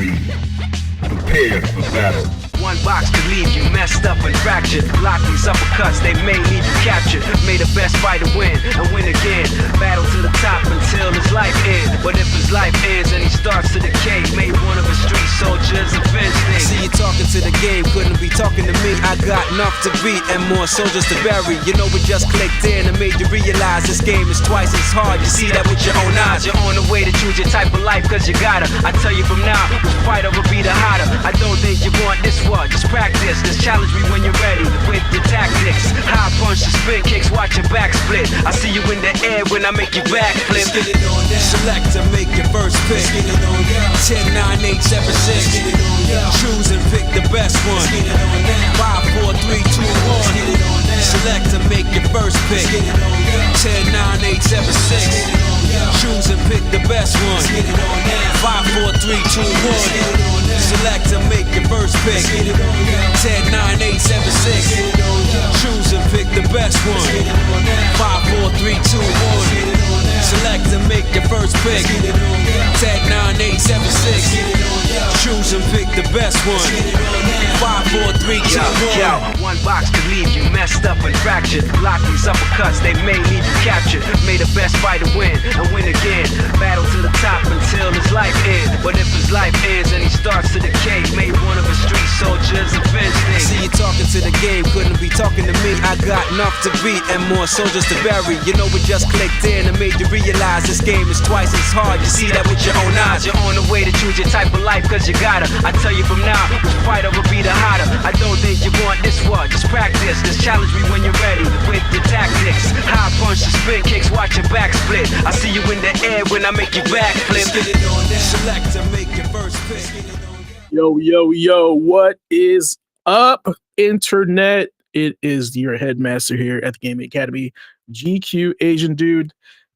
clean. Prepare for battle. One box could leave you messed up and fractured. Block these uppercuts, they may leave you captured. May the best fighter win and win again. Battle to the top until his life ends. But if his life ends and he starts to decay, may one of his street soldiers avenge things. See you talking to the game, couldn't be talking to me. I got enough to beat and more soldiers to bury. You know we just clicked in and made you realize this game is twice as hard. You see that with your own eyes. You're on the way to choose your type of life cause you gotta. I tell you from now, which fighter will be the hotter. I don't think you want this one. Just practice, just challenge me when you're ready with your tactics. High punch, the spin kicks, watch your back split. I see you in the air when I make you backflip. Select to make your first pick. 10, 9, 8, 7, 6. Choose and pick the best one. 5, 4, 3, 2, 1. Select to make your first pick. 10, 9, 8, 7, 6. Choose and pick the best one. 5, 4, 3, 2, 1. Select to make your first pick. 10, 9, 8, 7, 6. Choose and pick the best one. 5, 4, 3, 2, 1. Select to make your first pick. 10, 9, 8, 7, 6. Choose and pick the best one. 5, 4, 3, 2, 1. One box could leave you messed up and fractured. Block these uppercuts, they may leave you captured. May the best fighter win and win again. Battle to the top until his life ends. But if his life ends and he starts to decay, may one of his street soldiers avenge things. See you talking to the game, couldn't be talking to me. I got enough to beat and more soldiers to bury. You know we just clicked in and made you realize this game is twice as hard. You see that with your own eyes. You're on the way to choose your type of life cause you gotta. I tell you from now, which fighter will be the hotter. I don't think you want this one. Just practice, just challenge me when you're ready with your tactics. High punch, the spin kicks, watch your back split. I see you in the air when I make you backflip. Select to make your first pick. Yo, what is up, internet? It is your headmaster here at the Gaming Academy, GQAzndood. If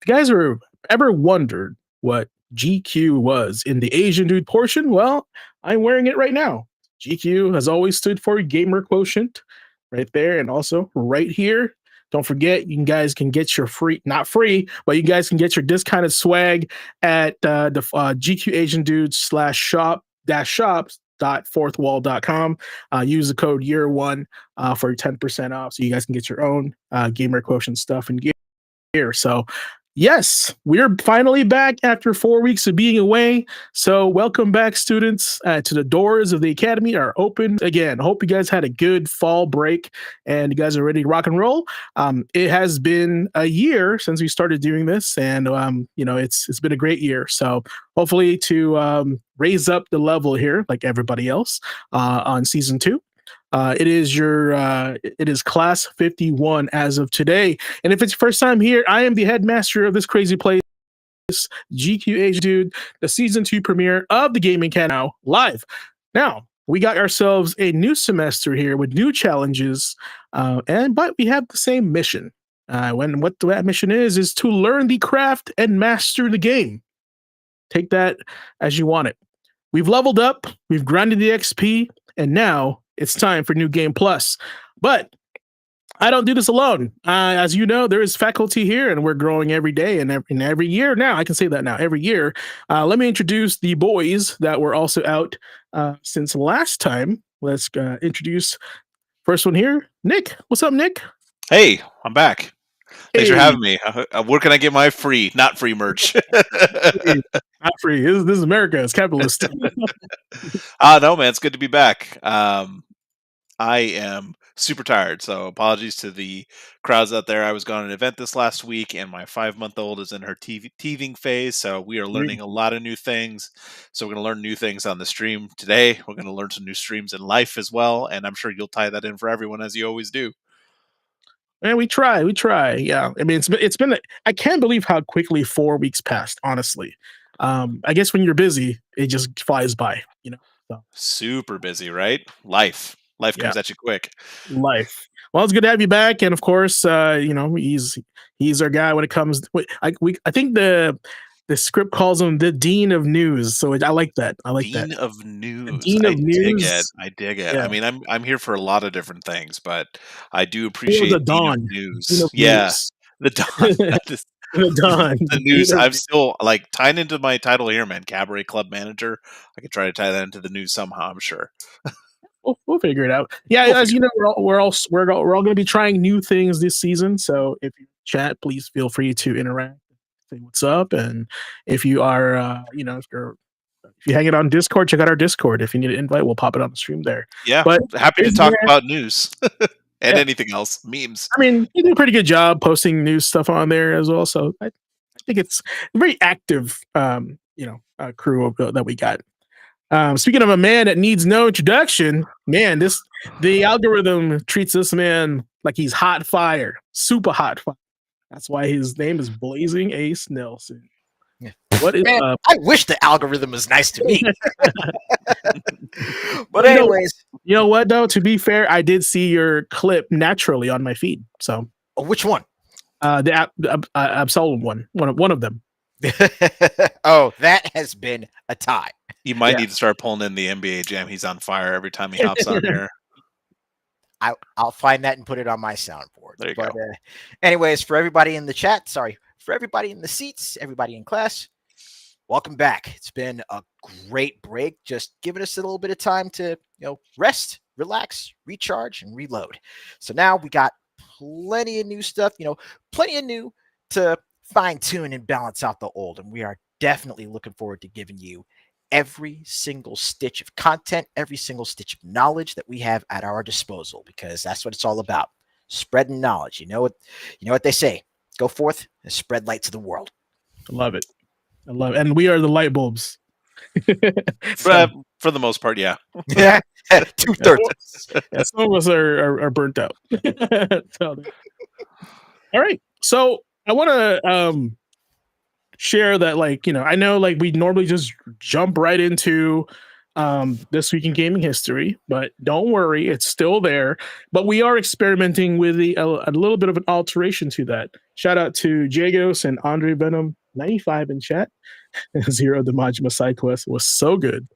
you guys are ever wondered what GQ was in the Asian Dude portion, well, I'm wearing it right now. GQ has always stood for Gamer Quotient, right there, and also right here. Don't forget, you guys can get your free, not free, but you guys can get your discounted swag at the GQAzndood /shop-shops.fourthwall.com. Use the code year1 for 10% off, so you guys can get your own Gamer Quotient stuff and gear. So yes, we're finally back after 4 weeks of being away. So welcome back, students. To the doors of the academy are open again. Hope you guys had a good fall break and you guys are ready to rock and roll. It has been a year since we started doing this, and it's been a great year. So hopefully to raise up the level here, like everybody else, on season 2. It is class 51 as of today. And if it's your first time here, I am the headmaster of this crazy place, GQAzndood, the season 2 premiere of the Gaming Academy now live. Now, we got ourselves a new semester here with new challenges, but we have the same mission. What that mission is to learn the craft and master the game. Take that as you want it. We've leveled up, we've grinded the XP, and now it's time for New Game Plus. But I don't do this alone. As you know, there is faculty here, and we're growing every day and every year. Now, I can say that now, every year. Let me introduce the boys that were also out since last time. Let's introduce first one here, Nick. What's up, Nick? Hey, I'm back. Thanks for having me. Where can I get my not free merch? Not free. This is America. It's capitalist. No, man. It's good to be back. I am super tired, so apologies to the crowds out there. I was gone at an event this last week, and my 5-month-old is in her teething phase, so we are learning a lot of new things. So we're going to learn new things on the stream today. We're going to learn some new streams in life as well, and I'm sure you'll tie that in for everyone as you always do. Man, we try. Yeah, I mean, it's been. I can't believe how quickly 4 weeks passed. Honestly, I guess when you're busy, it just flies by. So. Super busy, right? Life comes at you quick. Life. Well, it's good to have you back, and of course, he's our guy when it comes. I think the script calls him the Dean of News, so I like that. Dean of News. Dean of News. I dig it. Yeah. I mean, I'm here for a lot of different things, but I do appreciate the Dean Dawn. of News. Dean of yeah, News. the Dawn. Done. The news. I'm still like tying into my title here, man. Cabaret Club Manager. I could try to tie that into the news somehow. I'm sure. We'll figure it out. Yeah, as you know, we're all going to be trying new things this season. So if you chat, please feel free to interact, say what's up, and if you are, if you hang it on Discord, check out our Discord. If you need an invite, we'll pop it on the stream there. Yeah, But happy to talk about news and anything else, memes. I mean, you do a pretty good job posting news stuff on there as well. So I think it's a very active, crew that we got. Speaking of a man that needs no introduction, man, the algorithm treats this man like he's hot fire, super hot fire. That's why his name is Blazing Ace Nelson. Yeah. What is Man, I wish the algorithm was nice to me. But anyways, you know what though? To be fair, I did see your clip naturally on my feed. So which one? The Absolum one of them. Oh, that has been a tie. You might need to start pulling in the NBA Jam. He's on fire every time he hops on here. I'll find that and put it on my soundboard. There you go. Anyways, for everybody in the chat, for everybody in the seats, everybody in class, welcome back. It's been a great break. Just giving us a little bit of time to rest, relax, recharge, and reload. So now we got plenty of new stuff. Plenty of new to fine tune and balance out the old, and we are definitely looking forward to giving you every single stitch of content, every single stitch of knowledge that we have at our disposal, because that's what it's all about. Spreading knowledge. You know what they say. Go forth and spread light to the world. I love it. And we are the light bulbs. For the most part, yeah. Yeah. 2/3. Yeah, some of us are burnt out. All right. So I want to share that, I know we normally just jump right into this week in gaming history, but don't worry, it's still there. But we are experimenting with a little bit of an alteration to that. Shout out to Jagos and Andre Venom 95 in chat. Zero the Majima side quest was so good.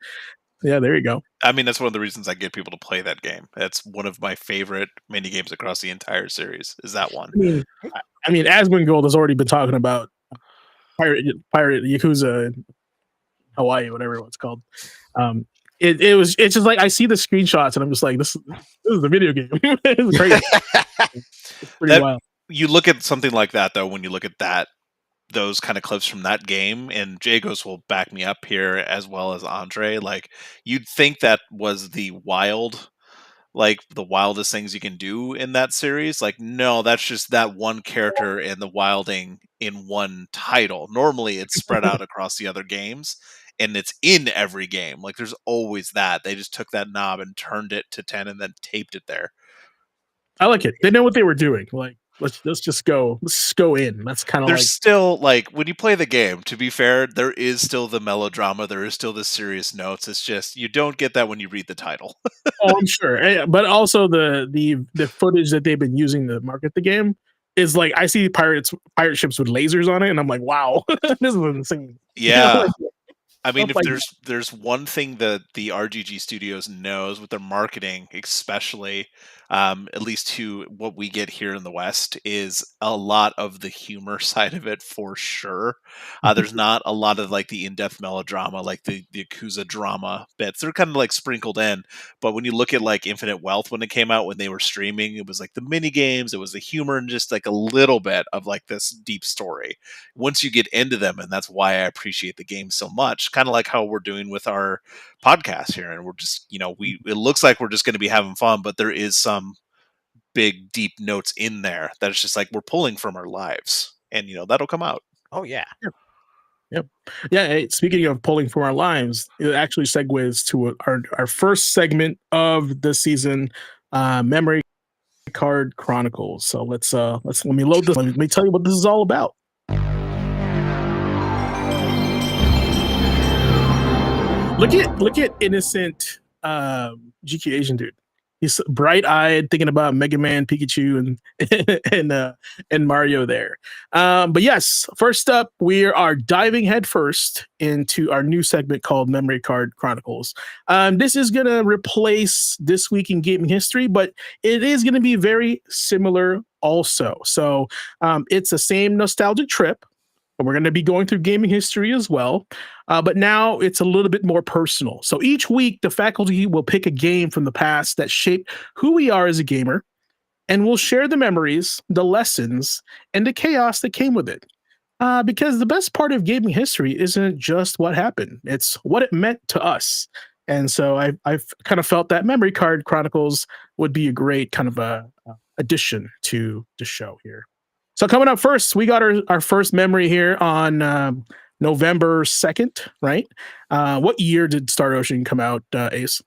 Yeah, there you go. I mean, that's one of the reasons I get people to play that game. That's one of my favorite mini games across the entire series. Is that one? I mean, Asmongold has already been talking about Pirate Yakuza in Hawaii, whatever it's called. It's just like I see the screenshots and I'm just like, this is a video game. It's crazy. It's pretty wild. You look at something like that though, when you look at those kind of clips from that game, and Jagos will back me up here as well as Andre, you'd think that was the wildest things you can do in that series. No, that's just that one character and the wilding in one title. Normally it's spread out across the other games and it's in every game. There's always that. They just took that knob and turned it to 10 and then taped it there. I like it. They know what they were doing. Let's just go in. That's kind of there's still when you play the game, to be fair, there is still the melodrama, there is still the serious notes. It's just you don't get that when you read the title. Oh, I'm sure. But also the footage that they've been using to market the game is I see pirate ships with lasers on it, and I'm like, wow, this is insane. Yeah. I mean, if there's one thing that the RGG Studios knows with their marketing, especially, at least to what we get here in the West, is a lot of the humor side of it for sure. There's not a lot of the in-depth melodrama, the Yakuza drama bits. They're kind of sprinkled in, but when you look at Infinite Wealth when it came out, when they were streaming, it was the mini games, it was the humor, and just a little bit of this deep story. Once you get into them, and that's why I appreciate the game so much. Kind of like how we're doing with our podcast here, and we're just it looks like we're just going to be having fun, but there is some big deep notes in there that it's just we're pulling from our lives, and that'll come out. Oh yeah. Yep. Yeah. Hey, speaking of pulling from our lives, it actually segues to our first segment of the season, Memory Card Chronicles. So let me load this. Let me tell you what this is all about. Look at innocent GQAzndood. He's bright-eyed, thinking about Mega Man, Pikachu, and Mario there. But yes, first up, we are diving headfirst into our new segment called Memory Card Chronicles. This is going to replace This Week in Gaming History, but it is going to be very similar also. So it's the same nostalgic trip we're going to be going through gaming history as well. But now it's a little bit more personal. So each week, the faculty will pick a game from the past that shaped who we are as a gamer, and we'll share the memories, the lessons, and the chaos that came with it. Because the best part of gaming history isn't just what happened, it's what it meant to us. And so I've kind of felt that Memory Card Chronicles would be a great kind of a addition to the show here. So coming up first, we got our first memory here on November 2nd, right? What year did Star Ocean come out, Ace?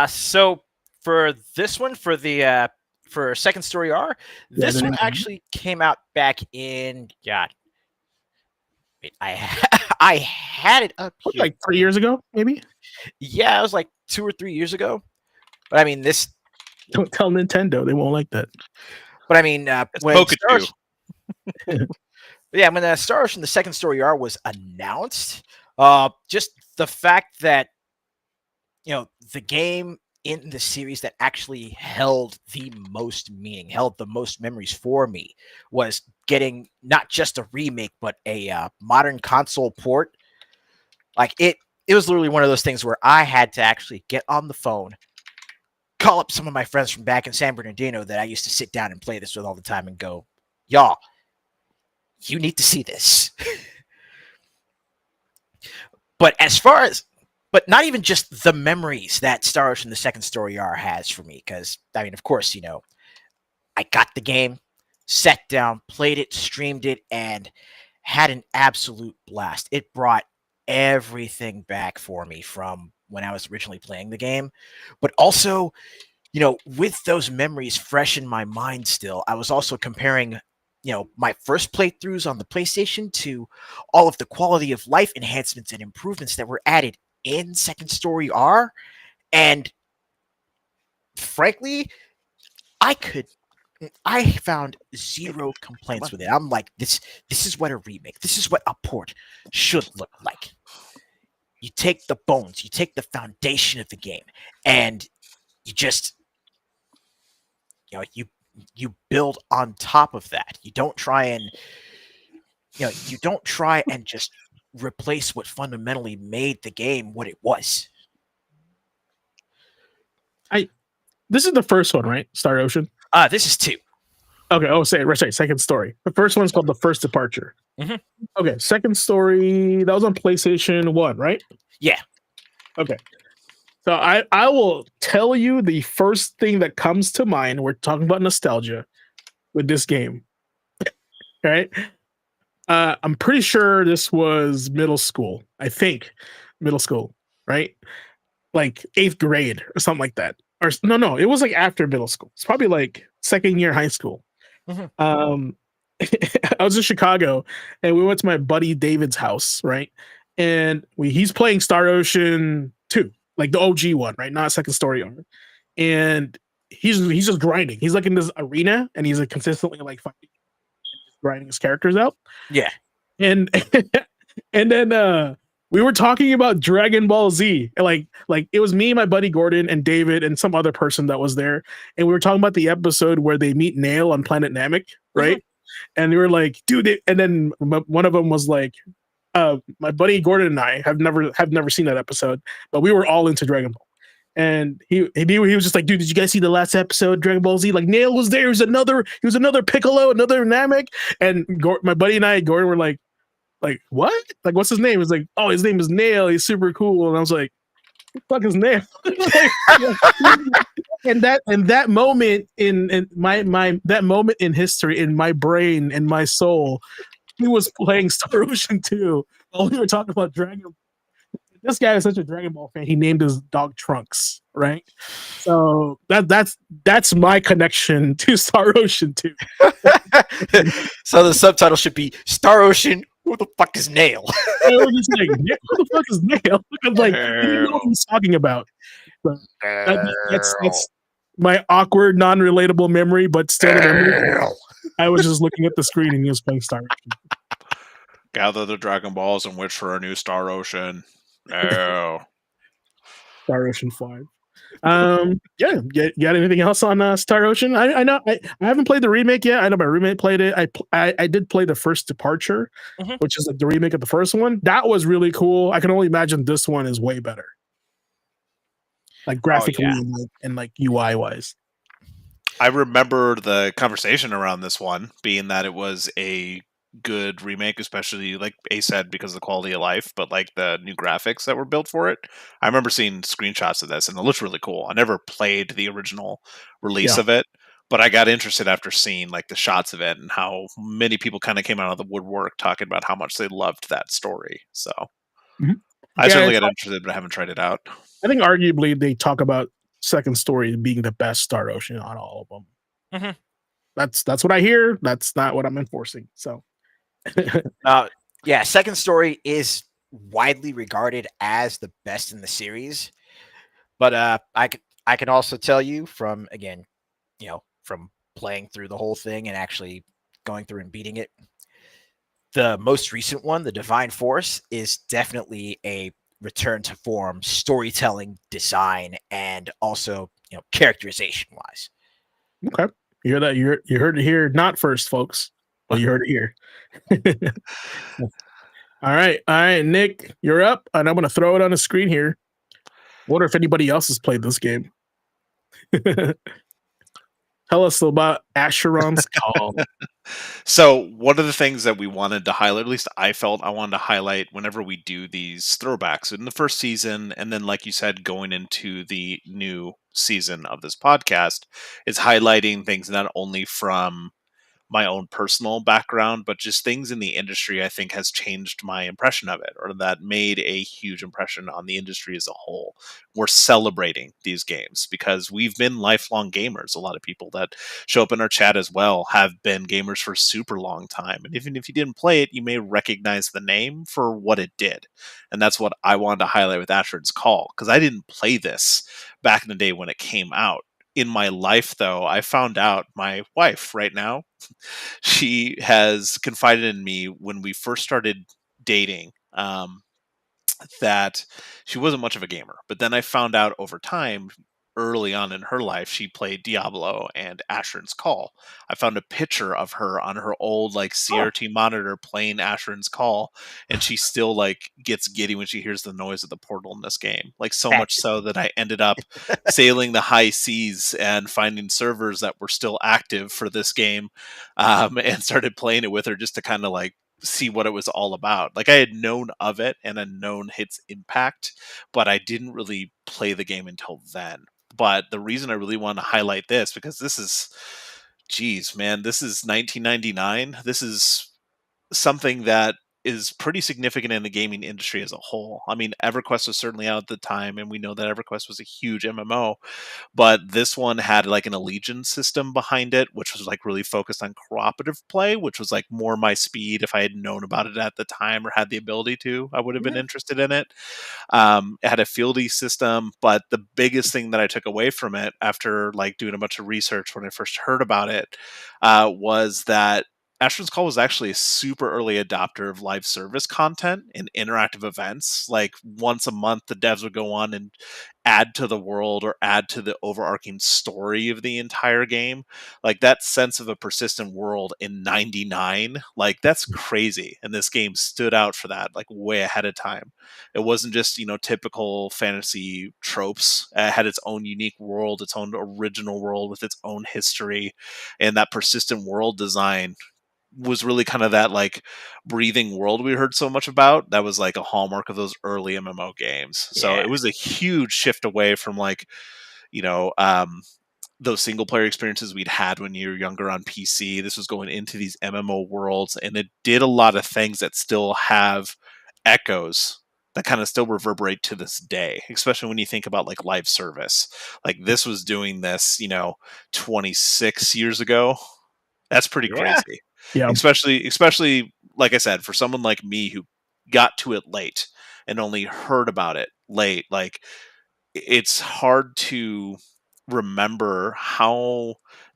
So for this one, for Second Story R, this one actually came out back in I had it up here. Like 3 years ago, maybe? Yeah, it was like 2 or 3 years ago. But I mean, this. Don't tell Nintendo; they won't like that. But I mean, when Pokemon. when Star Ocean: The Second Story R was announced, just the fact that the game in the series that actually held the most meaning, held the most memories for me, was getting not just a remake but a modern console port. Like it was literally one of those things where I had to actually get on the phone, call up some of my friends from back in San Bernardino that I used to sit down and play this with all the time and go, y'all, you need to see this. But not even just the memories that Star Ocean: The Second Story R has for me, because, I mean, of course, I got the game, sat down, played it, streamed it, and had an absolute blast. It brought everything back for me from when I was originally playing the game. But also, with those memories fresh in my mind still, I was also comparing my first playthroughs on the PlayStation to all of the quality of life enhancements and improvements that were added in Second Story R. And frankly, I found zero complaints with it. I'm like, this is what a remake, this is what a port should look like. You take the bones, you take the foundation of the game, and you just, you build on top of that. You don't try and just replace what fundamentally made the game what it was. This is the first one, right? Star Ocean? This is 2. Okay. Oh, sorry. Second Story. The first one's called The First Departure. Mm-hmm. Okay. Second Story, that was on PlayStation 1, right? Yeah. Okay. So I will tell you the first thing that comes to mind. We're talking about nostalgia with this game. Right? I'm pretty sure this was middle school. I think middle school, right? Like 8th grade or something like that. Or no, it was like after middle school. It's probably like second year high school. Mm-hmm. I was in Chicago and we went to my buddy David's house, right? And he's playing Star Ocean 2, like the OG one, right? Not Second Story R. And he's just grinding. He's like in this arena and he's like consistently like fighting, grinding his characters out. Yeah. And and then we were talking about Dragon Ball Z. Like it was me, my buddy Gordon, and David, and some other person that was there. And we were talking about the episode where they meet Nail on Planet Namek, right? Mm-hmm. And we were like, dude, and then one of them was like, my buddy Gordon and I have never seen that episode, but we were all into Dragon Ball. And he was just like, dude, did you guys see the last episode, Dragon Ball Z? Like Nail was there. He was another Piccolo, another Namek. And my buddy and I, Gordon, were like, what? Like, what's his name? It's like, oh, his name is Nail. He's super cool. And I was like, what the fuck is Nail? and that moment in my that moment in history, in my brain and my soul, he was playing Star Ocean 2 while we were talking about Dragon Ball. This guy is such a Dragon Ball fan. He named his dog Trunks, right? So that's my connection to Star Ocean 2. So the subtitle should be Star Ocean. Who the fuck is Nail? I was just like, who the fuck is Nail? Because like, I didn't know what he's talking about. So that's my awkward, non-relatable memory, but still a memory. I was just looking at the screen and he was playing Star Ocean. Gather the Dragon Balls and wish for a new Star Ocean. No. Star Ocean 5. Yeah. You got anything else on Star Ocean? I know I haven't played the remake yet. I know my roommate played it. I did play the first Departure, Mhm. which is like the remake of the first one. That was really cool. I can only imagine this one is way better, like Oh graphically yeah. and like UI wise. I remember the conversation around this one being that it was a good remake, especially like A said because of the quality of life, but like the new graphics that were built for it. I remember seeing screenshots of this and it looks really cool. I never played the original release Yeah. of it, but I got interested after seeing like the shots of it and how many people kind of came out of the woodwork talking about how much they loved that story. So Mhm. I Yeah, certainly got interested, but I haven't tried it out. I think arguably they talk about Second Story being the best Star Ocean on all of them. Mhm. That's what I hear. That's not what I'm enforcing. So Uh, yeah, Second Story is widely regarded as the best in the series, but I can also tell you from again, from playing through the whole thing and actually going through and beating it, the most recent one, the Divine Force, is definitely a return to form, storytelling, design, and also characterization wise. okay, you hear that? You heard it here, not first, folks, but you heard it here. All right, Nick, you're up, and I'm gonna throw it on the screen here. Wonder if anybody else has played this game. Tell us about Asheron's Call. So one of the things that we wanted to highlight, at least I felt I wanted to highlight whenever we do these throwbacks in the first season, and then like you said, going into the new season of this podcast, is highlighting things not only from my own personal background, but just things in the industry I think has changed my impression of it, or that made a huge impression on the industry as a whole. We're celebrating these games because we've been lifelong gamers. A lot of people that show up in our chat as well have been gamers for a super long time. And even if you didn't play it, you may recognize the name for what it did. And that's what I wanted to highlight with Ashford's Call, because I didn't play this back in the day when it came out. In my life, though, I found out my wife right now, she has confided in me when we first started dating, that she wasn't much of a gamer. But then I found out over time, early on in her life, she played Diablo and Asheron's Call. I found a picture of her on her old like Oh, CRT monitor playing Asheron's Call, and she still like gets giddy when she hears the noise of the portal in this game. Like so much that's so that I ended up sailing the high seas and finding servers that were still active for this game, and started playing it with her just to kind of like see what it was all about. Like I had known of it and had known its impact, but I didn't really play the game until then. But the reason I really want to highlight this because this is, geez, man, this is 1999. This is something that is pretty significant in the gaming industry as a whole. I mean, EverQuest was certainly out at the time, and we know that EverQuest was a huge MMO, but this one had like an allegiance system behind it, which was like really focused on cooperative play, which was like more my speed. If I had known about it at the time or had the ability to, I would have been yeah. interested in it. It had a fieldy system, but the biggest thing that I took away from it after like doing a bunch of research when I first heard about it, was that Ashton's Call was actually a super early adopter of live service content and interactive events. Like once a month, the devs would go on and add to the world or add to the overarching story of the entire game. Like that sense of a persistent world in 99, like that's crazy. And this game stood out for that, like way ahead of time. It wasn't just, typical fantasy tropes. It had its own unique world, its own original world with its own history, and that persistent world design was really kind of that like breathing world we heard so much about. That was like a hallmark of those early MMO games. So Yeah. it was a huge shift away from like, you know, um, those single player experiences we'd had when you were younger on PC. This was going into these MMO worlds, and it did a lot of things that still have echoes that kind of still reverberate to this day, especially when you think about like live service. Like this was doing this, 26 years ago. That's pretty Yeah. crazy. Yeah. Especially like I said, for someone like me who got to it late and only heard about it late, like it's hard to remember how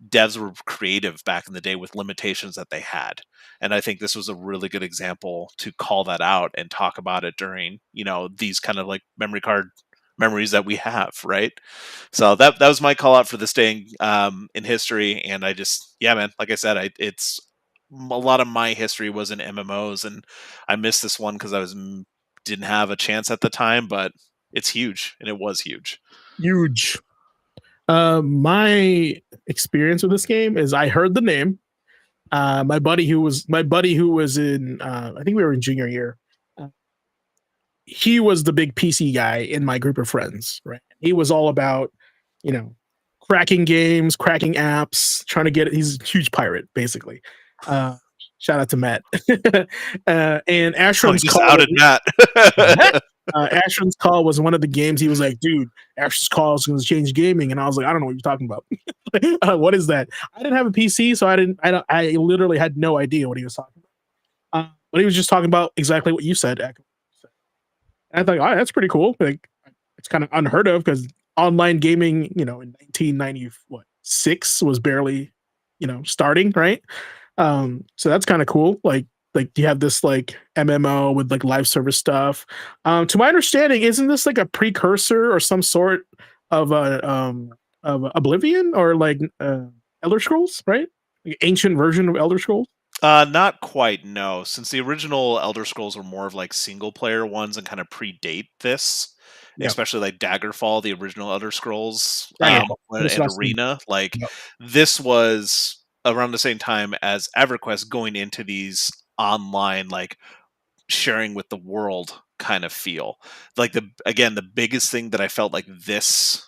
devs were creative back in the day with limitations that they had. And I think this was a really good example to call that out and talk about it during, these kind of like memory card memories that we have, right? So that was my call out for this day in history, and I just, yeah, man, like I said, it's a lot of my history was in MMOs, and I missed this one because I was didn't have a chance at the time, but it's huge, and it was huge. Huge. My experience with this game is I heard the name. My buddy who was in I think we were in junior year. He was the big PC guy in my group of friends, right? He was all about, cracking games, cracking apps, trying to get it. He's a huge pirate, basically. Shout out to Matt. And Ashram's just Call. Outed Matt. Ashram's Call was one of the games. He was like, dude, Ashram's Call is going to change gaming. And I was like, I don't know what you're talking about. What is that? I didn't have a PC, so I literally had no idea what he was talking about. But he was just talking about exactly what you said, Echo. And I thought, all right, that's pretty cool. Like, it's kind of unheard of because online gaming, in 1996 was barely, starting, right? So that's kind of cool. Like you have this like MMO with like live service stuff. To my understanding, isn't this like a precursor or some sort of Oblivion or like Elder Scrolls, right? Like ancient version of Elder Scrolls? Not quite, no. Since the original Elder Scrolls were more of like single player ones and kind of predate this, especially like Daggerfall, the original Elder Scrolls, and Arena. Like this was around the same time as EverQuest going into these online, like sharing with the world kind of feel. Like the biggest thing that I felt like this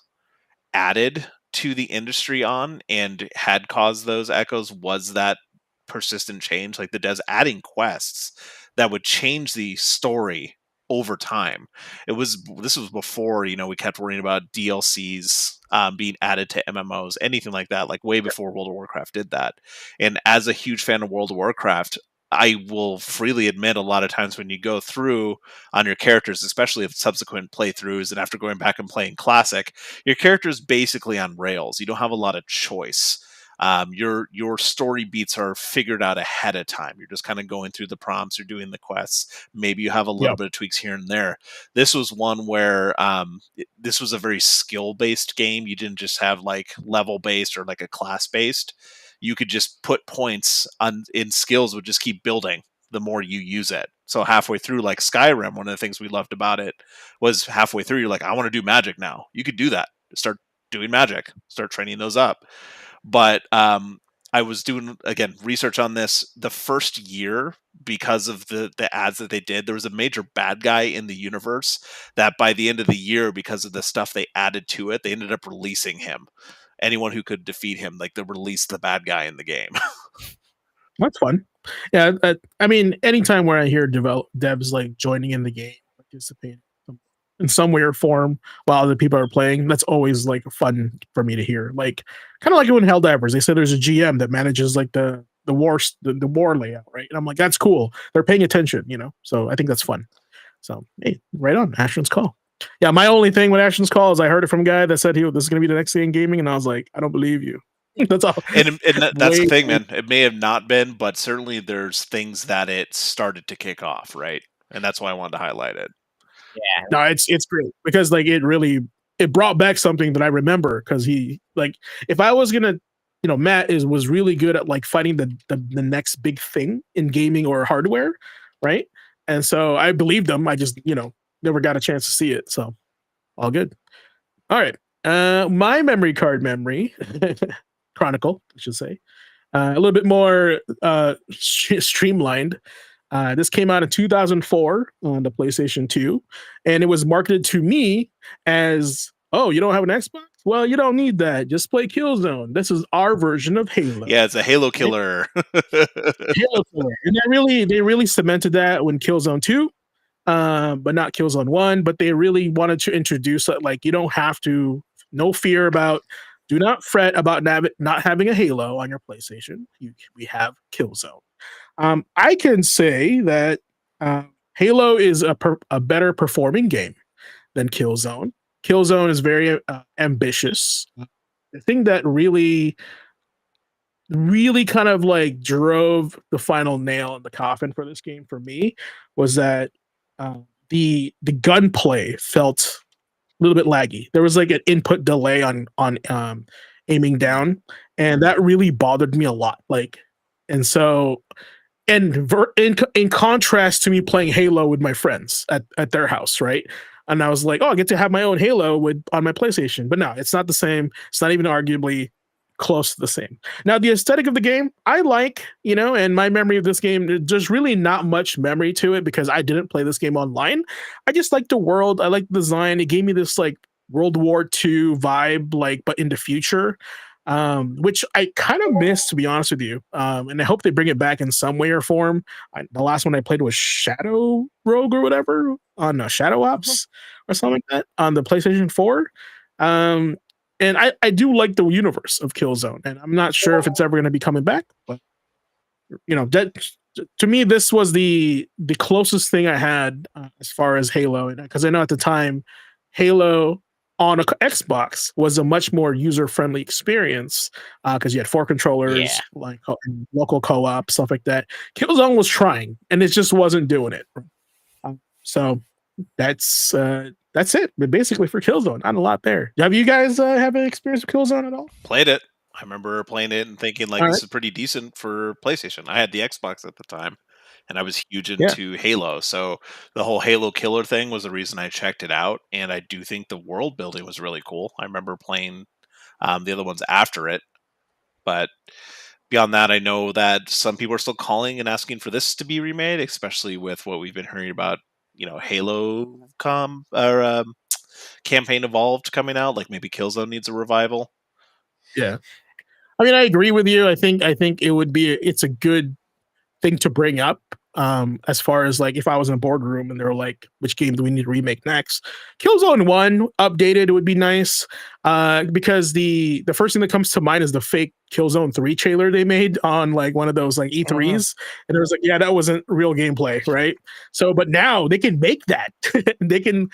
added to the industry on and had caused those echoes was that persistent change, like the devs adding quests that would change the story over time. This was before, we kept worrying about DLCs being added to MMOs, anything like that, like way before World of Warcraft did that. And as a huge fan of World of Warcraft, I will freely admit a lot of times when you go through on your characters, especially if subsequent playthroughs and after going back and playing Classic, your character is basically on rails. You don't have a lot of choice. Your story beats are figured out ahead of time. You're just kind of going through the prompts, you're doing the quests. Maybe you have a little bit of tweaks here and there. This was one where this was a very skill-based game. You didn't just have like level-based or like a class-based. You could just put points in skills would just keep building the more you use it. So halfway through, like Skyrim, one of the things we loved about it was halfway through, you're like, I want to do magic now. You could do that. Start doing magic. Start training those up. But I was doing, again, research on this the first year because of the ads that they did. There was a major bad guy in the universe that by the end of the year, because of the stuff they added to it, they ended up releasing him. Anyone who could defeat him, like they released the bad guy in the game. That's fun. Yeah, I mean, anytime where I hear devs like joining in the game, participating in some way or form while other people are playing, that's always like fun for me to hear. Like kind of like when Helldivers, they say there's a GM that manages like the war layout, right? And I'm like, that's cool. They're paying attention, So I think that's fun. So hey, right on, Ashton's Call. Yeah, my only thing with Ashton's Call is I heard it from a guy that said this is going to be the next thing in gaming, and I was like, I don't believe you. That's all. And that's the thing, man. It may have not been, but certainly there's things that it started to kick off, right? And that's why I wanted to highlight it. Yeah. No, it's great because like it brought back something that I remember because he like if I was gonna Matt was really good at like finding the next big thing in gaming or hardware, right? And so I believed him. I just never got a chance to see it, so all good. All right, my memory card chronicle, I should say, a little bit more streamlined. This came out in 2004 on the PlayStation 2, and it was marketed to me as, oh, you don't have an Xbox? Well, you don't need that. Just play Killzone. This is our version of Halo. Yeah, it's a Halo killer. Halo killer. And they really cemented that when Killzone 2, but not Killzone 1. But they really wanted to introduce it. Like, you don't have to, no fear about, do not fret about not having a Halo on your PlayStation. We have Killzone. I can say that Halo is a better performing game than Killzone. Killzone is very ambitious. The thing that really kind of like drove the final nail in the coffin for this game for me was that the gunplay felt little bit laggy. There was like an input delay on aiming down, and that really bothered me a lot. Like, and so in contrast to me playing Halo with my friends at their house, right? And I was like, oh, I get to have my own Halo on my PlayStation. But no, it's not the same. It's not even arguably close to the same. Now, the aesthetic of the game, I like, and my memory of this game, there's really not much memory to it because I didn't play this game online. I just like the world. I like the design. It gave me this like World War II vibe, like, but in the future. Which I kind of miss, to be honest with you. And I hope they bring it back in some way or form. The last one I played was Shadow Rogue or whatever on Shadow Ops or something like that on the PlayStation 4. And I do like the universe of Killzone, and I'm not sure if it's ever going to be coming back, but that to me this was the closest thing I had as far as Halo, and because I know at the time Halo on a Xbox was a much more user-friendly experience because you had 4 controllers, like local co-op, stuff like that. Killzone was trying, and it just wasn't doing it. So that's it. But basically for Killzone, not a lot there. Have you guys have an experience with Killzone at all? Played it. I remember playing it and thinking like this is pretty decent for PlayStation. I had the Xbox at the time, and I was huge into Halo. So the whole Halo killer thing was the reason I checked it out. And I do think the world building was really cool. I remember playing the other ones after it. But beyond that, I know that some people are still calling and asking for this to be remade, especially with what we've been hearing about, Halo Campaign Evolved coming out. Like maybe Killzone needs a revival. Yeah. I mean, I agree with you. I think it's a good thing to bring up as far as like if I was in a boardroom and they were like, which game do we need to remake next? Killzone 1 updated would be nice because the first thing that comes to mind is the fake Killzone 3 trailer they made on like one of those like E3s, and it was like, yeah, that wasn't real gameplay, right? So but now they can make that. they can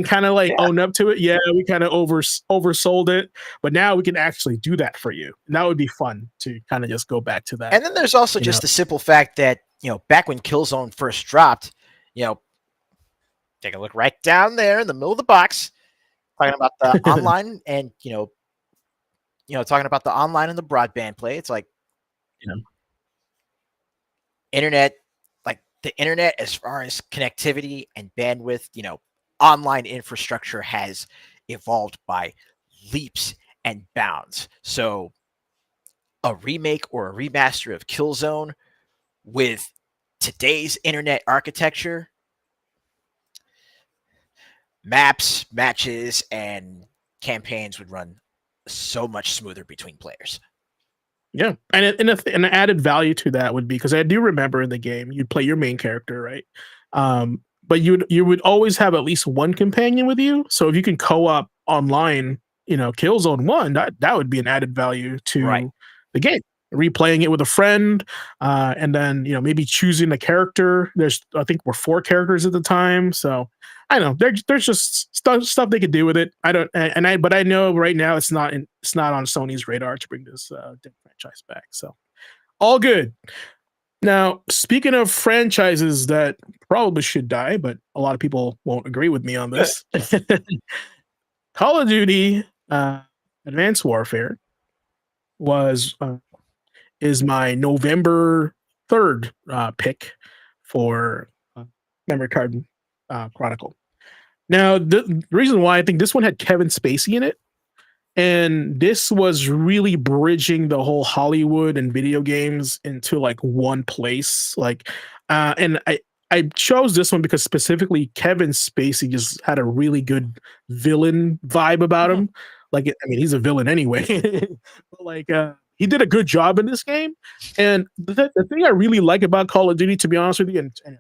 kind of like own up to it. Yeah, we kind of oversold it, but now we can actually do that for you, and that would be fun to kind of just go back to that. And then there's also just the simple fact that back when Killzone first dropped, take a look right down there in the middle of the box, talking about the online and talking about the online and the broadband play. It's like, internet, like the internet as far as connectivity and bandwidth, online infrastructure has evolved by leaps and bounds. So a remake or a remaster of Killzone with today's internet architecture, maps, matches, and campaigns would run so much smoother between players. Yeah, and an added value to that would be, because I do remember in the game you'd play your main character, right? But you would always have at least one companion with you. So if you can co-op online, Killzone 1, that would be an added value to the game. Replaying it with a friend, and then maybe choosing a character. I think we're 4 characters at the time, so I don't know. There's just stuff they could do with it. But I know right now it's not on Sony's radar to bring this franchise back. So all good. Now, speaking of franchises that probably should die, but a lot of people won't agree with me on this, Call of Duty Advanced Warfare is my November 3rd pick for Memory Card Chronicle. Now, the reason why I think this one had Kevin Spacey in it, and this was really bridging the whole Hollywood and video games into like one place. And I chose this one because specifically Kevin Spacey just had a really good villain vibe about him. He's a villain anyway. But he did a good job in this game. And the thing I really like about Call of Duty, to be honest with you, and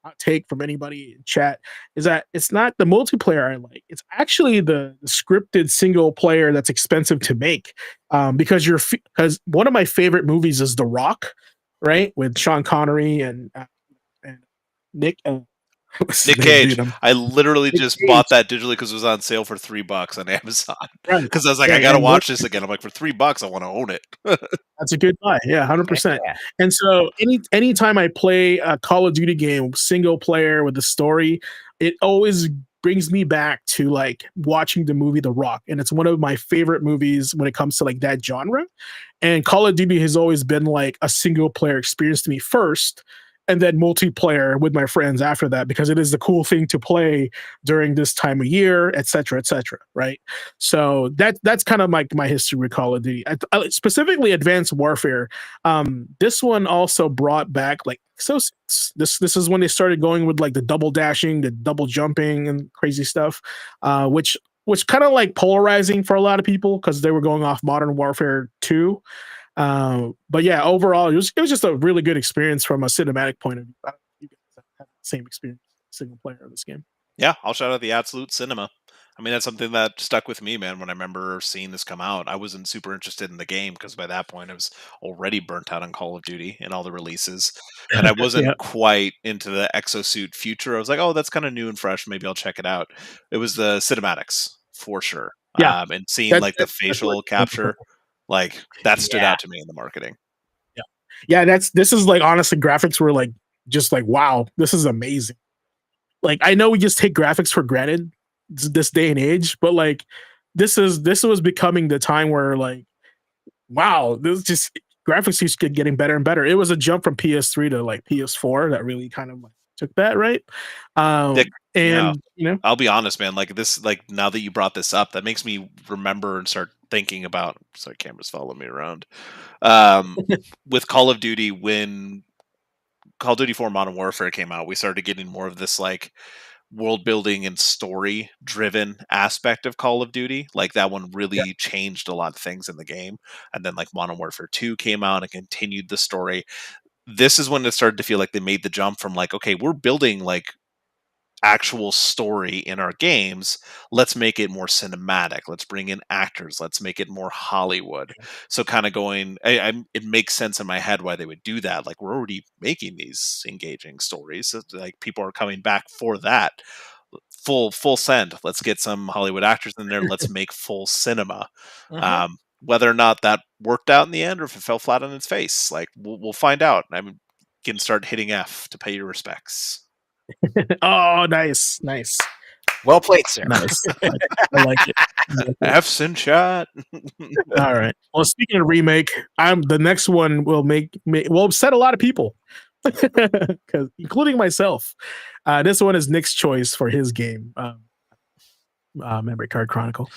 hot take from anybody in chat, is that it's not the multiplayer I like. It's actually the scripted single player that's expensive to make. Because one of my favorite movies is The Rock, right? With Sean Connery and Nick Cage. I literally just bought that digitally because it was on sale for $3 on Amazon. Because I was like, I gotta watch this again. I'm like, for $3, I want to own it. That's a good buy. Yeah, 100%. Yeah. And so anytime I play a Call of Duty game, single player with a story, it always brings me back to like watching the movie The Rock, and it's one of my favorite movies when it comes to like that genre. And Call of Duty has always been like a single player experience to me first, and then multiplayer with my friends after that, because it is the cool thing to play during this time of year, etc., etc. Right. So that's kind of like my history with Call of Duty, specifically Advanced Warfare. This one also brought back like this is when they started going with like the double dashing, the double jumping, and crazy stuff, which kind of like polarizing for a lot of people because they were going off Modern Warfare 2. But yeah, overall, it was just a really good experience from a cinematic point of view. I don't know if you guys have the same experience single player of this game. Yeah, I'll shout out the absolute cinema. I mean, that's something that stuck with me, man. When I remember seeing this come out, I wasn't super interested in the game because by that point I was already burnt out on Call of Duty and all the releases, and I Yeah, wasn't quite into the exosuit future. I was like, oh, that's kind of new and fresh. Maybe I'll check it out. It was the cinematics for sure, yeah, and seeing that, like the that's what. facial capture, like that stood Yeah. out to me in the marketing. Yeah, yeah. This is like honestly, graphics were like just like wow, this is amazing. Like I know we just take graphics for granted this day and age, but like this was becoming the time where like wow, this just graphics keeps getting better and better. It was a jump from PS3 to like PS4 that really kind of like took that right. Dick, yeah, And you know, I'll be honest, man. Like this, like now that you brought this up, that makes me remember and start thinking about. Sorry, cameras follow me around. Um, with Call of Duty, when Call of Duty 4 Modern Warfare came out, we started getting more of this like world building and story driven aspect of Call of Duty. Like that one yeah, really changed a lot of things in the game. And then like Modern Warfare 2 came out and continued the story. This is when it started to feel like they made the jump from like, okay, we're building like actual story in our games. Let's make it more cinematic. Let's bring in actors. Let's make it more Hollywood. So kind of going, it makes sense in my head why they would do that. Like we're already making these engaging stories. So, like people are coming back for that. Full send. Let's get some Hollywood actors in there. Let's make full cinema. Mhm. Whether or not that worked out in the end or if it fell flat on its face, like we'll find out. I mean, you can start hitting F to pay your respects. oh, nice, nice, Well played, sir. nice. I like it. I like it. F's in chat. All right. Well, speaking of remake, I'm the next one will will upset a lot of people, because including myself. This one is Nick's choice for his game, Memory Card Chronicle.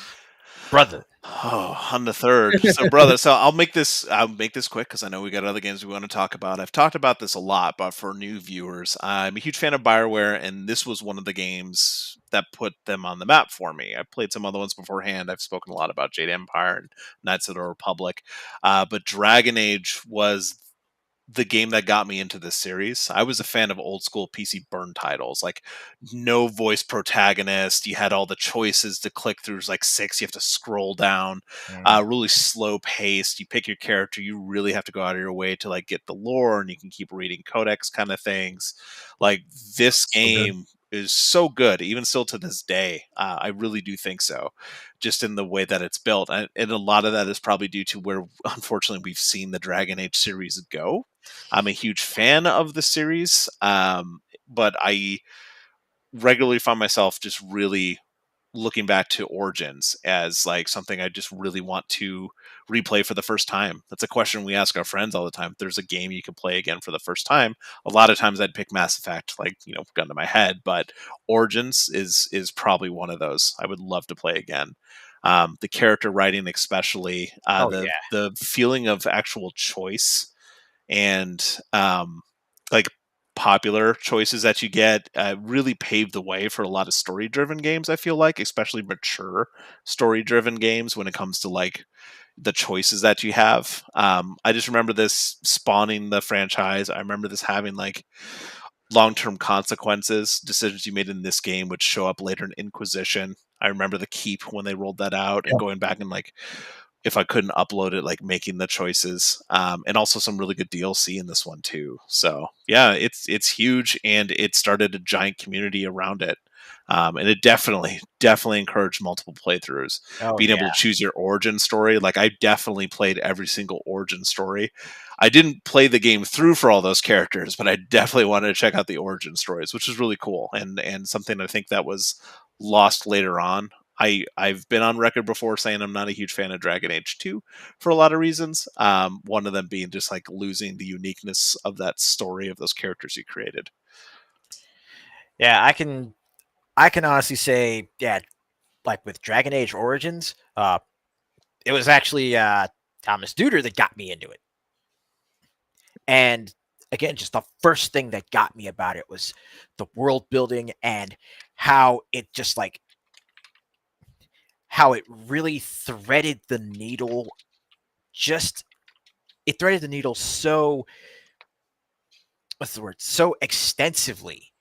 Brother. Oh, on the third. So, brother, I'll make this quick because I know we got other games we want to talk about. I've talked about this a lot, but for new viewers, I'm a huge fan of BioWare, and this was one of the games that put them on the map for me. I played some other ones beforehand. I've spoken a lot about Jade Empire and Knights of the Republic, but Dragon Age was the game that got me into this series. I was a fan of old school PC burn titles, like no voice protagonist. You had all the choices to click through. There's like six. You have to scroll down. Really slow paced. You pick your character. You really have to go out of your way to like get the lore, and you can keep reading codex kind of things. Like this So good. game is so good, even still to this day. I really do think so, just in the way that it's built, and a lot of that is probably due to where, unfortunately, we've seen the Dragon Age series go. I'm a huge fan of the series, but I regularly find myself just really looking back to Origins as like something I just really want to replay for the first time. That's a question we ask our friends all the time. If there's a game you can play again for the first time, a lot of times I'd pick Mass Effect, like, gun to my head, but Origins is probably one of those I would love to play again. The character writing, especially, Oh yeah. the feeling of actual choice and like popular choices that you get really paved the way for a lot of story driven games. I feel like, especially mature story driven games, when it comes to like the choices that you have. I just remember this spawning the franchise. I remember this having like long term consequences. Decisions you made in this game would show up later in Inquisition. I remember the Keep when they rolled that out and Yeah. going back and like, if I couldn't upload it, like making the choices, and also some really good DLC in this one too. So yeah, it's huge, and it started a giant community around it, and it definitely encouraged multiple playthroughs. Oh Being able yeah. to choose your origin story, like I definitely played every single origin story. I didn't play the game through for all those characters, but I definitely wanted to check out the origin stories, which is really cool, and something I think that was lost later on. I've been on record before saying I'm not a huge fan of Dragon Age 2 for a lot of reasons. One of them being just like losing the uniqueness of that story of those characters you created. Yeah, I can honestly say, yeah, like with Dragon Age Origins, it was actually Thomas Duder that got me into it. And again, just the first thing that got me about it was the world building and how it just like how it really threaded the needle. Just it threaded the needle so what's the word? So extensively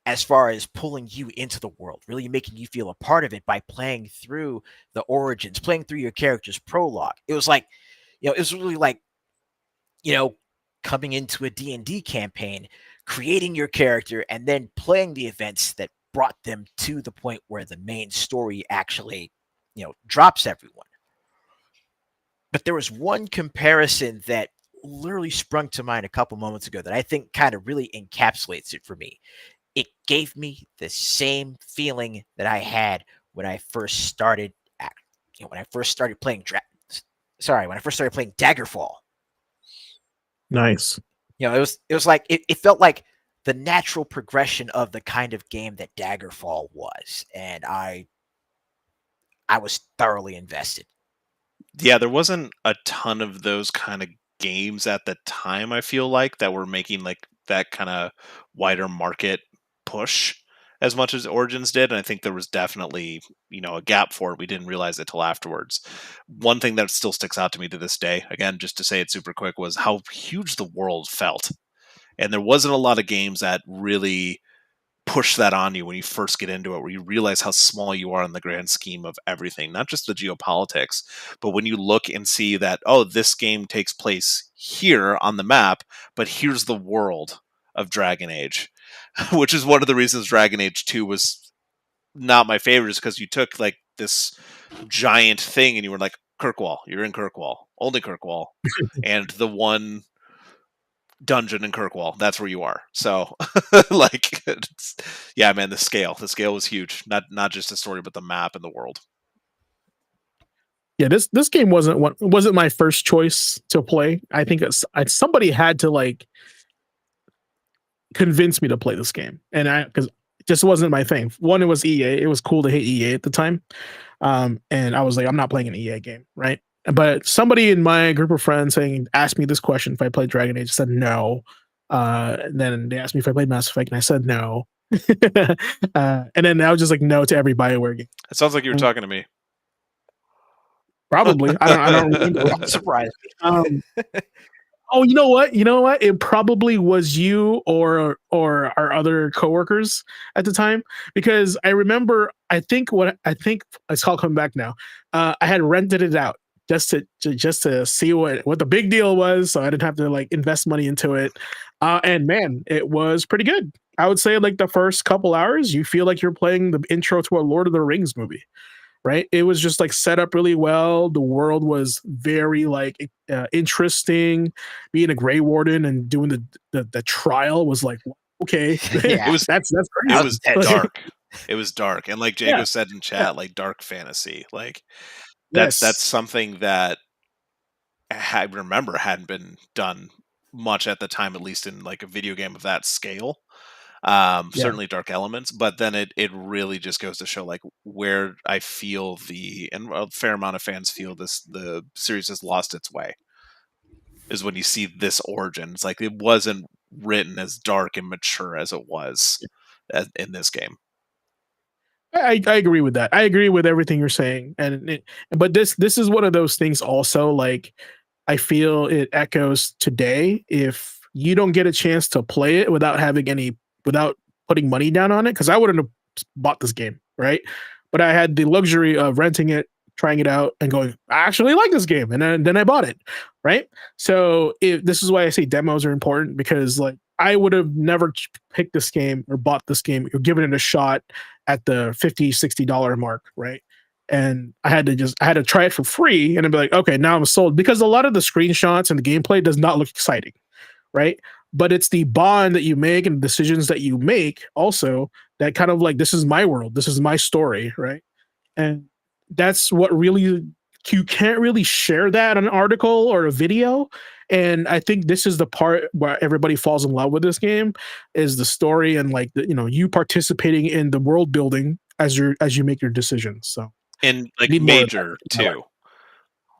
as far as pulling you into the world, really making you feel a part of it by playing through the origins, playing through your character's prologue. It was like, it was really like, you know, coming into a D&D campaign, creating your character, and then playing the events that brought them to the point where the main story actually, drops everyone. But there was one comparison that literally sprung to mind a couple moments ago that I think kind of really encapsulates it for me. It gave me the same feeling that I had when I first started when I first started playing when I first started playing Daggerfall. Nice. It was like it felt like the natural progression of the kind of game that Daggerfall was, and I was thoroughly invested. Yeah, there wasn't a ton of those kind of games at the time, I feel like, that were making like that kind of wider market push as much as Origins did. And I think there was definitely, a gap for it. We didn't realize it till afterwards. One thing that still sticks out to me to this day, again, just to say it super quick, was how huge the world felt. And there wasn't a lot of games that really push that on you when you first get into it, where you realize how small you are in the grand scheme of everything, not just the geopolitics, but when you look and see that, oh, this game takes place here on the map, but here's the world of Dragon Age, which is one of the reasons Dragon Age 2 was not my favorite, is because you took like this giant thing and you were like, Kirkwall, you're in Kirkwall, only Kirkwall, and the one dungeon in Kirkwall, that's where you are. So like yeah, man, the scale was huge, not just the story but the map and the world. Yeah, this game wasn't my first choice to play. I think somebody had to like convince me to play this game, and because it just wasn't my thing. One, it was EA. It was cool to hate EA at the time, and I was like, I'm not playing an EA game, right? But somebody in my group of friends asked me this question if I played Dragon Age. I said no. And then they asked me if I played Mass Effect, and I said no. And then I was just like no to every BioWare game. It sounds like you were talking to me. Probably. I don't remember. Don't surprise me. Oh, you know what? It probably was you or our other coworkers at the time, because I remember. I think it's called Coming Back Now. I had rented it out just to see what the big deal was, so I didn't have to like invest money into it. And man, it was pretty good. I would say like the first couple hours, you feel like you're playing the intro to a Lord of the Rings movie. Right, it was just like set up really well. The world was very like interesting. Being a Grey Warden and doing the trial was like okay. Yeah. It was that's crazy. It was dark. It was dark, and like Jago said in chat, like dark fantasy. Like that's something that I remember hadn't been done much at the time, at least in like a video game of that scale. Certainly dark elements, but then it really just goes to show like where I feel and a fair amount of fans feel the series has lost its way, is when you see this origin. It's like it wasn't written as dark and mature as it was in this game. I agree with that. I agree with everything you're saying, but this is one of those things also, like I feel it echoes today. If you don't get a chance to play it without putting money down on it, because I wouldn't have bought this game, right? But I had the luxury of renting it, trying it out, and going, I actually like this game, and then I bought it, right? So this is why I say demos are important, because like I would have never picked this game or bought this game or given it a shot at the $50-$60 mark, right? And I had to try it for free, and I'd be like, okay, now I'm sold, because a lot of the screenshots and the gameplay does not look exciting, right? but it's the bond that you make and decisions that you make also that kind of like, this is my world, this is my story, right? And that's what really, you can't really share that in an article or a video. And I think this is the part where everybody falls in love with this game, is the story and like the, you participating in the world building as you make your decisions. So And like need more of major that. too.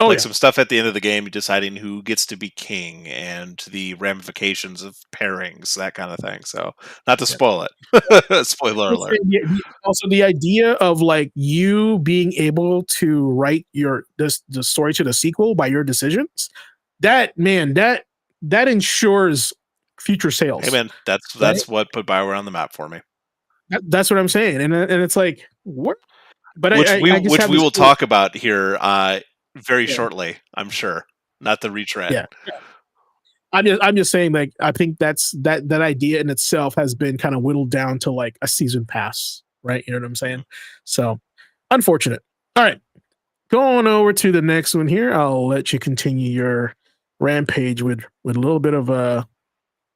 Oh Like yeah. some stuff at the end of the game, deciding who gets to be king and the ramifications of pairings, that kind of thing. So, not to Yeah. spoil it. Spoiler Let's say alert. also the idea of like you being able to write the story to the sequel by your decisions, that man, that ensures future Hey sales, man, that's right? what put Bioware on the map for me. That's what I'm saying, and it's like what? But I just Which have we this will feeling, talk about here very yeah, shortly, I'm sure. Not the retread. yeah. I'm just saying, like, I think that idea in itself has been kind of whittled down to like a season pass, right? You know what I'm saying? So unfortunate. All right, going over to the next one here. I'll let you continue your rampage with a little bit of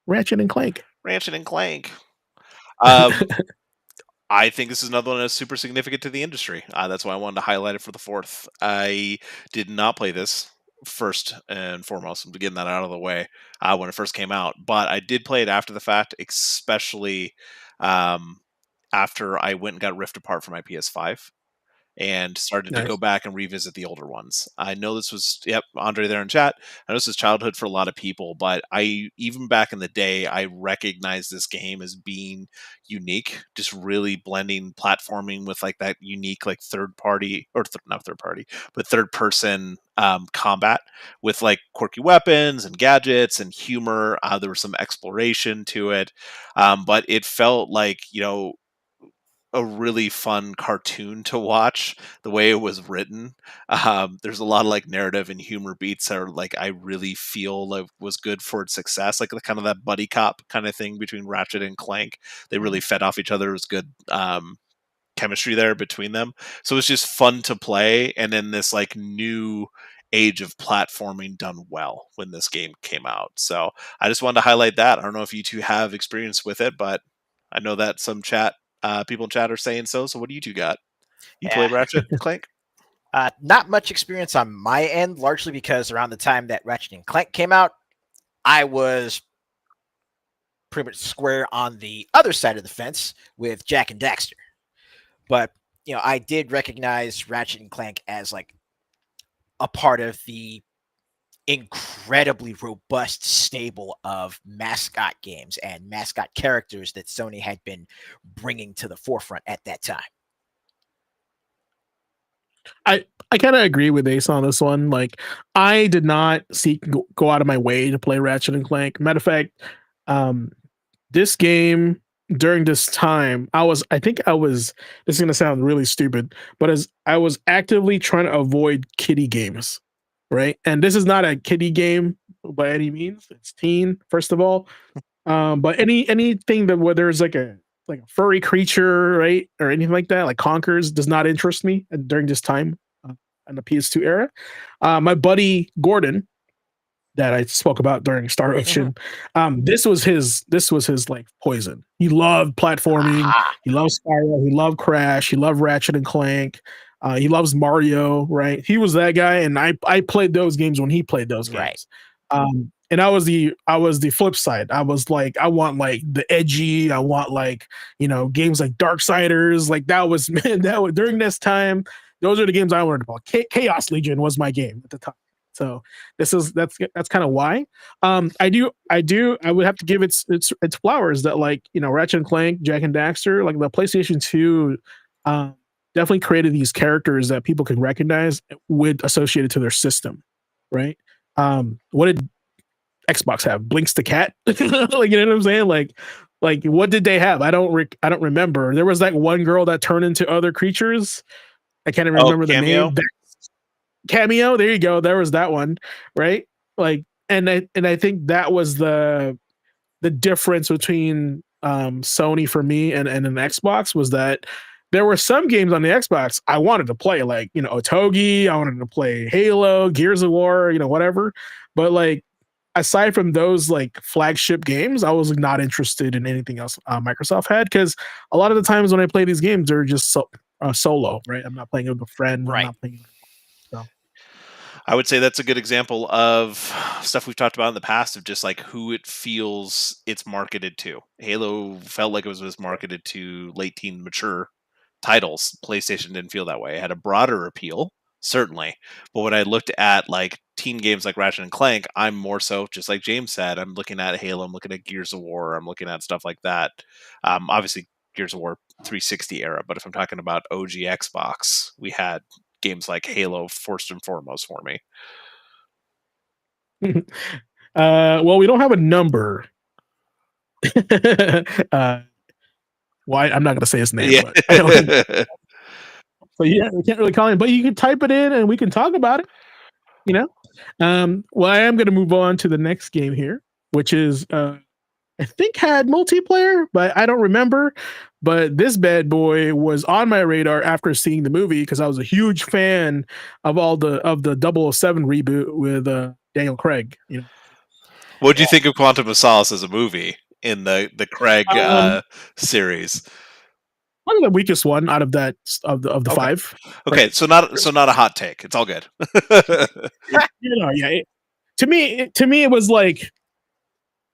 Ratchet and Clank. Ratchet and Clank. Um, I think this is another one that's super significant to the industry. That's why I wanted to highlight it for the fourth. I did not play this first and foremost. I'm getting that out of the way when it first came out, but I did play it after the fact, especially um, after I went and got Rift Apart for my PS5 and started to go Nice. back and revisit the older ones. I know this was, yep, Andre there in chat. I know this is childhood for a lot of people, but even back in the day, I recognized this game as being unique, just really blending platforming with like that unique, like third party, or not third party, but third person combat with like quirky weapons and gadgets and humor. There was some exploration to it, but it felt like, a really fun cartoon to watch the way it was written. There's a lot of like narrative and humor beats that are like I really feel like was good for its success, like the kind of that buddy cop kind of thing between Ratchet and Clank. They really fed off each other. It was good chemistry there between them, so it was just fun to play. And then this like new age of platforming done well when this game came out. So I just wanted to highlight that. I don't know if you two have experience with it, but I know that some people in chat are saying so. So what do you two got? You play Yeah. Ratchet and Clank? Not much experience on my end, largely because around the time that Ratchet and Clank came out, I was pretty much square on the other side of the fence with Jack and Daxter. But I did recognize Ratchet and Clank as like a part of the incredibly robust stable of mascot games and mascot characters that Sony had been bringing to the forefront at that time. I kind of agree with Ace on this one. Like, I did not go out of my way to play Ratchet and Clank. Matter of fact, this game during this time, I think I was, this is gonna sound really stupid, but as I was actively trying to avoid kiddie games, right? And this is not a kiddie game by any means. It's teen, first of all. But anything that where there's like a furry creature, right, or anything like that, like Conkers, does not interest me during this time in the PS2 era. My buddy Gordon, that I spoke about during Star Ocean, this was his like poison. He loved platforming. Aha. He loves Spyro. He loved Crash. He loved Ratchet and Clank. He loves Mario. Right, he was that guy, and I played those games when he played those games. Right. And I was the flip side. I was like, I want like the edgy. I want like games like Darksiders. Like that was man. That was during this time. Those are the games I wanted to play. Chaos Legion was my game at the time. So that's kind of why. I would have to give its flowers that like Ratchet and Clank, Jack and Daxter, like the PlayStation 2, definitely created these characters that people can recognize with associated to their system, right? What did Xbox have? Blinks the cat, like you know what I'm saying? Like what did they have? I don't remember. There was that one girl that turned into other creatures. I can't even remember the Cameo? name. Cameo, there you go. There was that one, right? Like, and I think that was the difference between Sony for me and an Xbox, was that there were some games on the Xbox I wanted to play, like Otogi, I wanted to play Halo, Gears of War, whatever. But like aside from those like flagship games, I was not interested in anything else Microsoft had, because a lot of the times when I play these games, they're just solo, right? I'm not playing with a friend. I'm Right. not playing. So I would say that's a good example of stuff we've talked about in the past of just like who it feels it's marketed to. Halo felt like it was marketed to late teen mature titles. PlayStation didn't feel that way. It had a broader appeal, certainly. But when I looked at like teen games like Ratchet and Clank, I'm more so just like James said, I'm looking at Halo, I'm looking at Gears of War, I'm looking at stuff like that. Obviously Gears of War 360 era, but if I'm talking about OG Xbox, we had games like Halo first and foremost for me. well, we don't have a number. Why? I'm not going to say his name, Yeah. but so yeah, we can't really call him. But you can type it in, and we can talk about it. You know. Well, I am going to move on to the next game here, which is I think had multiplayer, but I don't remember. But this bad boy was on my radar after seeing the movie, because I was a huge fan of the 007 reboot with Daniel Craig. You know. What do you think of Quantum of Solace as a movie in the Craig series? Probably the weakest one out of that of the Okay. five. Okay, Right. so not a hot take. It's all good. To me, it was like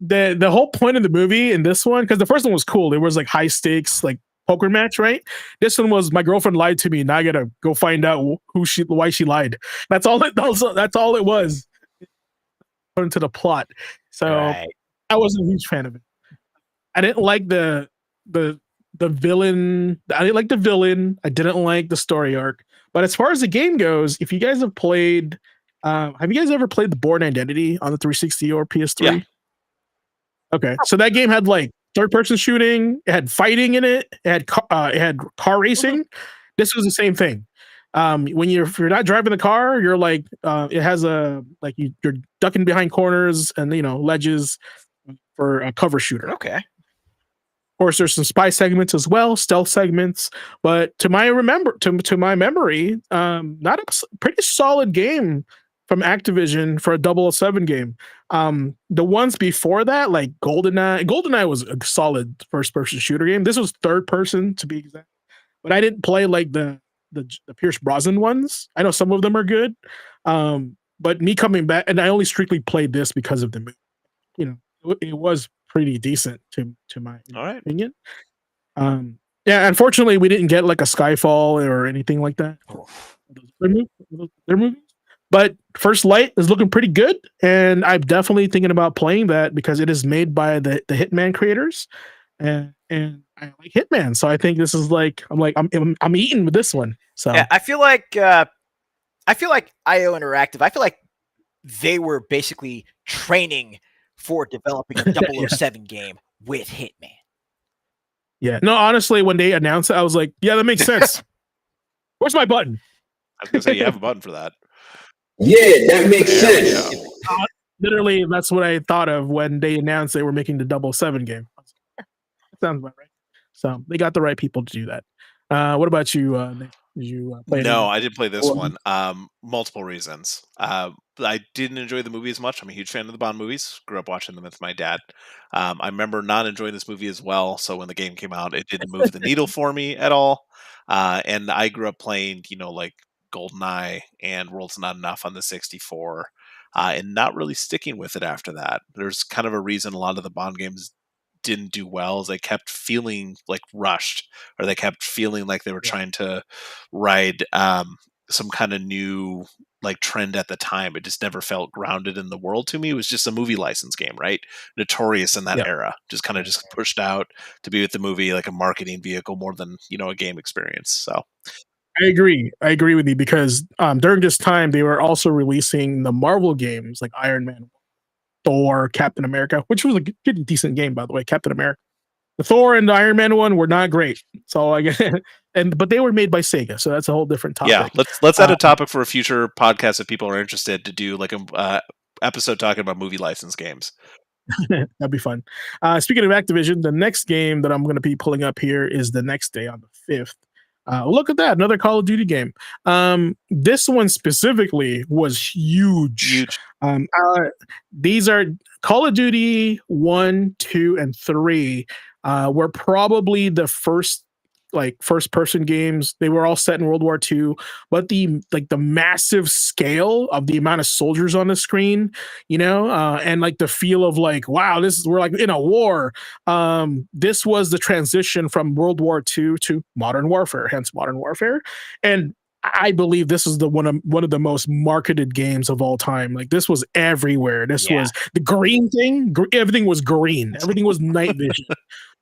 the whole point of the movie in this one, because the first one was cool. It was like high stakes, like poker match, right? This one was my girlfriend lied to me, and I gotta go find out why she lied. That's all it was. Into the plot. So Right. I wasn't a huge fan of it. I didn't like the villain. I didn't like the villain. I didn't like the story arc. But as far as the game goes, if you guys have played, have you guys ever played the Bourne Identity on the 360 or PS3? Yeah. Okay, so that game had like third-person shooting. It had fighting in it. It had car racing. This was the same thing. If you're not driving the car, you're like it has you're ducking behind corners and ledges for a cover shooter. Okay. Of course, there's some spy segments as well, stealth segments. But to my memory, not a pretty solid game from Activision for a 007 game. The ones before that, like GoldenEye was a solid first-person shooter game. This was third person, to be exact. But I didn't play like the Pierce Brosnan ones. I know some of them are good. But me coming back, and I only strictly played this because of the movie. It was pretty decent to my opinion. Yeah, unfortunately, we didn't get like a Skyfall or anything like that. Their movies. But First Light is looking pretty good, and I'm definitely thinking about playing that because it is made by the Hitman creators, and I like Hitman, so I think this is I'm eating with this one. So yeah, I feel like IO Interactive. I feel like they were basically training for developing a 007 game with Hitman. Yeah, no, honestly, when they announced it, I was like, yeah, that makes sense. Where's my button? I was gonna say you have a button for that. Yeah, that makes sense. Literally, that's what I thought of when they announced they were making the 007 game. That sounds about right. So they got the right people to do that. What about you, Nick? Did you play it? No, I didn't play this one. Multiple reasons. I didn't enjoy the movie as much. I'm a huge fan of the Bond movies. Grew up watching them with my dad. I remember not enjoying this movie as well. So when the game came out, it didn't move the needle for me at all. And I grew up playing, like GoldenEye and World's Not Enough on the 64, and not really sticking with it after that. There's kind of a reason a lot of the Bond games didn't do well, is they kept feeling like rushed, or they kept feeling like they were trying to ride some kind of new like trend at the time. It just never felt grounded in the world to me. It was just a movie license game, right? Notorious in that era, just kind of just pushed out to be with the movie like a marketing vehicle more than a game experience. So I agree with you, because during this time they were also releasing the Marvel games like Iron Man, Thor, Captain America, which was a pretty decent game, by the way. Captain America, the Thor and the Iron Man one were not great. So I guess, but they were made by Sega, so that's a whole different topic. Yeah, let's add a topic for a future podcast if people are interested to do like a episode talking about movie license games. That'd be fun. Speaking of Activision, the next game that I'm going to be pulling up here is the next day on the 5th. Look at that, another Call of Duty game. This one specifically was huge. These are Call of Duty 1, 2, and 3 were probably the first person games. They were all set in World War II, but the massive scale of the amount of soldiers on the screen, and like the feel of like, wow, we're like in a war. This was the transition from World War II to modern warfare, hence Modern Warfare. And I believe this is one of the most marketed games of all time. Like, this was everywhere. This was the green thing. Everything was green. Everything was night vision,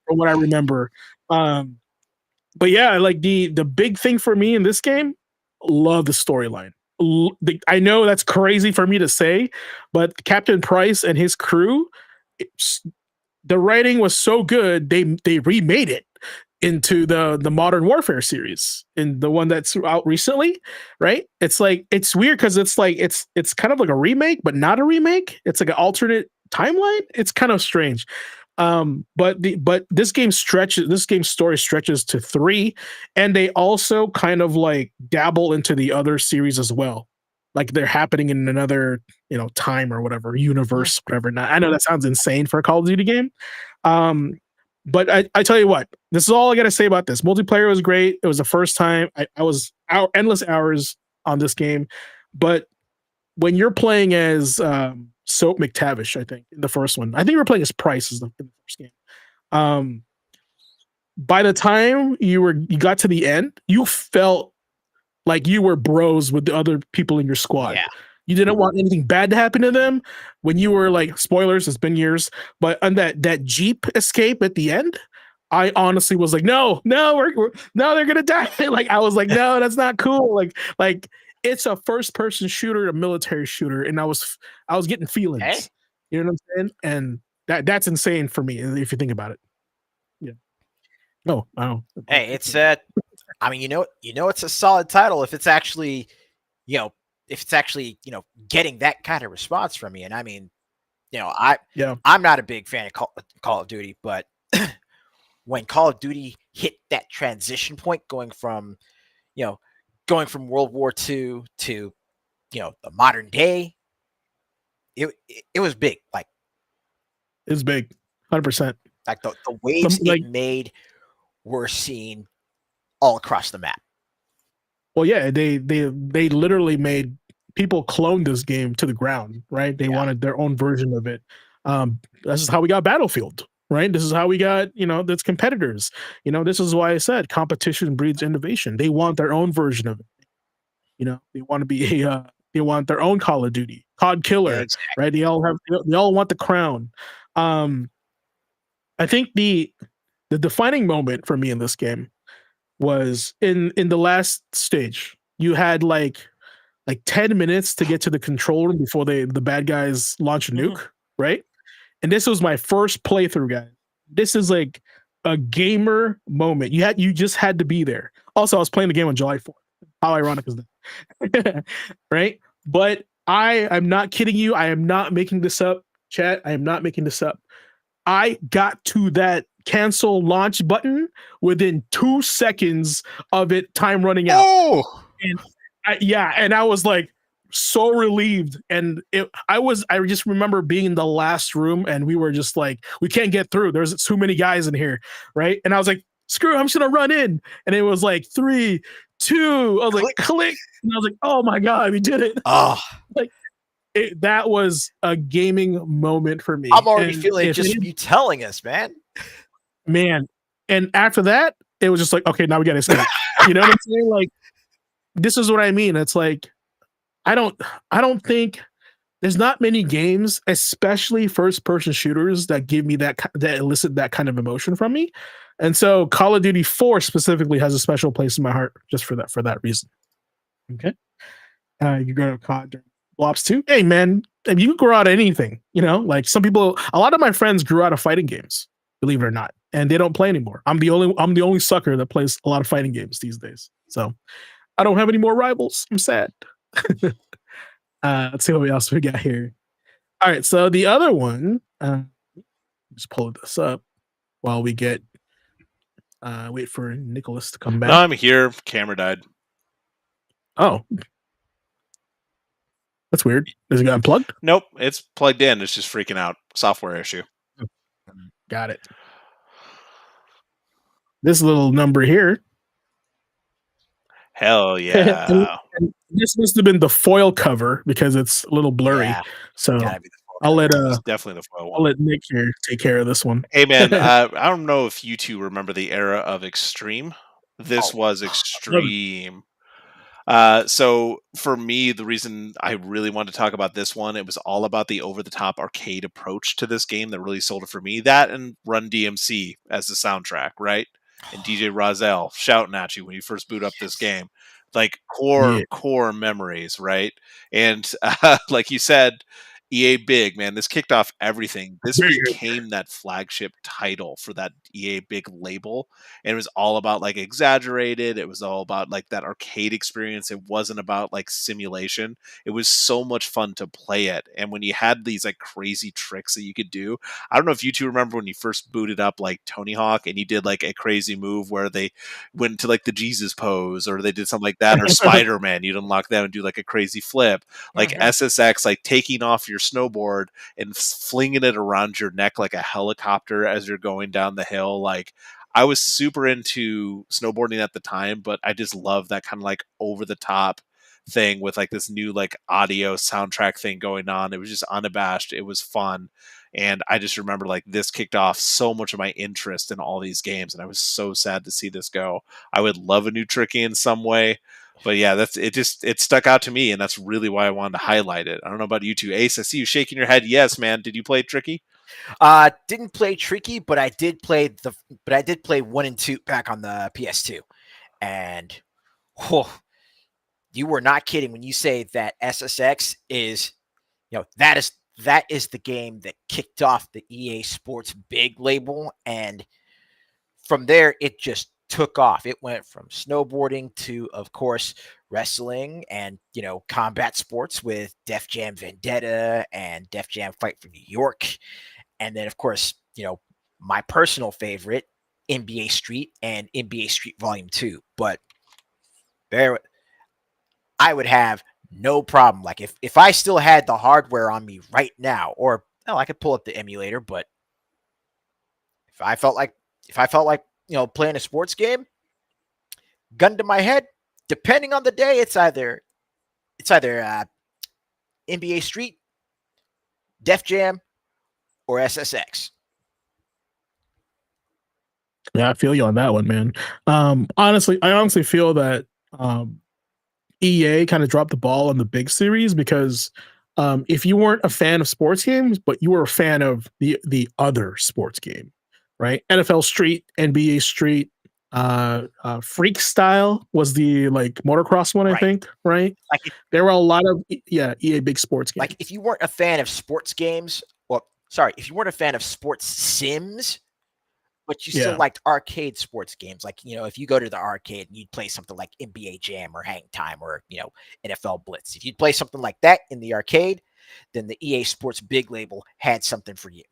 from what I remember. But yeah, like the big thing for me in this game, love the storyline. I know that's crazy for me to say, but Captain Price and his crew, the writing was so good, they remade it into the Modern Warfare series, in the one that's out recently, right? It's like, it's weird because it's like it's kind of like a remake, but not a remake. It's like an alternate timeline. It's kind of strange. But this game's story stretches to 3, and they also kind of like dabble into the other series as well. Like, they're happening in another, time or whatever, universe, whatever. Now, I know that sounds insane for a Call of Duty game. But I tell you what, this is all I got to say about this. Multiplayer was great. It was the first time I was endless hours on this game. But when you're playing as Soap McTavish, I think, in the first one, I think you were playing as Price in the first game. By the time you got to the end, you felt like you were bros with the other people in your squad. Yeah. You didn't want anything bad to happen to them. When you were like, spoilers, it's been years, but on that Jeep escape at the end, I honestly was like, no, we're they're gonna die. Like, I was like, no, that's not cool. Like it's a first person shooter, a military shooter, and I was getting feelings. Hey. You know what I'm saying? And that's insane for me if you think about it. Yeah. No, wow. Hey, it's I mean, it's a solid title if it's actually, getting that kind of response from me. And I mean, I'm not a big fan of Call of Duty, but when Call of Duty hit that transition point, going from World War II to, the modern day, it was big. Like, it was big, 100%. Like the waves it made were seen all across the map. Well, yeah, they literally made people clone this game to the ground, right? They wanted their own version of it. This is how we got Battlefield, right? This is how we got, its competitors. This is why I said competition breeds innovation. They want their own version of it. They want to be they want their own Call of Duty, COD Killer, right? They all want the crown. I think the defining moment for me in this game was in the last stage. You had like 10 minutes to get to the control room before the bad guys launch a nuke, right? And this was my first playthrough, guys. This is like a gamer moment. You just had to be there. Also, I was playing the game on July 4th. How ironic is that? Right? But I'm not kidding you. I am not making this up, chat. I am not making this up. I got to that cancel launch button within 2 seconds of it time running out. Oh, and I was like so relieved. And I just remember being in the last room, and we were just like, we can't get through. There's too many guys in here, right? And I was like, screw it, I'm just gonna run in. And it was like 3, 2. I was like, click. And I was like, oh my god, we did it. Oh, like. That was a gaming moment for me. I'm already feeling just you telling us, man. And after that, it was just like, okay, now we gotta escape. You know what I'm saying? Like, this is what I mean. It's like, I don't think there's not many games, especially first-person shooters, that give me that elicit that kind of emotion from me. And so Call of Duty 4 specifically has a special place in my heart just for that reason. Okay. You go to COD Blops 2. Hey man, you can grow out of anything, like some people, a lot of my friends grew out of fighting games, believe it or not, and they don't play anymore. I'm the only sucker that plays a lot of fighting games these days. So I don't have any more rivals. I'm sad. Let's see what else we got here. All right, so the other one, just pull this up while we get Wait for Nicholas to come No, back. I'm here. Camera died. Oh, that's weird. Is it unplugged? Nope, it's plugged in. It's just freaking out. Software issue. Got it. This little number here. Hell and, yeah. and this must have been the foil cover because it's a little blurry. Yeah, So gotta be the I'll let It's definitely the foil I'll one. let Nick here take care of this one. Hey man, I don't know if you two remember the era of Extreme. This Oh, was love it. Extreme. So for me, the reason I really wanted to talk about this one, it was all about the over-the-top arcade approach to this game that really sold it for me. That and Run DMC as the soundtrack, right? And DJ Rozelle shouting at you when you first boot up this game, like Yeah. core memories, right? And like you said, EA Big, man, this kicked off everything. This Very good. became that flagship title for that EA Big label, and it was all about like exaggerated. It was all about like that arcade experience. It wasn't about like simulation. It was so much fun to play it. And when you had these like crazy tricks that you could do, I don't know if you two remember when you first booted up like Tony Hawk and you did like a crazy move where they went to like the Jesus pose or they did something like that, or Spider-Man, you'd unlock them and do like a crazy flip. Like Mhm. SSX, like taking off your snowboard and flinging it around your neck like a helicopter as you're going down the hill. Like I was super into snowboarding at the time, but I just love that kind of like over the top thing with like this new like audio soundtrack thing going on. It was just unabashed. It was fun. And I just remember like this kicked off so much of my interest in all these games. And I was so sad to see this go. I would love a new Tricky in some way. But yeah, it stuck out to me, and that's really why I wanted to highlight it. I don't know about you two. Ace, I see you shaking your head. Yes, man. Did you play Tricky? Didn't play Tricky, but I did play 1 and 2 back on the PS2, and you were not kidding when you say that SSX is, that is the game that kicked off the EA Sports Big label, and from there it just took off. It went from snowboarding to, of course, wrestling and combat sports with Def Jam Vendetta and Def Jam Fight for New York, and then of course my personal favorite, NBA Street and NBA Street Volume 2. But there, I would have no problem. Like if I still had the hardware on me right now, or no, I could pull up the emulator, but if I felt like playing a sports game, gun to my head, depending on the day, it's either NBA Street, Def Jam, or SSX. Yeah, I feel you on that one, man. I honestly feel that EA kind of dropped the ball on the big series because if you weren't a fan of sports games, but you were a fan of the other sports game, right? NFL Street, NBA Street, Freak Style was the like motocross one, I Right. think, right? Like There were a lot of EA big sports games. Like if you weren't a fan of sports games, if you weren't a fan of sports sims, but you still liked arcade sports games, like if you go to the arcade and you'd play something like NBA Jam or Hang Time or NFL Blitz, if you'd play something like that in the arcade, then the EA Sports Big label had something for you.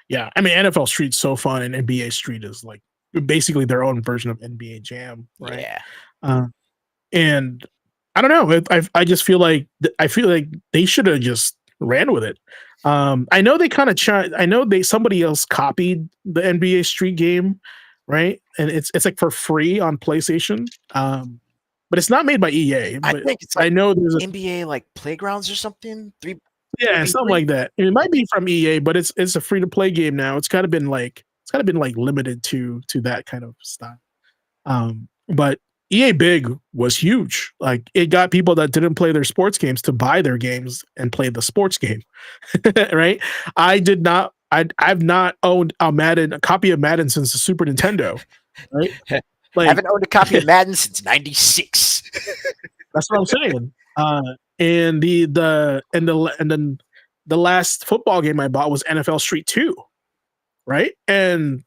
Yeah, I mean NFL Street's so fun, and NBA Street is like basically their own version of NBA Jam, right? Yeah. And I don't know. I just feel like they should have just ran with it. I know they kind of I know somebody else copied the NBA Street game, right? And it's like for free on PlayStation. But it's not made by EA. I But think it's like I know there's NBA like Playgrounds or something. something like that. It might be from EA, but it's a free to play game now. It's kind of been like limited to that kind of style. But EA Big was huge. Like it got people that didn't play their sports games to buy their games and play the sports game. Right? I've not owned a copy of Madden since the Super Nintendo. Right? I haven't owned a copy of Madden since '96. That's what I'm saying. And then the last football game I bought was NFL Street 2. Right? And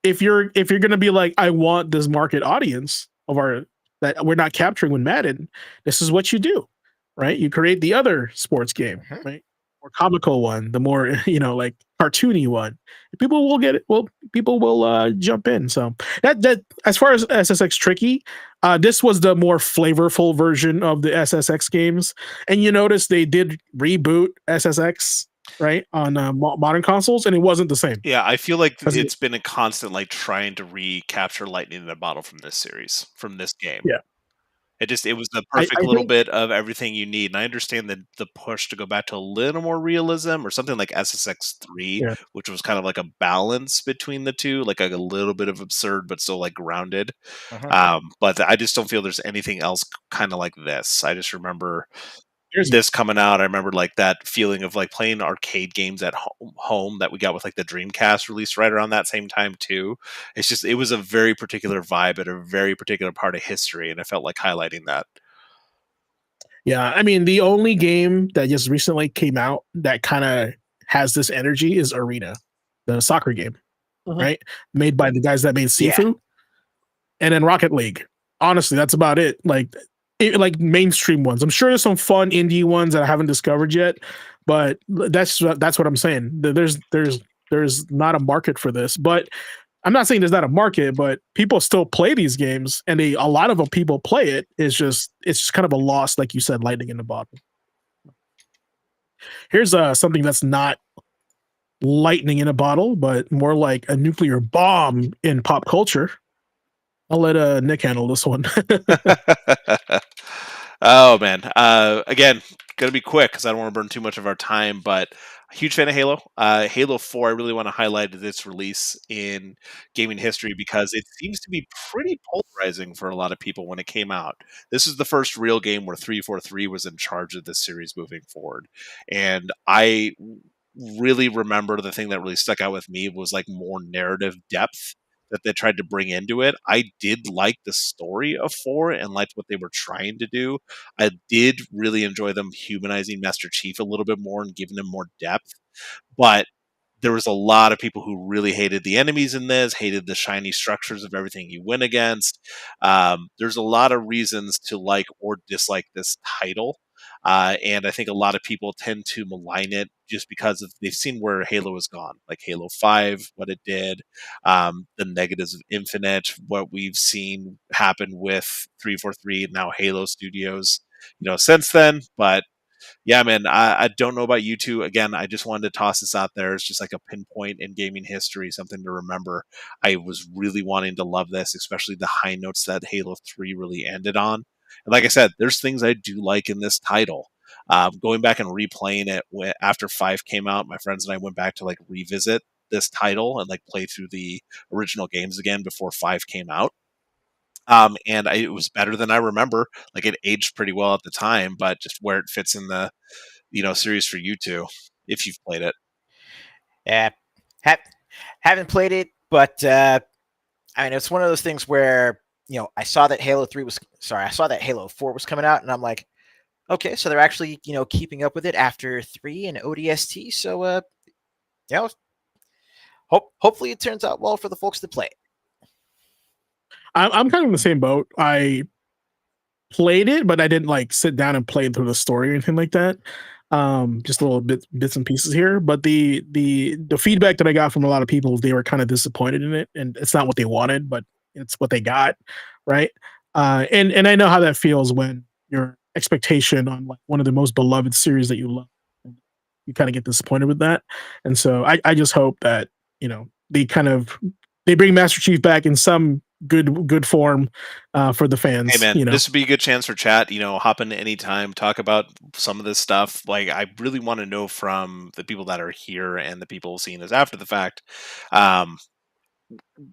if you're gonna be like, I want this market audience that we're not capturing with Madden, this is what you do, right? You create the other sports game, right? more comical one, the more like cartoony one, people will get it. Well, people will jump in. So that as far as SSX Tricky, this was the more flavorful version of the SSX games, and you notice they did reboot SSX right on modern consoles, and it wasn't the same. Yeah, I feel like 'Cause it's been a constant like trying to recapture lightning in a bottle from this series, from this game. Yeah, It was the I perfect little think bit of everything you need. And I understand that the push to go back to a little more realism or something like SSX 3, yeah. which was kind of like a balance between the two, like a little bit of absurd but still like grounded. Mhm. But I just don't feel there's anything else kind of like this. I just remember Here's this coming out. I remember like that feeling of like playing arcade games at home that we got with like the Dreamcast released right around that same time too. It's just it was a very particular vibe at a very particular part of history, and I felt like highlighting that. Yeah, I mean, the only game that just recently came out that kind of has this energy is Arena, the soccer game, Mhm. right? Made by the guys that made Yeah. Sifu, and then Rocket League. Honestly, that's about it. Like mainstream ones. I'm sure there's some fun indie ones that I haven't discovered yet, but that's what I'm saying. There's not a market for this, but I'm not saying there's not a market, but people still play these games, and a lot of them people play it. It's just kind of a loss, like you said, lightning in the bottle. Here's something that's not lightning in a bottle, but more like a nuclear bomb in pop culture. I'll let Nick handle this one. Oh man. Again, gonna be quick because I don't want to burn too much of our time. But a huge fan of Halo. Halo 4. I really want to highlight its release in gaming history because it seems to be pretty polarizing for a lot of people when it came out. This is the first real game where 343 was in charge of this series moving forward, and I really remember the thing that really stuck out with me was like more narrative depth that they tried to bring into it. I did like the story of 4 and liked what they were trying to do. I did really enjoy them humanizing Master Chief a little bit more and giving him more depth. But there was a lot of people who really hated the enemies in this, hated the shiny structures of everything you win against. There's a lot of reasons to like or dislike this title. And I think a lot of people tend to malign it just because of they've seen where Halo has gone, like Halo 5, what it did, the negatives of Infinite, what we've seen happen with 343, now Halo Studios, since then. But yeah, man, I don't know about you two. Again, I just wanted to toss this out there. It's just like a pinpoint in gaming history, something to remember. I was really wanting to love this, especially the high notes that Halo 3 really ended on. And like I said, there's things I do like in this title. Going back and replaying it after 5 came out, my friends and I went back to like revisit this title and like play through the original games again before 5 came out. And it was better than I remember. Like it aged pretty well at the time, but just where it fits in the series for you two, if you've played it. Yeah, ha- haven't played it, but I mean, it's one of those things where I saw that I saw that Halo 4 was coming out, and I'm like, okay, so they're actually keeping up with it after 3 and ODST. So you know, hopefully it turns out well for the folks that play it. I'm kind of in the same boat. I played it, but I didn't like sit down and play through the story or anything like that. Just a little bits and pieces here. But the feedback that I got from a lot of people, they were kind of disappointed in it, and it's not what they wanted, but it's what they got, right? And I know how that feels when your expectation on like one of the most beloved series that you love, you kind of get disappointed with that. And so I just hope that they bring Master Chief back in some good form for the Hey fans. man, this would be a good chance for chat. Hop in anytime, talk about some of this stuff. Like I really want to know from the people that are here and the people seeing this after the fact. Um,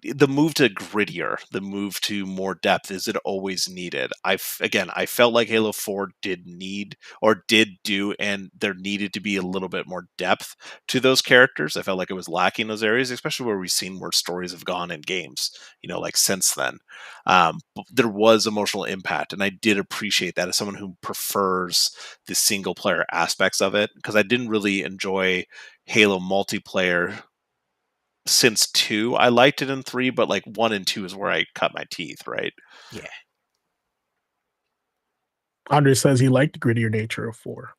the move to grittier, the move to more depth, is it always needed? I felt like Halo 4 did need or did do, and there needed to be a little bit more depth to those characters. I felt like it was lacking those areas, especially where we've seen where stories have gone in games, like since then. But there was emotional impact, and I did appreciate that as someone who prefers the single player aspects of it, because I didn't really enjoy Halo multiplayer since 2. I liked it in 3, but like 1 and 2 is where I cut my teeth, right? Yeah. Andre says he liked the grittier nature of 4.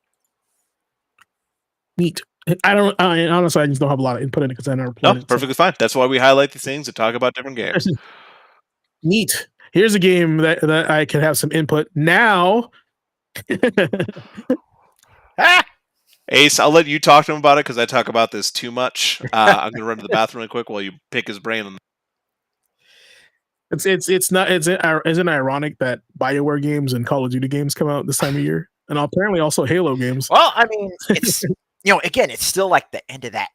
Neat. I don't. Honestly, I just don't have a lot of input in it because I never played No, it. perfectly fine. That's why we highlight these things and talk about different games. Neat. Here's a game that I can have some input now. Ace, I'll let you talk to him about it because I talk about this too much. I'm gonna run to the bathroom really quick while you pick his brain. On It's not. Isn't it ironic that BioWare games and Call of Duty games come out this time of year, and apparently also Halo games? Well, I mean, it's again, it's still like the end of that.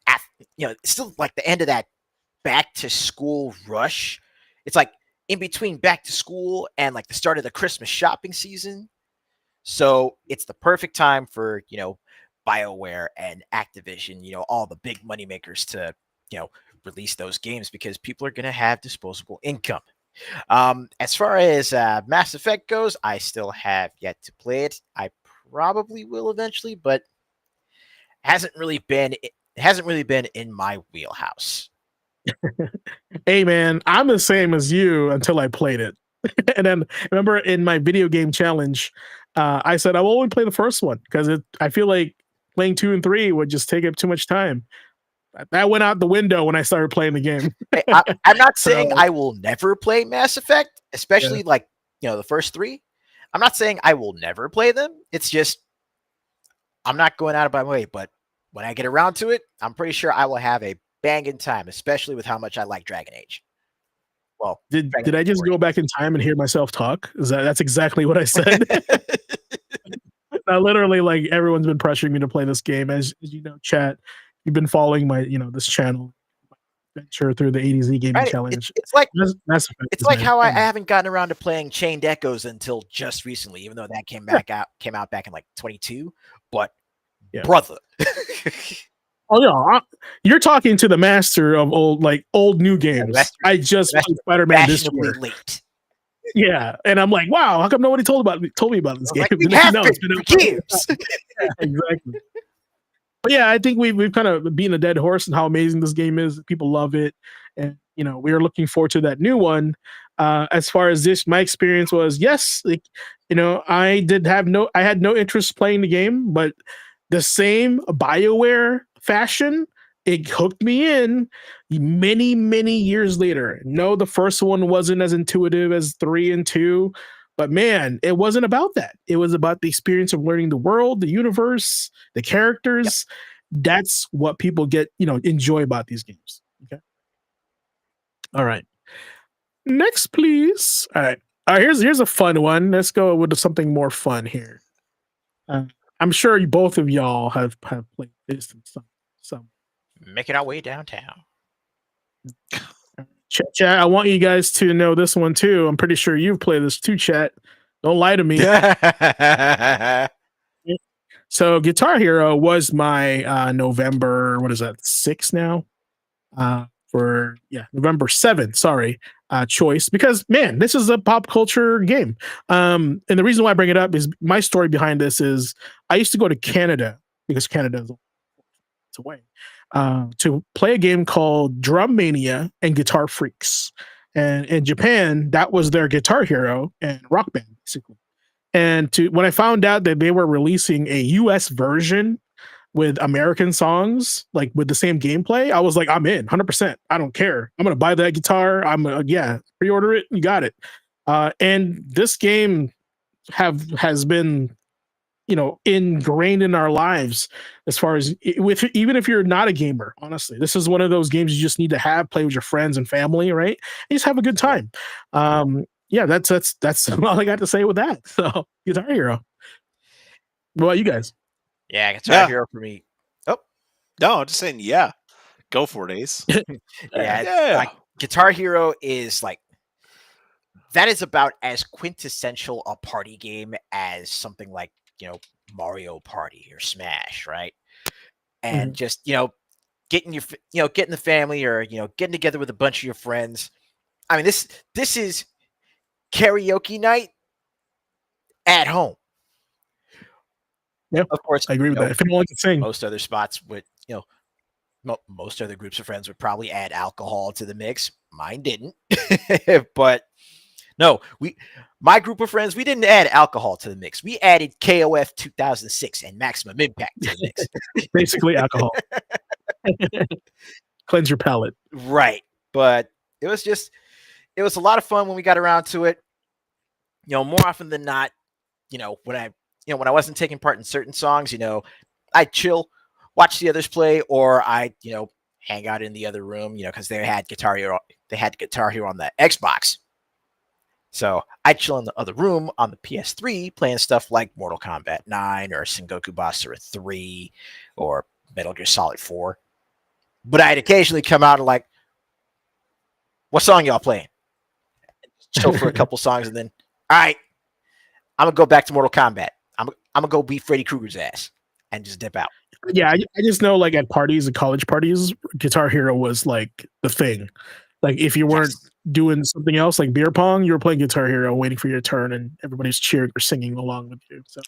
It's still like the end of that back to school rush. It's like in between back to school and like the start of the Christmas shopping season. So it's the perfect time for BioWare and Activision, all the big money makers to release those games because people are going to have disposable income. As far as Mass Effect goes, I still have yet to play it. I probably will eventually, but it hasn't really been in my wheelhouse. Hey man, I'm the same as you until I played it. And then remember in my video game challenge, I said I will only play the first one because I feel like playing 2 and 3 would just take up too much time. That went out the window when I started playing the game. Hey, I'm not saying I will never play Mass Effect, especially like the first 3. I'm not saying I will never play them. It's just I'm not going out of my way. But when I get around to it, I'm pretty sure I will have a banging time, especially with how much I like Dragon Age. Well, did I just go back in time and hear myself talk? That's exactly what I said. Literally, like everyone's been pressuring me to play this game. As you know, chat, you've been following my this channel venture through the A-Z gaming challenge. It's like how I haven't gotten around to playing Chained Echoes until just recently, even though that came out back in like 22. But brother. Oh yeah, you're talking to the master of old new games. I just played Spider-Man this year. Late. Yeah, and I'm like, wow, how come nobody told me about this game? Like, it's been for years. Yeah, exactly. But yeah, I think we've kind of beaten a dead horse and how amazing this game is. People love it, and we are looking forward to that new one. As far as this, my experience was yes, I had no interest playing the game, but the same BioWare fashion, it hooked me in many, many years later. No, the first one wasn't as intuitive as 3 and 2, but man, it wasn't about that. It was about the experience of learning the world, the universe, the characters. Yep. That's what people enjoy about these games. Okay. All right. Next, please. All right. Here's a fun one. Let's go with something more fun here. I'm sure both of y'all have played this and some. Making our way downtown. Chat, I want you guys to know this one too. I'm pretty sure you've played this too, chat. Don't lie to me. So Guitar Hero was my November, 6 now? November 7th, sorry, choice, because man, this is a pop culture game. And the reason why I bring it up is my story behind this is I used to go to Canada because Canada is away to play a game called Drum Mania and Guitar Freaks. And in Japan, that was their Guitar Hero and Rock Band, basically. And when I found out that they were releasing a US version with American songs, like with the same gameplay, I was like, I'm in 100%. I don't care. I'm going to buy that guitar. Pre-order it. You got it. And this game has been, ingrained in our lives as far as even if you're not a gamer, honestly, this is one of those games you just need to play with your friends and family, right? And just have a good time. That's all I got to say with that. So Guitar Hero. What about you guys? Yeah, Guitar Hero for me. Oh no, I'm just saying, go for it, Ace. Like, Guitar Hero is like that is about as quintessential a party game as something like Mario Party or Smash, right? And just getting getting the family or getting together with a bunch of your friends. I mean, this is karaoke night at home. Yeah, of course, I agree with that. If anyone can sing, most other spots would, most other groups of friends would probably add alcohol to the mix. Mine didn't, but No, my group of friends, we didn't add alcohol to the mix. We added KOF 2006 and Maximum Impact to the mix. Basically, alcohol. Cleanse your palate. Right. But it was a lot of fun when we got around to it. More often than not, when I wasn't taking part in certain songs, I'd chill, watch the others play, or I'd, hang out in the other room, because they had Guitar Hero on the Xbox. So I'd chill in the other room on the PS3 playing stuff like Mortal Kombat 9 or Sengoku Basara 3 or Metal Gear Solid 4. But I'd occasionally come out and like, what song y'all playing? Chill for a couple songs and then, all right, I'm going to go back to Mortal Kombat. I'm going to go beat Freddy Krueger's ass and just dip out. Yeah, I just know like at parties and college parties, Guitar Hero was like the thing. Like if you weren't doing something else like beer pong, you were playing Guitar Hero, waiting for your turn, and everybody's cheering or singing along with you. So,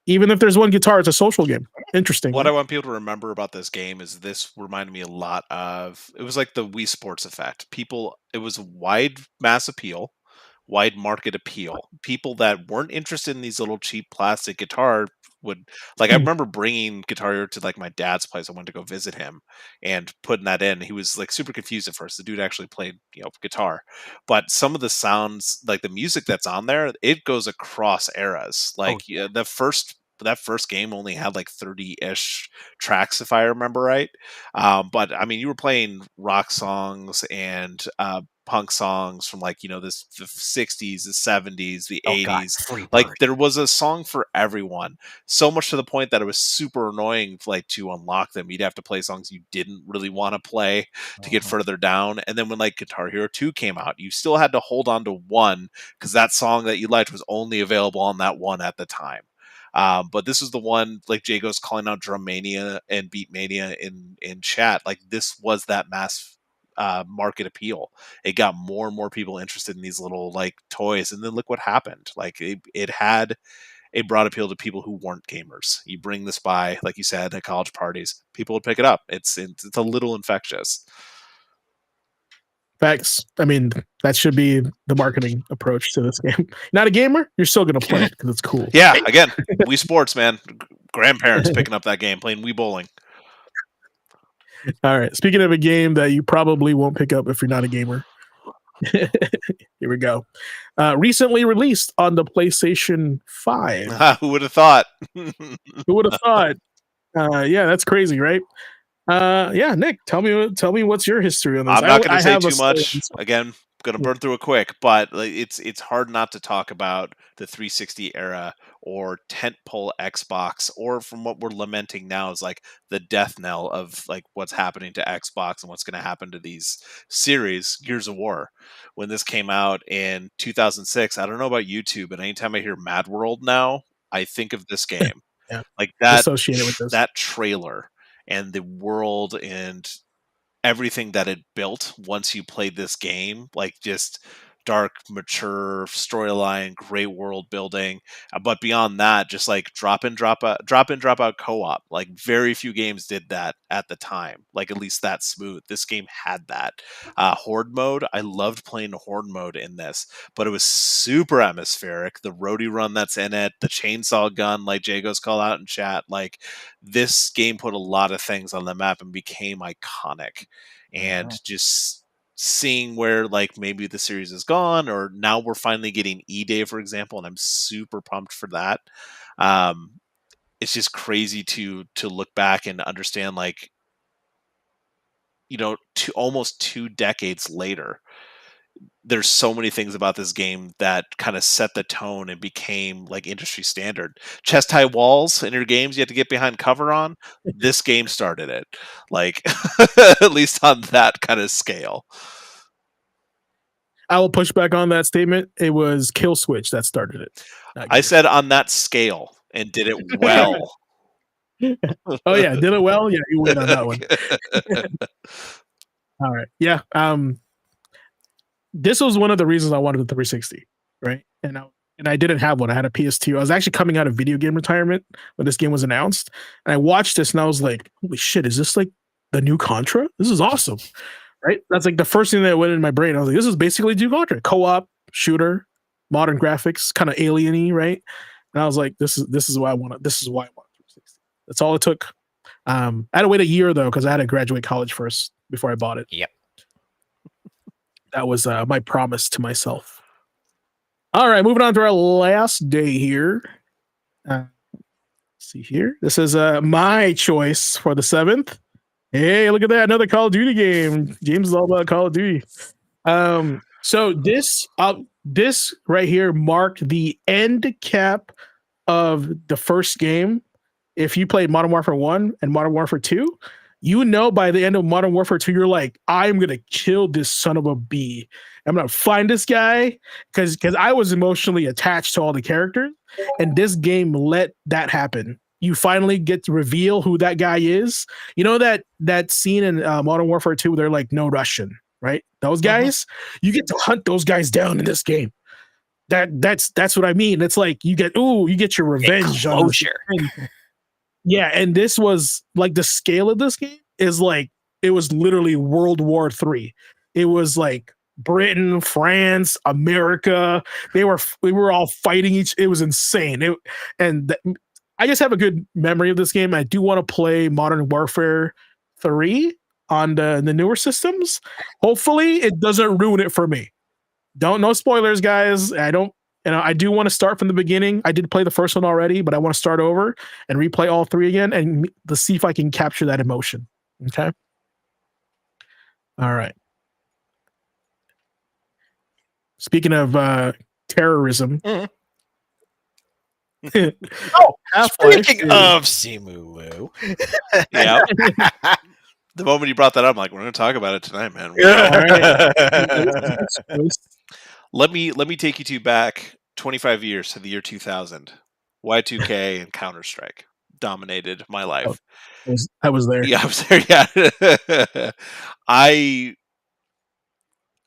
even if there's one guitar, it's a social game. Interesting. What I want people to remember about this game is this reminded me a lot of, it was like the Wii Sports effect. It was wide mass appeal, wide market appeal. People that weren't interested in these little cheap plastic guitar would like. I remember bringing Guitar Hero to like my dad's place. I went to go visit him and putting that in. He was like super confused at first. The dude actually played guitar, but some of the sounds, like the music that's on there, it goes across eras. Like that first game only had like 30-ish tracks, if I remember right. But I mean, you were playing rock songs and punk songs from like the 60s, the 70s, the 80s. Like there was a song for everyone, so much to the point that it was super annoying like to unlock them. You'd have to play songs you didn't really want to play to get further down. And then when like Guitar Hero 2 came out, you still had to hold on to one because that song that you liked was only available on that one at the time. But this is the one, like Jago's calling out Drum Mania and Beat Mania in chat. Like this was that mass market appeal. It got more and more people interested in these little like toys, and then look what happened. Like it had a broad appeal to people who weren't gamers. You bring this by, like you said, at college parties, people would pick it up. It's a little infectious. Facts. I mean, that should be the marketing approach to this game. Not a gamer, you're still gonna play it because it's cool. Yeah, again, Wii Sports, man. Grandparents picking up that game, playing Wii Bowling. All right. Speaking of a game that you probably won't pick up if you're not a gamer. Here we go. Recently released on the PlayStation 5. Who would have thought? Who would have thought? Yeah, that's crazy, right? Yeah, Nick, tell me what's your history on this. I'm not going to say too much. Again, going to burn through it quick, but it's hard not to talk about the 360 era or tentpole Xbox, or from what we're lamenting now is like the death knell of like what's happening to Xbox and what's going to happen to these series. Gears of War, when this came out in 2006, I don't know about YouTube, but anytime I hear Mad World now, I think of this game. Yeah, like that associated with this. That trailer and the world and everything that it built once you played this game, like just dark, mature storyline, great world building. But beyond that, just like drop in, drop out co-op. Like very few games did that at the time. Like at least that smooth. This game had that. Horde mode. I loved playing Horde mode in this, but it was super atmospheric. The roadie run that's in it, the chainsaw gun, like Jago's call out in chat. Like this game put a lot of things on the map and became iconic. And just seeing where like maybe the series is gone, or now we're finally getting E-Day, for example, and I'm super pumped for that. It's just crazy to look back and understand, like, almost 2 decades later, there's so many things about this game that kind of set the tone and became like industry standard. Chest high walls in your games you have to get behind cover on. This game started it, like at least on that kind of scale. I will push back on that statement. It was Kill Switch that started it. I said on that scale and did it well. Oh yeah, did it well? Yeah, you win on that one. All right. Yeah. This was one of the reasons I wanted the 360, right? And I didn't have one. I had a PS2. I was actually coming out of video game retirement when this game was announced. And I watched this and I was like, holy shit, is this like the new Contra? This is awesome. Right? That's like the first thing that went in my brain. I was like, this is basically new Contra. Co-op, shooter, modern graphics, kind of alien-y, right? And I was like, this is why I want it. This is why I want 360. That's all it took. I had to wait a year though because I had to graduate college first before I bought it. Yep. That was my promise to myself. All right, moving on to our last day here. Let's see here. This is my choice for the 7th. Hey, look at that! Another Call of Duty game. James is all about Call of Duty. So this right here marked the end cap of the first game. If you played Modern Warfare 1 and Modern Warfare 2, you know by the end of Modern Warfare 2, you're like, I'm gonna kill this son of a bee. I'm gonna find this guy because I was emotionally attached to all the characters, and this game let that happen. You finally get to reveal who that guy is. You know that scene in Modern Warfare 2, they're like, no Russian, right? Those guys, you get to hunt those guys down in this game. That's what I mean. It's like you get your revenge on closure. Yeah, and this was like the scale of this game is like it was literally World War III. It was like Britain, France, America. We were all fighting each. It was insane. I just have a good memory of this game. I do want to play Modern Warfare 3 on the newer systems. Hopefully, it doesn't ruin it for me. No spoilers, guys. I do want to start from the beginning. I did play the first one already, but I want to start over and replay all 3 again and to see if I can capture that emotion. Okay. All right. Speaking of terrorism. Speaking of Simu. Yeah. The moment you brought that up, I'm like, we're going to talk about it tonight, man. Let me take you back 25 years to the year 2000. Y2K and Counter-Strike dominated my life. I was there. Yeah, I was there. Yeah.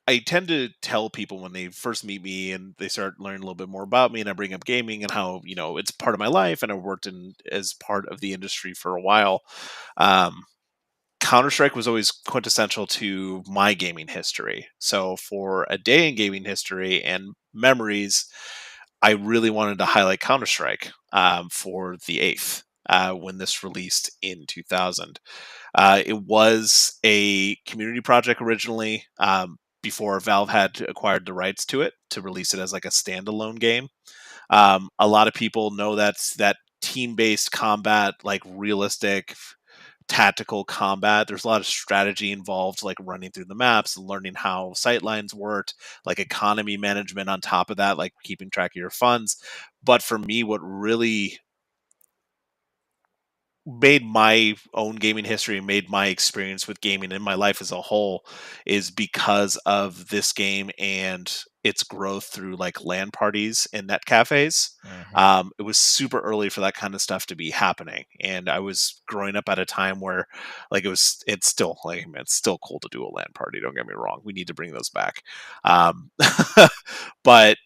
I tend to tell people when they first meet me and they start learning a little bit more about me, and I bring up gaming and how, it's part of my life, and I worked as part of the industry for a while. Counter-Strike was always quintessential to my gaming history. So for a day in gaming history and memories, I really wanted to highlight Counter-Strike for the 8th when this released in 2000. It was a community project originally before Valve had acquired the rights to it to release it as like a standalone game. A lot of people know that team-based combat, like realistic tactical combat. There's a lot of strategy involved, like running through the maps and learning how sightlines worked, like economy management on top of that, like keeping track of your funds. But for me, what really made my own gaming history and made my experience with gaming in my life as a whole is because of this game and its growth through like LAN parties and net cafes. It was super early for that kind of stuff to be happening, and I was growing up at a time where like it's still like, man, it's still cool to do a LAN party, don't get me wrong, we need to bring those back. But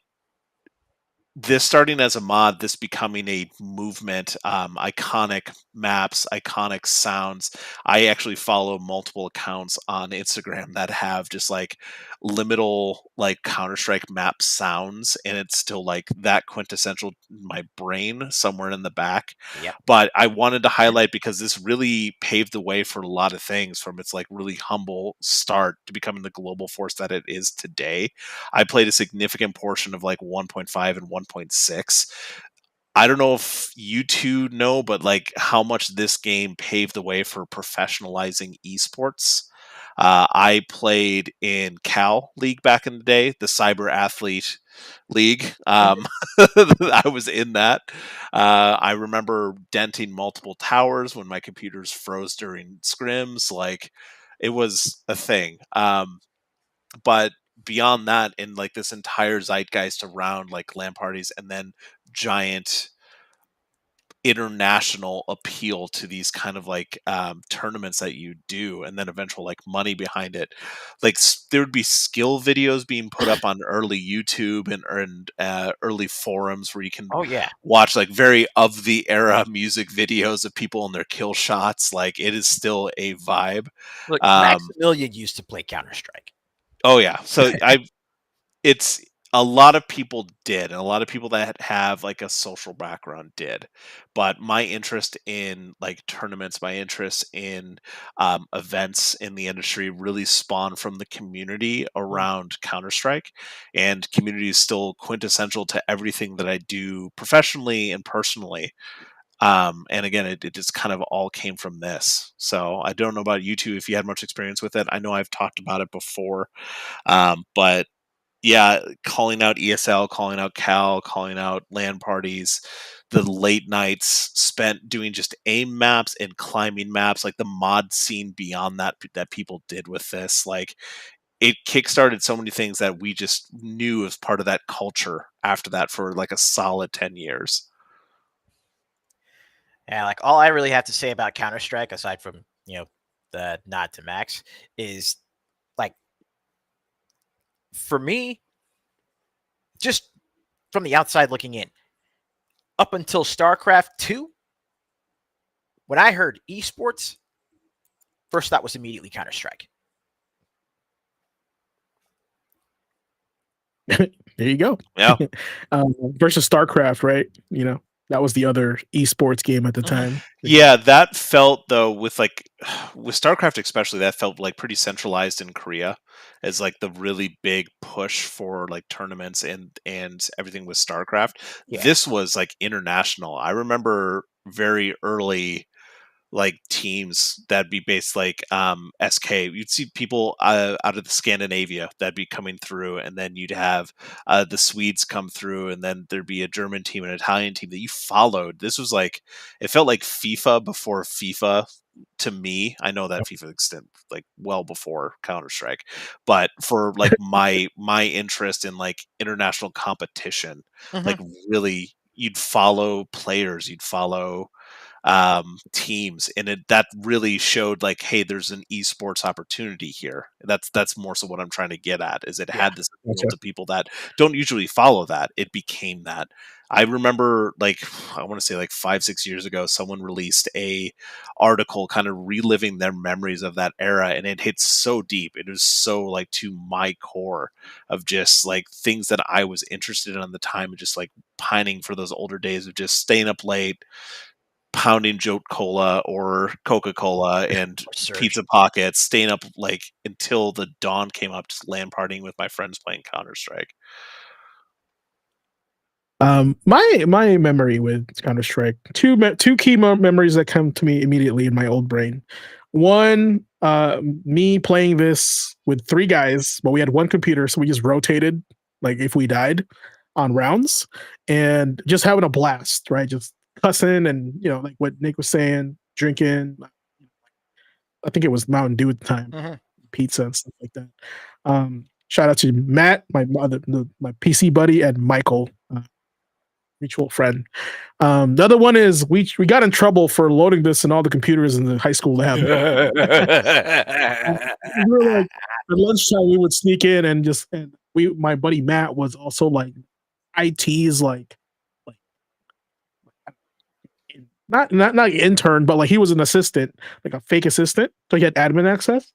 this starting as a mod, this becoming a movement, iconic maps, iconic sounds. I actually follow multiple accounts on Instagram that have just like liminal, like Counter-Strike map sounds, and it's still like that quintessential in my brain somewhere in the back. Yep. But I wanted to highlight because this really paved the way for a lot of things, from its like really humble start to becoming the global force that it is today. I played a significant portion of like 1.5 and 1.6. I don't know if you two know, but like how much this game paved the way for professionalizing esports. I played in Cal League back in the day, the Cyber Athlete League. I was in that. I remember denting multiple towers when my computers froze during scrims. Like, it was a thing. But beyond that, in like this entire zeitgeist around like LAN parties and then giant international appeal to these kind of like tournaments that you do, and then eventual like money behind it, like there would be skill videos being put up on early YouTube and early forums where you can watch like very of the era music videos of people and their kill shots. Like, it is still a vibe. Look, Maximilian used to play Counter-Strike. Oh yeah, so it's a lot of people did, and a lot of people that have like a social background did. But my interest in like tournaments, my interest in events in the industry really spawned from the community around Counter Strike, and community is still quintessential to everything that I do professionally and personally. And again, it just kind of all came from this. So I don't know about you two if you had much experience with it. I know I've talked about it before, but yeah, calling out ESL, calling out Cal, calling out LAN parties, the late nights spent doing just aim maps and climbing maps, like the mod scene beyond that people did with this, like it kickstarted so many things that we just knew as part of that culture after that for like a solid 10 years. Yeah, like all I really have to say about Counter Strike, aside from the nod to Max, is like for me, just from the outside looking in, up until StarCraft 2, when I heard esports, first thought was immediately Counter Strike. There you go. Yeah. Versus StarCraft, right? That was the other esports game at the time. Yeah, that felt though with StarCraft especially, that felt like pretty centralized in Korea as like the really big push for like tournaments and everything with StarCraft. Yeah. This was like international. I remember very early like teams that'd be based like SK. You'd see people out of the Scandinavia that'd be coming through, and then you'd have the Swedes come through, and then there'd be a German team, an Italian team that you followed. This was like, it felt like FIFA before FIFA to me. I know that FIFA extended like well before Counter Strike, but for like my interest in like international competition, like really, you'd follow players, you'd follow teams, and that really showed like, hey, there's an esports opportunity here. That's more so what I'm trying to get at, is it had this appeal to people that don't usually follow that. It became that. I remember like, I want to say like 5-6 years ago, someone released a article kind of reliving their memories of that era, and it hit so deep. It was so like to my core of just like things that I was interested in at the time, and just like pining for those older days of just staying up late, pounding Jolt Cola or Coca-Cola and pizza pockets, staying up like until the dawn came up, just LAN partying with my friends playing Counter-Strike. My memory with Counter-Strike, two key memories that come to me immediately in my old brain. One, me playing this with 3 guys, but we had one computer, so we just rotated like if we died on rounds, and just having a blast, right? Just cussing and like what Nick was saying, drinking. I think it was Mountain Dew at the time, pizza and stuff like that. Shout out to Matt, my PC buddy, and Michael, mutual friend. The other one is we got in trouble for loading this in all the computers in the high school lab. We were like, at lunchtime we would sneak in and my buddy Matt was also like IT's like not intern, but like he was an assistant, like a fake assistant, so he had admin access.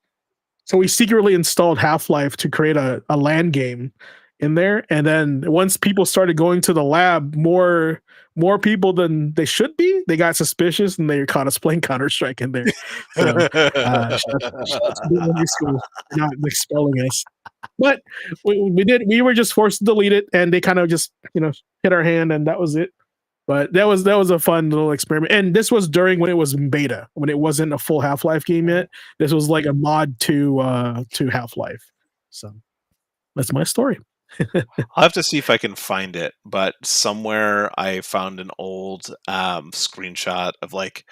So we secretly installed Half-Life to create a LAN game in there, and then once people started going to the lab, more people than they should be, they got suspicious and they caught us playing Counter-Strike in there. So shout out to the high school for not expelling us. But we were just forced to delete it, and they kind of just hit our hand, and that was it. But that was a fun little experiment. And this was during when it was in beta, when it wasn't a full Half-Life game yet. This was like a mod to Half-Life. So that's my story. I'll have to see if I can find it, but somewhere I found an old screenshot of like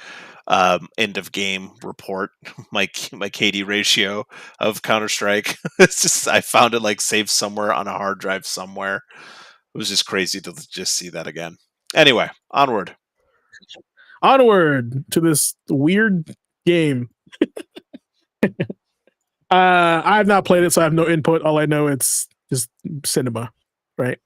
end of game report, my KD ratio of Counter-Strike. It's just, I found it like saved somewhere on a hard drive somewhere. It was just crazy to just see that again. Anyway, onward to this weird game. I've not played it, so I have no input. All I know, it's just cinema, right?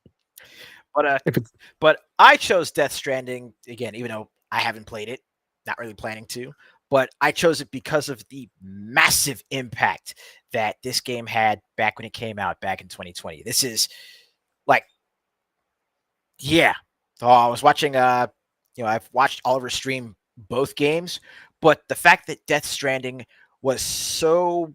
But I chose Death Stranding again, even though I haven't played it, not really planning to. But I chose it because of the massive impact that this game had back when it came out back in 2020. This is Like, yeah. Oh, I was watching. I've watched Oliver stream both games, but the fact that Death Stranding was so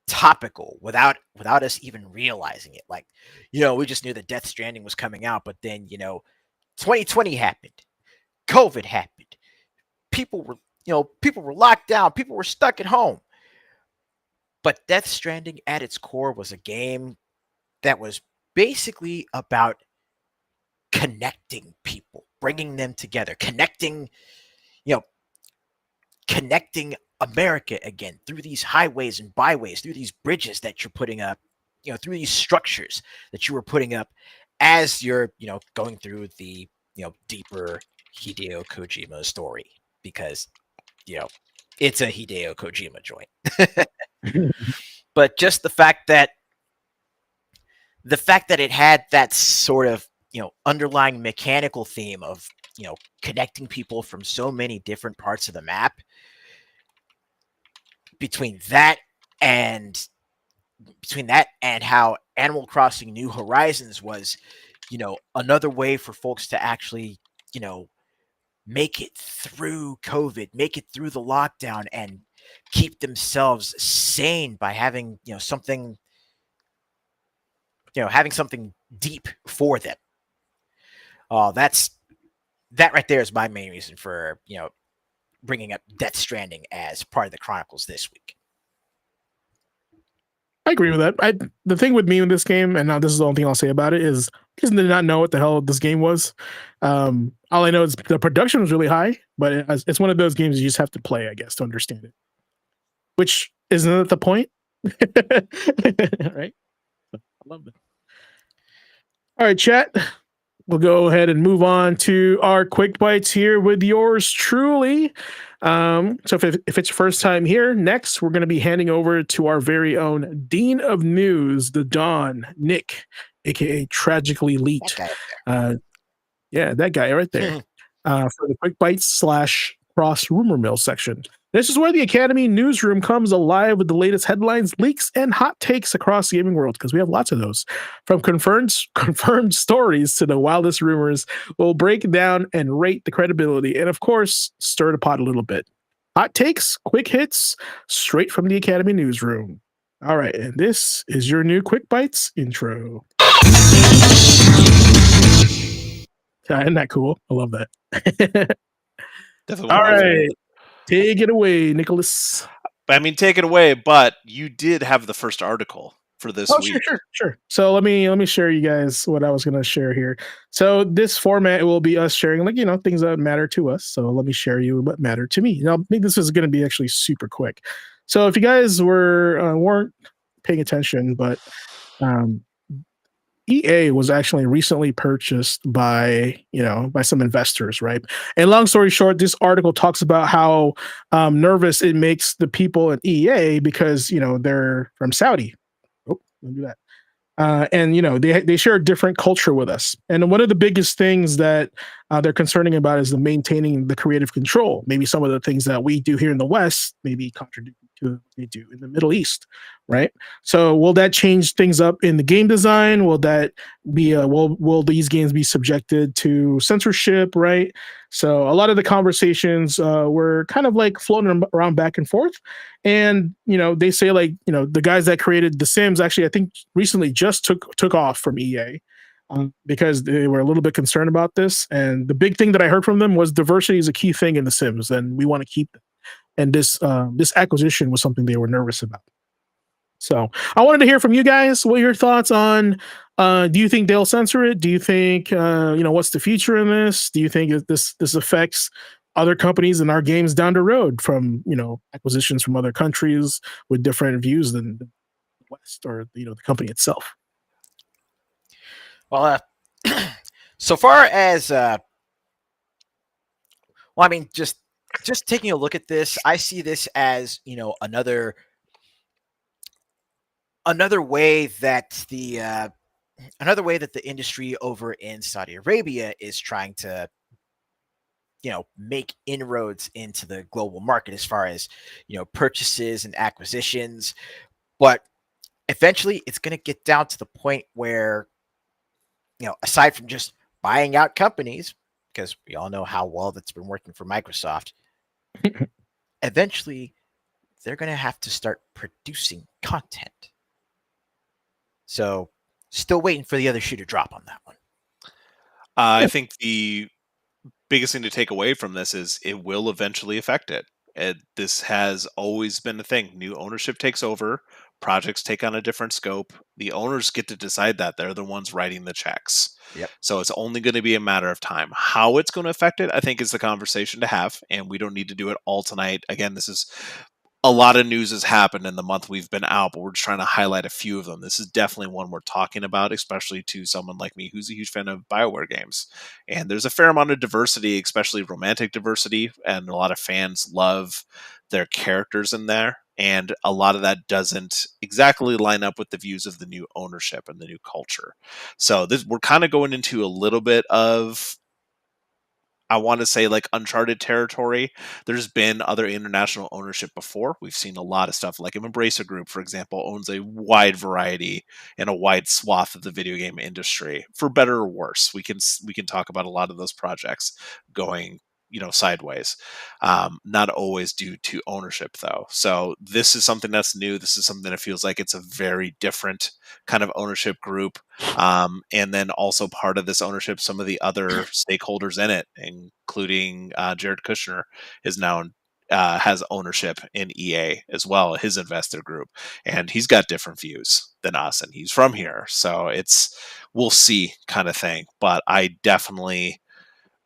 topical without us even realizing it. Like, we just knew that Death Stranding was coming out, but then 2020 happened, COVID happened, people were locked down, people were stuck at home. But Death Stranding at its core was a game that was basically about connecting people, bringing them together, connecting America again through these highways and byways, through these bridges that you're putting up, through these structures that you were putting up as you're, going through the, deeper Hideo Kojima story, because, it's a Hideo Kojima joint. But just the fact that it had that sort of, underlying mechanical theme of, connecting people from so many different parts of the map, between that and how Animal Crossing New Horizons was, another way for folks to actually, make it through COVID, make it through the lockdown, and keep themselves sane by having, something, having something deep for them. That right there is my main reason for, bringing up Death Stranding as part of the Chronicles this week. I agree with that. The thing with me in this game, and now this is the only thing I'll say about it, is because I did not know what the hell this game was. All I know is the production was really high, but it's one of those games you just have to play, I guess, to understand it. Which isn't the point, right? I love that. All right, chat. We'll go ahead and move on to our quick bites here with yours truly. So if it's your first time here, next we're going to be handing over to our very own Dean of News, the Don, Nick, aka Tragically Elite. Yeah, that guy right there. For the quick bites / cross rumor mill section. This is where the Academy newsroom comes alive with the latest headlines, leaks, and hot takes across the gaming world, because we have lots of those. From confirmed stories to the wildest rumors, we'll break down and rate the credibility and, of course, stir the pot a little bit. Hot takes, quick hits, straight from the Academy newsroom. All right, and this is your new Quick Bites intro. Isn't that cool? I love that. Definitely. All right. Take it away, Nicholas. I mean, take it away, but you did have the first article for this week. Sure. So let me share you guys what I was going to share here. So this format will be us sharing, things that matter to us. So let me share you what mattered to me. Now, I think this is going to be actually super quick. So if you guys weren't paying attention, but EA was actually recently purchased by some investors, right? And long story short, this article talks about how nervous it makes the people at EA because they're from Saudi. Oh, let me do that. And they share a different culture with us. And one of the biggest things that they're concerning about is the maintaining the creative control. Maybe some of the things that we do here in the West maybe contradict to what they do in the Middle East, right? So will that change things up in the game design? Will that be will these games be subjected to censorship, right? So a lot of the conversations were kind of like floating around back and forth. And they say the guys that created The Sims actually I think recently just took off from EA because they were a little bit concerned about this. And the big thing that I heard from them was diversity is a key thing in The Sims, and we want to keep them. And this acquisition was something they were nervous about. So I wanted to hear from you guys. What are your thoughts on? Do you think they'll censor it? Do you think what's the future in this? Do you think this affects other companies in our games down the road from acquisitions from other countries with different views than the West or the company itself? Well, so far as just taking a look at this, I see this as another way that the industry over in Saudi Arabia is trying to make inroads into the global market as far as purchases and acquisitions. But eventually it's going to get down to the point where, aside from just buying out companies, because we all know how well that's been working for Microsoft, eventually they're going to have to start producing content. So, still waiting for the other shoe to drop on that one. I think the biggest thing to take away from this is it will eventually affect it. This has always been a thing. New ownership takes over, projects take on a different scope. The owners get to decide that. They're the ones writing the checks. Yep. So it's only going to be a matter of time. How it's going to affect it, I think, is the conversation to have. And we don't need to do it all tonight. Again, this is a lot of news has happened in the month we've been out, but we're just trying to highlight a few of them. This is definitely one we're talking about, especially to someone like me who's a huge fan of BioWare games. And there's a fair amount of diversity, especially romantic diversity, and a lot of fans love their characters in there. And a lot of that doesn't exactly line up with the views of the new ownership and the new culture. So we're kind of going into a little bit of, I want to say, like, uncharted territory. There's been other international ownership before. We've seen a lot of stuff, like Embracer Group, for example, owns a wide variety and a wide swath of the video game industry, for better or worse. We can talk about a lot of those projects going, sideways. Not always due to ownership, though. So this is something that's new. This is something that feels like it's a very different kind of ownership group. And then also part of this ownership, some of the other stakeholders in it, including Jared Kushner, is now has ownership in EA as well, his investor group, and he's got different views than us, and he's from here, so we'll see kind of thing. But I definitely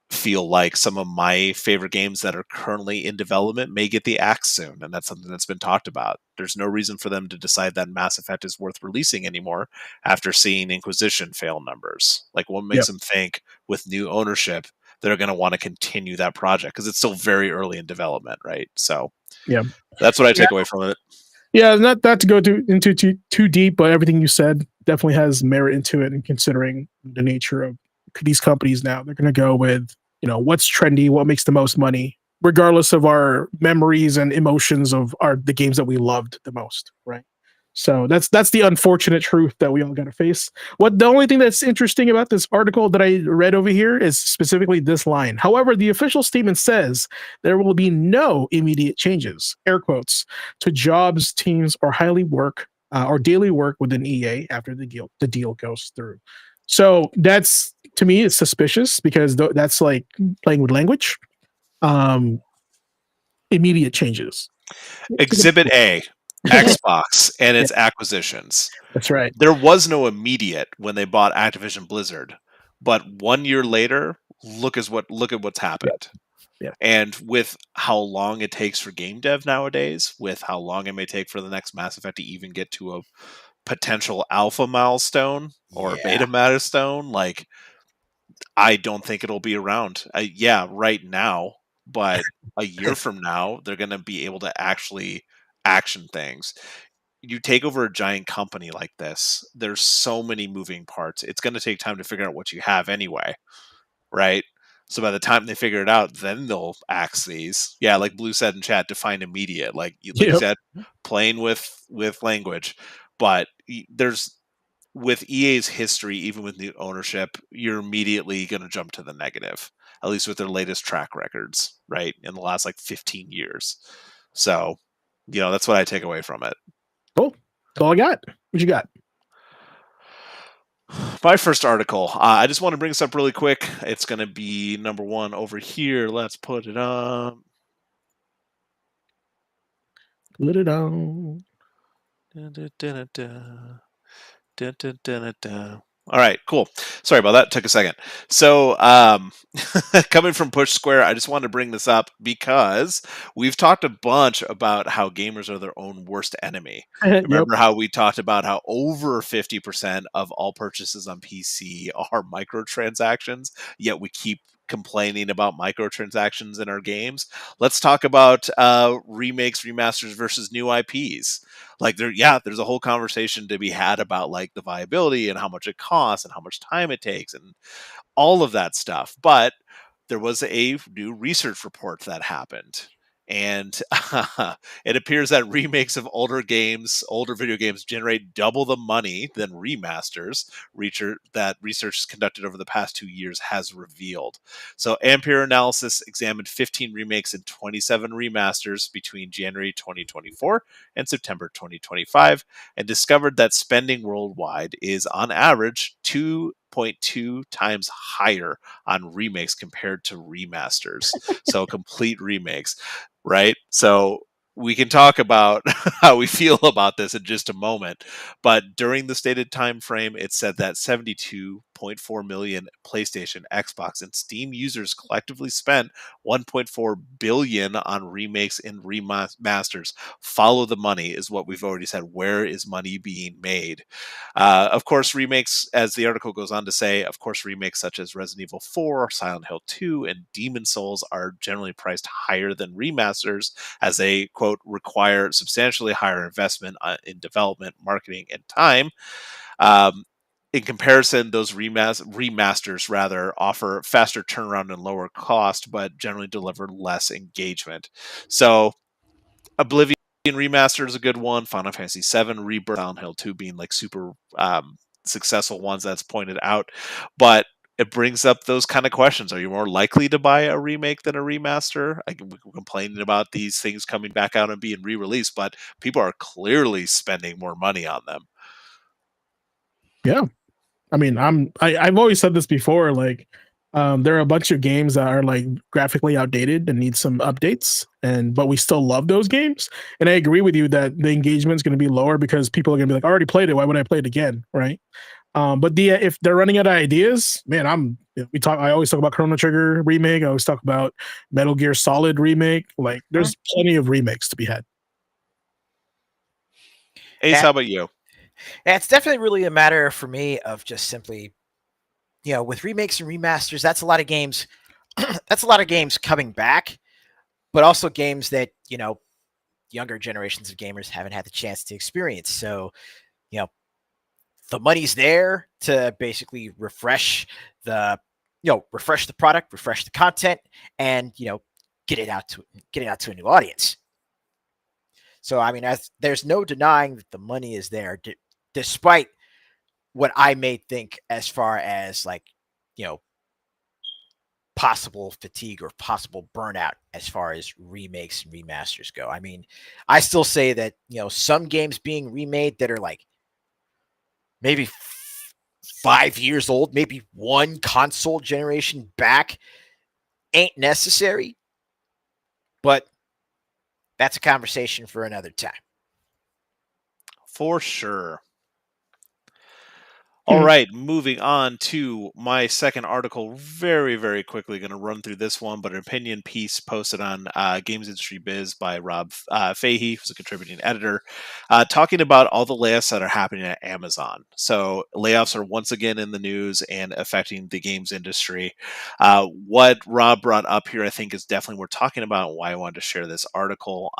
feel like some of my favorite games that are currently in development may get the axe soon, and that's something that's been talked about. There's no reason for them to decide that Mass Effect is worth releasing anymore after seeing Inquisition fail numbers. Like, what makes them think with new ownership they're going to want to continue that project, because it's still very early in development, right? So that's what I take away from it. Yeah, not to go into too deep, but everything you said definitely has merit into it, and considering the nature of these companies now, they're going to go with, what's trendy, what makes the most money, regardless of our memories and emotions of the games that we loved the most, right? So that's the unfortunate truth that we all got to face. The only thing that's interesting about this article that I read over here is specifically this line. However, the official statement says there will be no immediate changes, air quotes, to jobs, teams, or or daily work within EA after the deal goes through. So that's, to me, it's suspicious, because that's like playing with language. Immediate changes. Exhibit A, Xbox and its acquisitions. That's right. There was no immediate when they bought Activision Blizzard, but 1 year later, look at what's happened. Yeah. And with how long it takes for game dev nowadays, with how long it may take for the next Mass Effect to even get to a potential alpha milestone or a beta milestone, like, I don't think it'll be around. Right now, but a year from now, they're going to be able to actually action things. You take over a giant company like this, there's so many moving parts. It's going to take time to figure out what you have anyway, right? So by the time they figure it out, then they'll axe these. Yeah, like Blue said in chat, define immediate. Like you said, playing with language. But there's, with EA's history, even with new ownership, you're immediately going to jump to the negative, at least with their latest track records, right? In the last 15 years. So, that's what I take away from it. Cool. That's all I got. What you got? My first article, I just want to bring this up really quick. It's going to be number 1 over here. Let's put it on. Put it on. All right, cool. Sorry about that. Took a second. So, coming from Push Square, I just wanted to bring this up because we've talked a bunch about how gamers are their own worst enemy. Remember how we talked about how over 50% of all purchases on PC are microtransactions, yet we keep complaining about microtransactions in our games. Let's talk about remakes, remasters versus new IPs. There's a whole conversation to be had about the viability and how much it costs and how much time it takes and all of that stuff. But there was a new research report that happened, And it appears that remakes of older video games, generate double the money than remasters. Research conducted over the past 2 years has revealed. So Ampere Analysis examined 15 remakes and 27 remasters between January 2024 and September 2025, and discovered that spending worldwide is on average 2.2 times higher on remakes compared to remasters. So complete remakes, right? So we can talk about how we feel about this in just a moment, but during the stated time frame, it said that 72.4 million PlayStation, Xbox, and Steam users collectively spent 1.4 billion on remakes and remasters. Follow the money is what we've already said. Where is money being made? Of course, remakes, as the article goes on to say, of course, remakes such as Resident Evil 4, Silent Hill 2, and Demon Souls are generally priced higher than remasters, as they, quote, require substantially higher investment in development, marketing, and time. Um, in comparison, those remasters rather offer faster turnaround and lower cost, but generally deliver less engagement. So Oblivion Remaster is a good one. Final Fantasy VII Rebirth, Silent Hill 2 being like super successful ones that's pointed out. But it brings up those kind of questions. Are you more likely to buy a remake than a remaster? We're complaining about these things coming back out and being re-released, but people are clearly spending more money on them. Yeah. I mean, I've always said this before, like, there are a bunch of games that are like graphically outdated and need some updates, but we still love those games. And I agree with you that the engagement is going to be lower because people are going to be like, I already played it. Why would I play it again? Right. But if they're running out of ideas, man, I always talk about Chrono Trigger remake. I always talk about Metal Gear Solid remake. Like, there's plenty of remakes to be had. Ace, how about you? Yeah, it's definitely really a matter for me of just simply, with remakes and remasters, that's a lot of games. That's a lot of games coming back, but also games that, younger generations of gamers haven't had the chance to experience. So, the money's there to basically refresh the product, refresh the content, and, get it out to a new audience. So, I mean, there's no denying that the money is there, despite what I may think as far as like, possible fatigue or possible burnout as far as remakes and remasters go. I mean, I still say that, some games being remade that are like maybe 5 years old, maybe one console generation back, ain't necessary, but that's a conversation for another time. For sure. All right, moving on to my second article. Very, very quickly going to run through this one, but an opinion piece posted on Games Industry Biz by Rob Fahey, who's a contributing editor, talking about all the layoffs that are happening at Amazon. So layoffs are once again in the news and affecting the games industry. What Rob brought up here, I think, is definitely we're talking about why I wanted to share this article.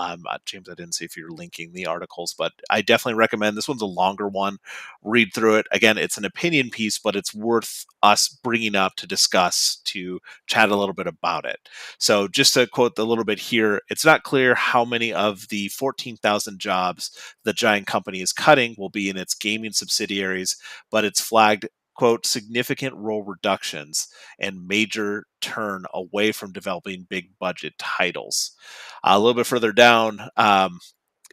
James, I didn't see if you're linking the articles, but I definitely recommend this one's a longer one. Read through it. Again, it's an opinion piece, but it's worth us bringing up to discuss, to chat a little bit about it. So just to quote a little bit here, it's not clear how many of the 14,000 jobs the giant company is cutting will be in its gaming subsidiaries, but it's flagged, quote, significant role reductions and major turn away from developing big budget titles. A little bit further down,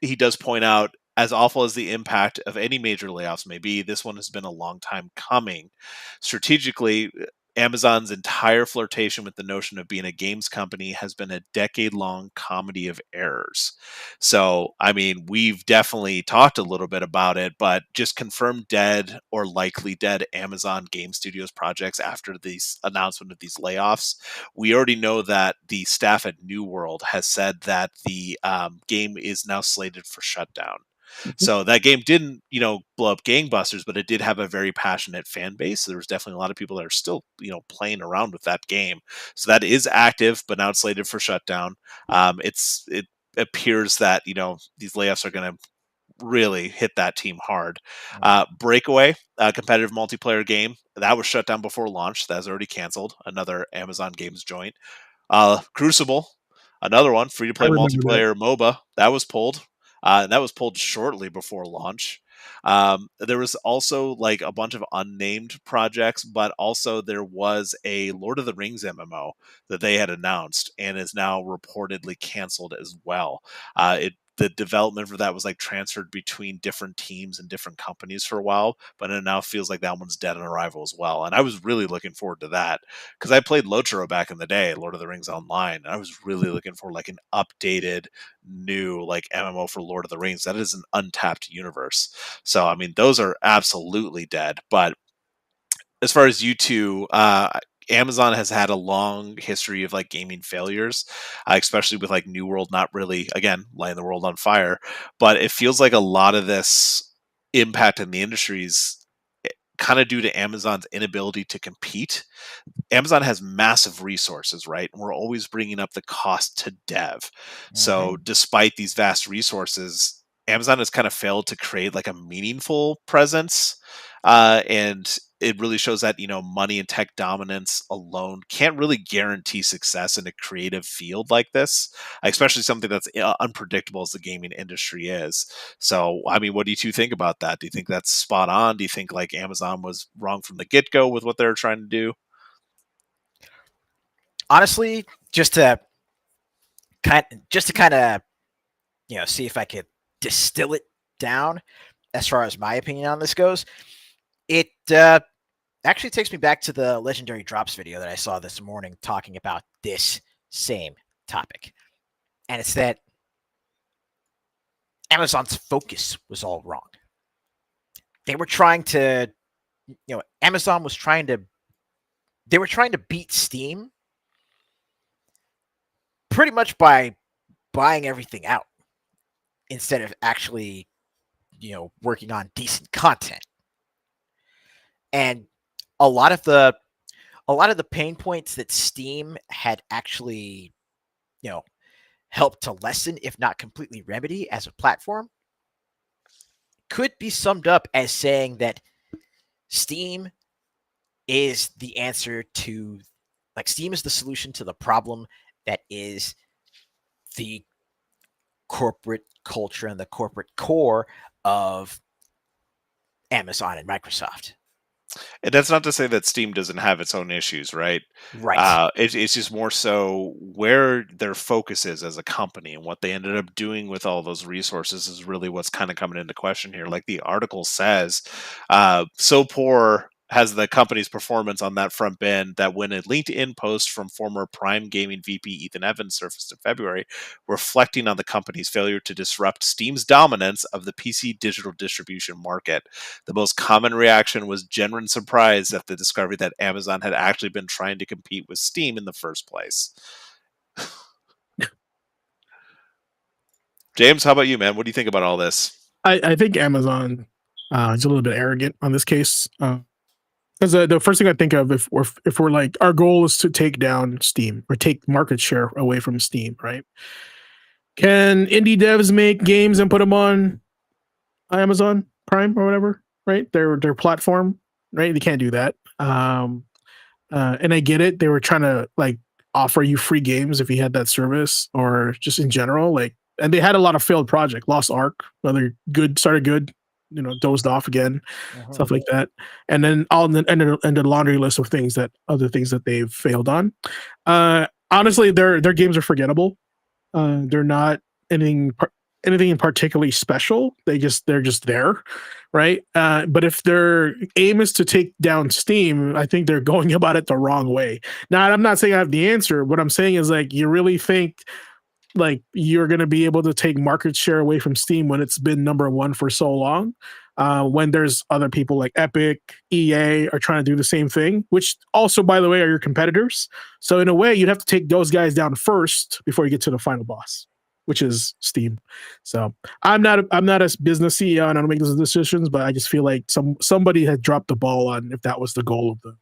he does point out, as awful as the impact of any major layoffs may be, this one has been a long time coming. Strategically, Amazon's entire flirtation with the notion of being a games company has been a decade-long comedy of errors. So, I mean, we've definitely talked a little bit about it, but just confirmed dead or likely dead Amazon Game Studios projects after this announcement of these layoffs. We already know that the staff at New World has said that the game is now slated for shutdown. So that game didn't, blow up gangbusters, but it did have a very passionate fan base. So there was definitely a lot of people that are still, playing around with that game. So that is active, but now it's slated for shutdown. It appears that, these layoffs are going to really hit that team hard. Breakaway, a competitive multiplayer game, that was shut down before launch. That was already canceled. Another Amazon Games joint. Crucible, Another one, free to play remember that. multiplayer MOBA, that was pulled. And that was pulled shortly before launch. There was also like a bunch of unnamed projects, but also there was a Lord of the Rings MMO that they had announced and is now reportedly canceled as well. The development for that was like transferred between different teams and different companies for a while, but it now feels like that one's dead on arrival as well. And I was really looking forward to that because I played Lotro back in the day, Lord of the Rings Online. And I was really looking for like an updated, new like MMO for Lord of the Rings. That is an untapped universe. So I mean, those are absolutely dead. But as far as you two, Amazon has had a long history of like gaming failures, especially with like New World not really, again, lighting the world on fire. But it feels like a lot of this impact in the industries kind of due to Amazon's inability to compete. Amazon has massive resources, right? And we're always bringing up the cost to dev. So, despite these vast resources, Amazon has kind of failed to create like a meaningful presence. And it really shows that, money and tech dominance alone can't really guarantee success in a creative field like this, especially something that's unpredictable as the gaming industry is. So, I mean, what do you two think about that? Do you think that's spot on? Do you think like Amazon was wrong from the get go with what they're trying to do? Honestly, just to kind of see if I could distill it down as far as my opinion on this goes, it actually takes me back to the Legendary Drops video that I saw this morning talking about this same topic. And it's that Amazon's focus was all wrong. They were trying to, Amazon was trying to, they were trying to beat Steam pretty much by buying everything out instead of actually, working on decent content. And a lot of the pain points that Steam had actually, helped to lessen, if not completely remedy as a platform, could be summed up as saying that Steam is the answer to, Steam is the solution to the problem that is the corporate culture and the corporate core of Amazon and Microsoft. And that's not to say that Steam doesn't have its own issues, right? Right. It's just more so where their focus is as a company and what they ended up doing with all those resources is really what's kind of coming into question here. Like the article says, so poor has the company's performance on that front been that when a LinkedIn post from former Prime Gaming VP Ethan Evans surfaced in February, reflecting on the company's failure to disrupt Steam's dominance of the PC digital distribution market. The most common reaction was genuine surprise at the discovery that Amazon had actually been trying to compete with Steam in the first place. James, how about you, man? What do you think about all this? I think Amazon is a little bit arrogant on this case. Because the first thing I think of if we're like our goal is to take down Steam or take market share away from Steam, right? Can indie devs make games and put them on Amazon Prime or whatever, right? Their platform, right? They can't do that. And I get it. They were trying to like offer you free games if you had that service or just in general, like. And they had a lot of failed projects. Lost Ark, whether good started good, dozed off again, stuff like that. And then and the laundry list of other things that they've failed on. Honestly, their games are forgettable. They're not anything particularly special. They're just there, right? But if their aim is to take down Steam, I think they're going about it the wrong way. Now, I'm not saying I have the answer. What I'm saying is like you really think like you're going to be able to take market share away from Steam when it's been number one for so long, when there's other people like Epic, EA are trying to do the same thing, which also, by the way, are your competitors. So in a way, you'd have to take those guys down first before you get to the final boss, which is Steam. So I'm not a business CEO and I don't make those decisions, but I just feel like somebody had dropped the ball on if that was the goal of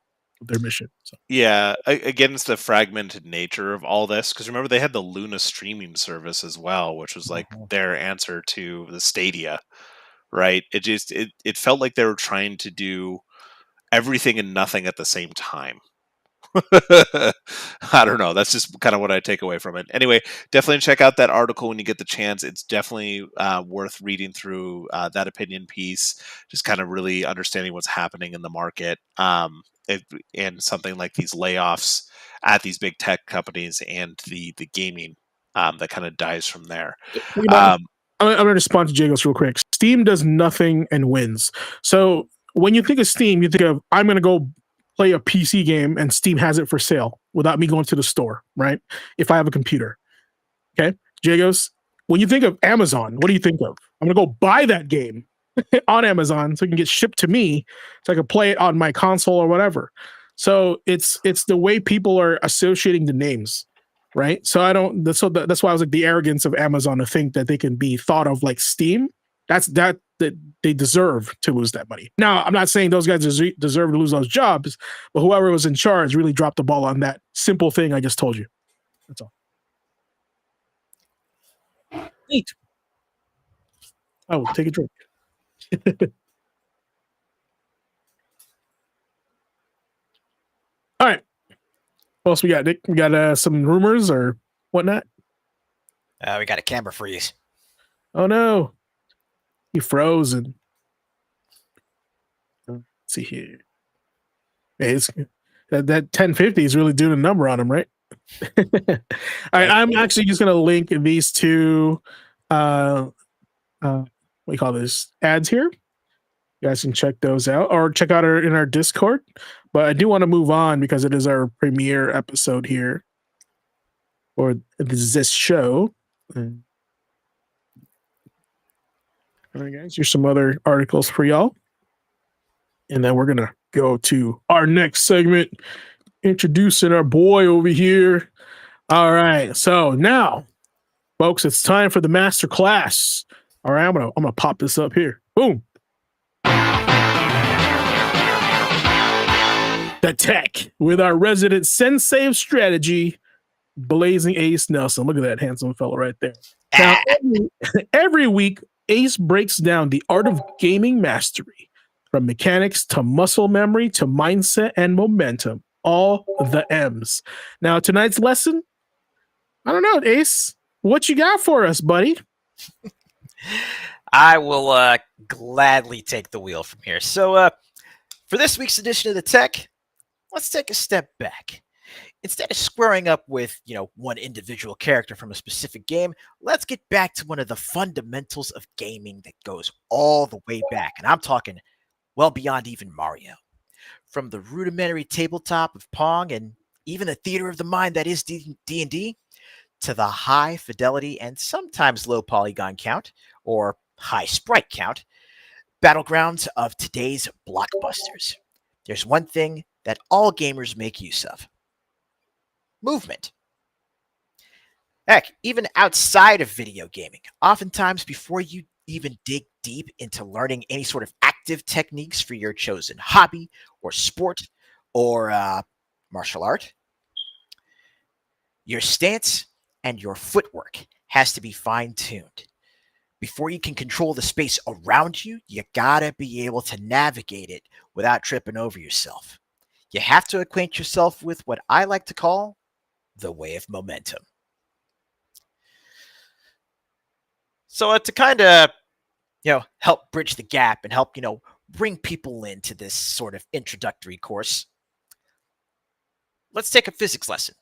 their mission. So. Yeah, again, it's the fragmented nature of all this. Because remember, they had the Luna streaming service as well, which was like their answer to the Stadia, right? It felt like they were trying to do everything and nothing at the same time. I don't know. That's just kind of what I take away from it. Anyway, definitely check out that article when you get the chance. It's definitely worth reading through that opinion piece, just kind of really understanding what's happening in the market, and something like these layoffs at these big tech companies and the gaming that kind of dies from there. I'm going to respond to Jagos real quick. Steam does nothing and wins. So when you think of Steam, you think of, I'm going to go play a PC game and Steam has it for sale without me going to the store, right? If I have a computer. Okay. Jagos, when you think of Amazon, what do you think of? I'm going to go buy that game on Amazon so it can get shipped to me so I can play it on my console or whatever. So it's the way people are associating the names. Right. So that's why I was like the arrogance of Amazon to think that they can be thought of like Steam. That they deserve to lose that money. Now, I'm not saying those guys deserve to lose those jobs, but whoever was in charge really dropped the ball on that simple thing I just told you. That's all. Eat. Oh, take a drink. All right. What else we got, Nick? We got some rumors or whatnot? We got a camera freeze. Oh, no. He froze. And let's see here. Hey, that 1050 is really doing a number on him, right? All right. I'm actually just going to link these two, what do you call this, ads here. You guys can check those out or check out in our Discord. But I do want to move on because it is our premiere episode here for this show. All right, guys, here's some other articles for y'all. And then we're going to go to our next segment, introducing our boy over here. All right. So now, folks, it's time for the master class. All right, I'm gonna pop this up here. Boom. The tech with our resident sensei of strategy, Blazing Ace Nelson. Look at that handsome fellow right there. Now, every week, Ace breaks down the art of gaming mastery, from mechanics to muscle memory to mindset and momentum, all the M's. Now, tonight's lesson, I don't know, Ace, what you got for us, buddy? I will gladly take the wheel from here. So for this week's edition of the tech, let's take a step back. Instead of squaring up with, one individual character from a specific game, let's get back to one of the fundamentals of gaming that goes all the way back. And I'm talking well beyond even Mario. From the rudimentary tabletop of Pong and even the theater of the mind that is D&D, to the high fidelity and sometimes low polygon count, or high sprite count, battlegrounds of today's blockbusters. There's one thing that all gamers make use of: movement. Heck, even outside of video gaming, oftentimes before you even dig deep into learning any sort of active techniques for your chosen hobby or sport or martial art, your stance and your footwork has to be fine-tuned. Before you can control the space around you, you gotta be able to navigate it without tripping over yourself. You have to acquaint yourself with what I like to call the way of momentum. So to kind of, help bridge the gap and help, bring people into this sort of introductory course, let's take a physics lesson.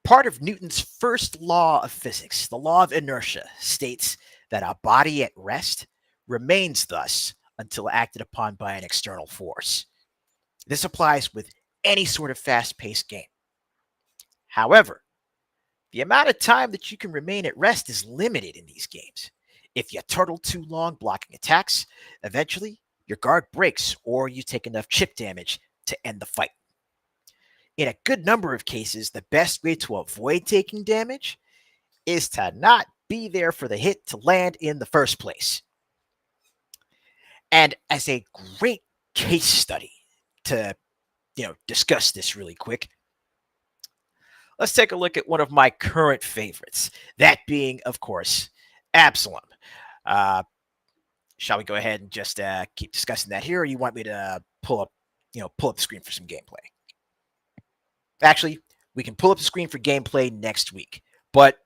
Part of Newton's first law of physics, the law of inertia, states that a body at rest remains thus until acted upon by an external force. This applies with any sort of fast-paced game. However, the amount of time that you can remain at rest is limited in these games. If you turtle too long blocking attacks, eventually your guard breaks or you take enough chip damage to end the fight. In a good number of cases, the best way to avoid taking damage is to not be there for the hit to land in the first place. And as a great case study to, discuss this really quick, let's take a look at one of my current favorites, that being, of course, Absalom. Shall we go ahead and just keep discussing that here, or you want me to pull up pull up the screen for some gameplay. Actually, we can pull up the screen for gameplay next week. But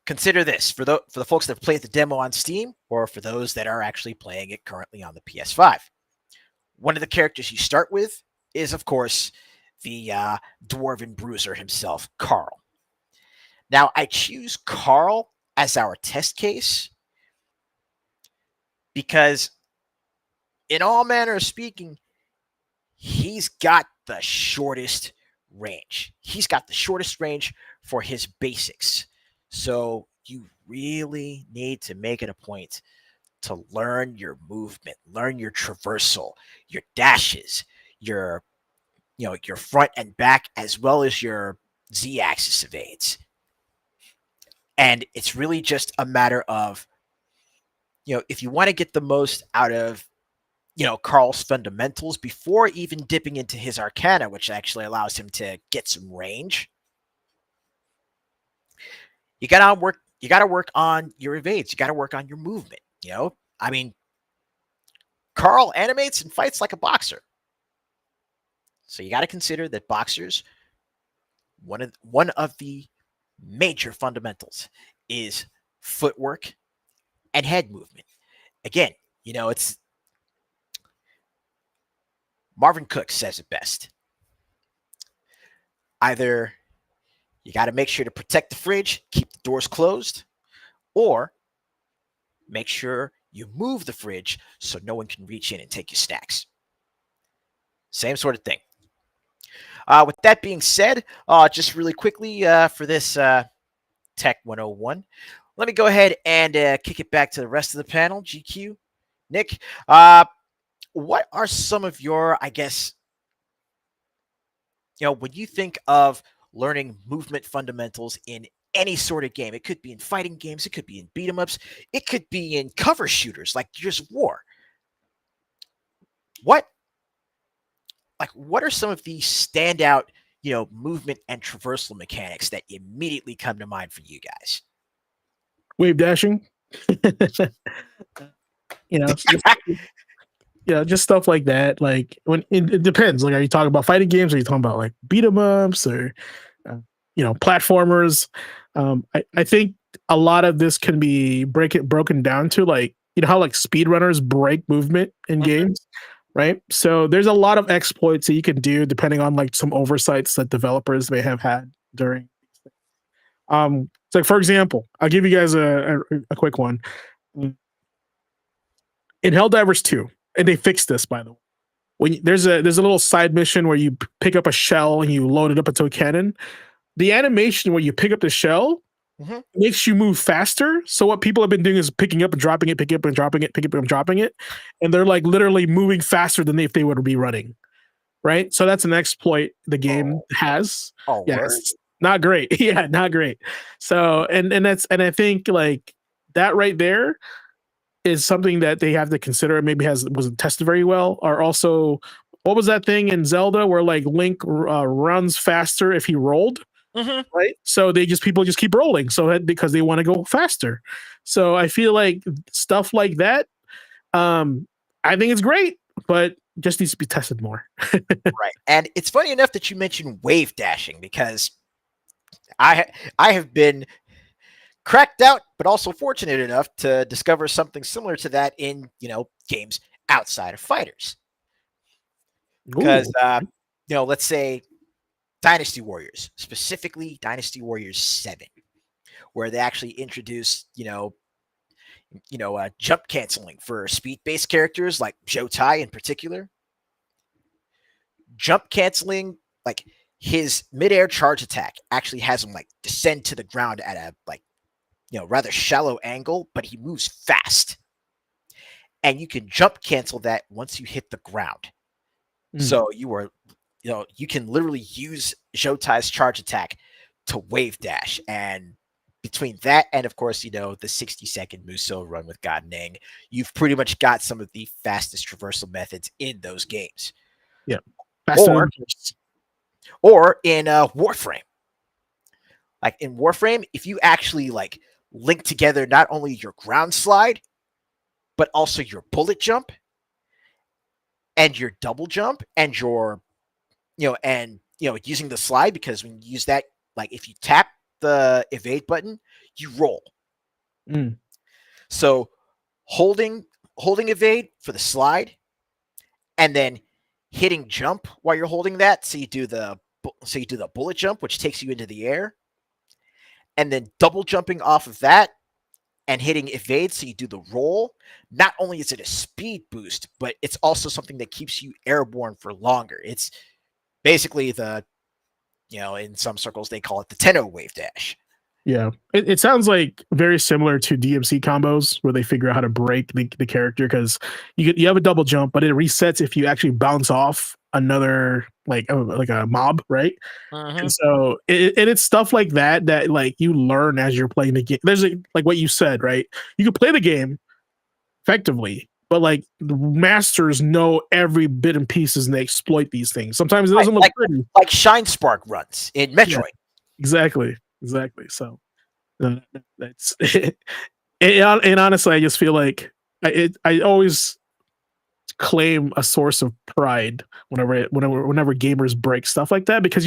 consider this for the folks that played the demo on Steam, or for those that are actually playing it currently on the PS5. One of the characters you start with is, of course, the Dwarven Bruiser himself, Carl. Now, I choose Carl as our test case because, in all manner of speaking, he's got the shortest range. He's got the shortest range for his basics. So you really need to make it a point to learn your movement, learn your traversal, your dashes, your front and back, as well as your Z-axis evades. And it's really just a matter of, if you want to get the most out of, Carl's fundamentals before even dipping into his Arcana, which actually allows him to get some range, you gotta work on your evades. You gotta work on your movement. I mean, Carl animates and fights like a boxer. So you got to consider that boxers, one of the major fundamentals is footwork and head movement. Again, it's Marvin Cook says it best. Either you got to make sure to protect the fridge, keep the doors closed, or make sure you move the fridge so no one can reach in and take your snacks. Same sort of thing. With that being said, just really quickly for this Tech 101, let me go ahead and kick it back to the rest of the panel. GQ, Nick, what are some of your, I guess, when you think of learning movement fundamentals in any sort of game, it could be in fighting games, it could be in beat 'em ups, it could be in cover shooters like Gears of War. What are some of the standout, movement and traversal mechanics that immediately come to mind for you guys? Wave dashing. Just stuff like that. Like when it depends. Like, are you talking about fighting games? Or are you talking about like beat 'em ups or platformers? I think a lot of this can be broken down to like how like speedrunners break movement in games, right? So there's a lot of exploits that you can do depending on like some oversights that developers may have had during. So for example, I'll give you guys a quick one. In Helldivers 2, and they fixed this, by the way. When there's a little side mission where you pick up a shell and you load it up into a cannon. The animation where you pick up the shell makes you move faster. So what people have been doing is picking up and dropping it, picking up and dropping it, picking up and dropping it, and they're like literally moving faster than if they would be running. Right? So that's an exploit the game has. Oh, yes. Not great. Yeah, not great. So and I think like that right there is something that they have to consider. Maybe wasn't tested very well. Or also, what was that thing in Zelda where like Link runs faster if he rolled? Right. So people just keep rolling. So because they want to go faster. So I feel like stuff like that. I think it's great, but just needs to be tested more. Right. And it's funny enough that you mentioned wave dashing because I have been cracked out, but also fortunate enough to discover something similar to that in, games outside of fighters. Because, let's say Dynasty Warriors, specifically Dynasty Warriors 7, where they actually introduced, jump canceling for speed-based characters like Jotai in particular. Jump canceling, like his midair charge attack actually has him like descend to the ground at a rather shallow angle, but he moves fast. And you can jump cancel that once you hit the ground. So you can literally use Jotai's charge attack to wave dash. And between that and, of course, the 60-second Musou run with God Ning, you've pretty much got some of the fastest traversal methods in those games. Yeah. Or in Warframe. Like in Warframe, if you actually like link together not only your ground slide, but also your bullet jump, and your double jump and your, using the slide, because when you use that, like if you tap the evade button, you roll. Mm. So holding evade for the slide, and then hitting jump while you're holding that. So you do the bullet jump, which takes you into the air, and then double jumping off of that and hitting evade. So you do the roll. Not only is it a speed boost, but it's also something that keeps you airborne for longer. It's basically in some circles, they call it the Tenno wave dash. Yeah, it sounds like very similar to DMC combos where they figure out how to break the character, because you have a double jump, but it resets if you actually bounce off another like a mob, right? And so it's stuff like that like you learn as you're playing the game. There's like what you said, right? You can play the game effectively, but like the masters know every bit and pieces and they exploit these things. Sometimes it doesn't look pretty. Like Shine Spark runs in Metroid. Yeah, exactly. So that's and honestly, I just feel like I always claim a source of pride whenever gamers break stuff like that, because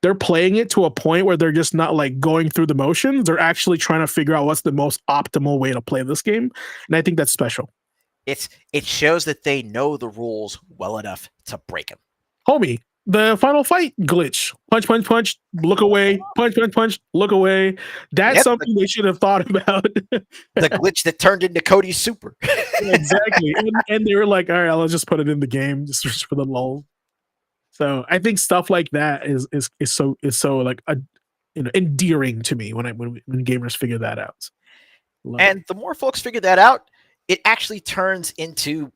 they're playing it to a point where they're just not like going through the motions. They're actually trying to figure out what's the most optimal way to play this game, and I think that's special. It shows that they know the rules well enough to break them. Homie, the final fight glitch. Punch, punch, punch, look away. Punch, punch, punch, look away. That's something they should have thought about. The glitch that turned into Cody's super. Exactly. And they were like, all right, let's just put it in the game just for the lull. So I think stuff like that is so like endearing to me when gamers figure that out. And the more folks figure that out, it actually turns into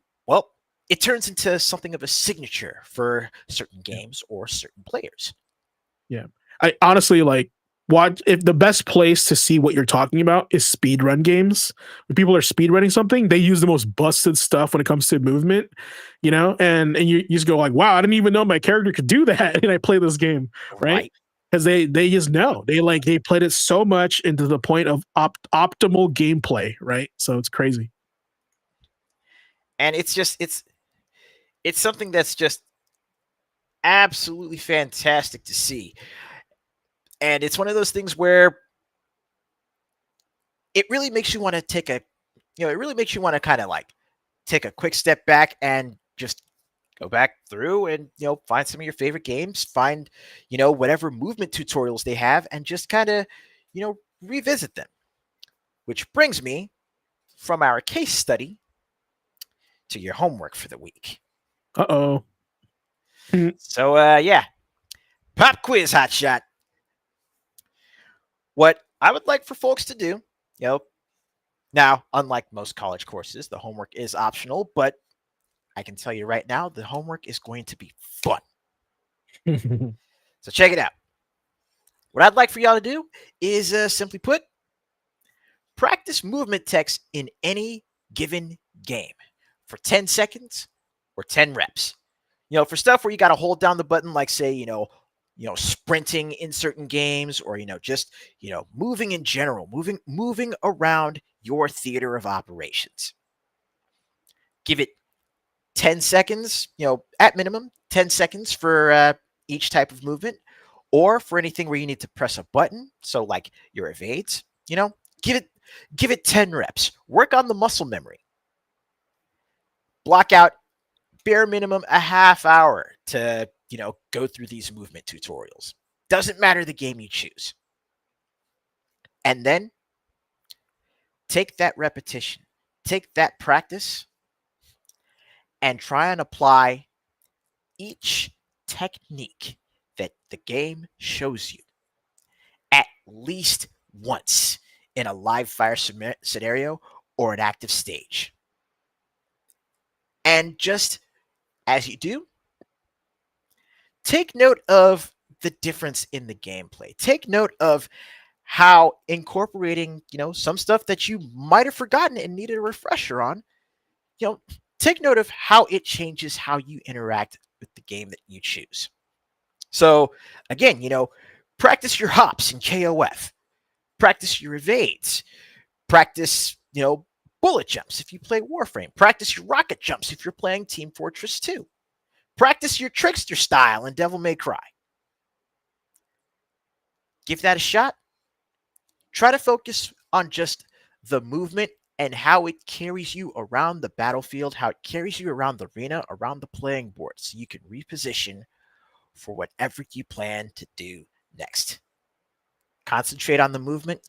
something of a signature for certain games or certain players. Yeah. I honestly if the best place to see what you're talking about is speedrun games. When people are speedrunning something, they use the most busted stuff when it comes to movement, and you just go like, wow, I didn't even know my character could do that. And I play this game, right? Because they just know they played it so much into the point of optimal gameplay, right? So it's crazy. And it's something that's just absolutely fantastic to see. And it's one of those things where it really makes you want to take a quick step back and just go back through and, find some of your favorite games, find, whatever movement tutorials they have, and just kind of, revisit them. Which brings me from our case study to your homework for the week. Uh-oh. So, pop quiz, hotshot. What I would like for folks to do, now, unlike most college courses, the homework is optional, but I can tell you right now, the homework is going to be fun. So check it out. What I'd like for y'all to do is, simply put, practice movement text in any given game for 10 seconds or 10 reps. For stuff where you got to hold down the button, like say, sprinting in certain games, or, just, moving in general, moving around your theater of operations. Give it 10 seconds, at minimum, 10 seconds for each type of movement, or for anything where you need to press a button. So like your evades, give it 10 reps. Work on the muscle memory. Block out bare minimum a half hour to, go through these movement tutorials. Doesn't matter the game you choose. And then take that repetition, take that practice, and try and apply each technique that the game shows you at least once in a live fire scenario or an active stage. And just as you do, take note of the difference in the gameplay. Take note of how incorporating, some stuff that you might have forgotten and needed a refresher on, take note of how it changes how you interact with the game that you choose. So again, practice your hops in KOF, practice your evades, practice, bullet jumps if you play Warframe. Practice your rocket jumps if you're playing Team Fortress 2. Practice your trickster style in Devil May Cry. Give that a shot. Try to focus on just the movement and how it carries you around the battlefield, how it carries you around the arena, around the playing board, so you can reposition for whatever you plan to do next. Concentrate on the movement.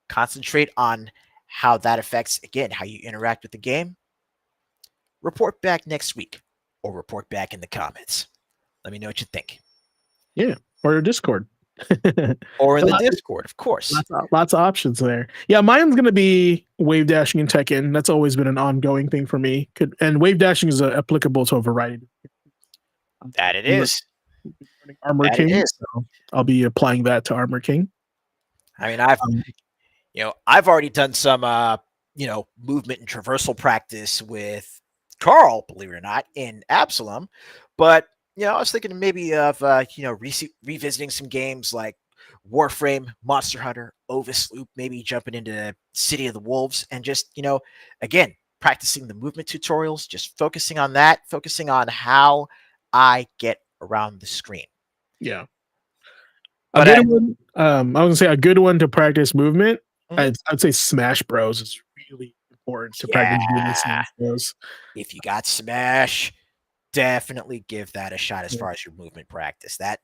Concentrate on how that affects, again, how you interact with the game. Report back next week or report back in the comments. Let me know what you think. Yeah, or your Discord. Or in the Discord, of course. Lots of options there. Yeah, mine's going to be wave dashing and Tekken. That's always been an ongoing thing for me. And wave dashing is applicable to a variety. That it is. Armor That King. it is. So I'll be applying that to Armor King. I mean, I've already done some, movement and traversal practice with Carl, believe it or not, in Absalom. But, I was thinking maybe of, revisiting some games like Warframe, Monster Hunter, Ovis Loop, maybe jumping into City of the Wolves and just, again, practicing the movement tutorials, just focusing on that, focusing on how I get around the screen. Yeah. But a good one, I was gonna say a good one to practice movement. Mhm. I'd say Smash Bros is really important to practice movement. Smash Bros. If you got Smash, definitely give that a shot as far as your movement practice. That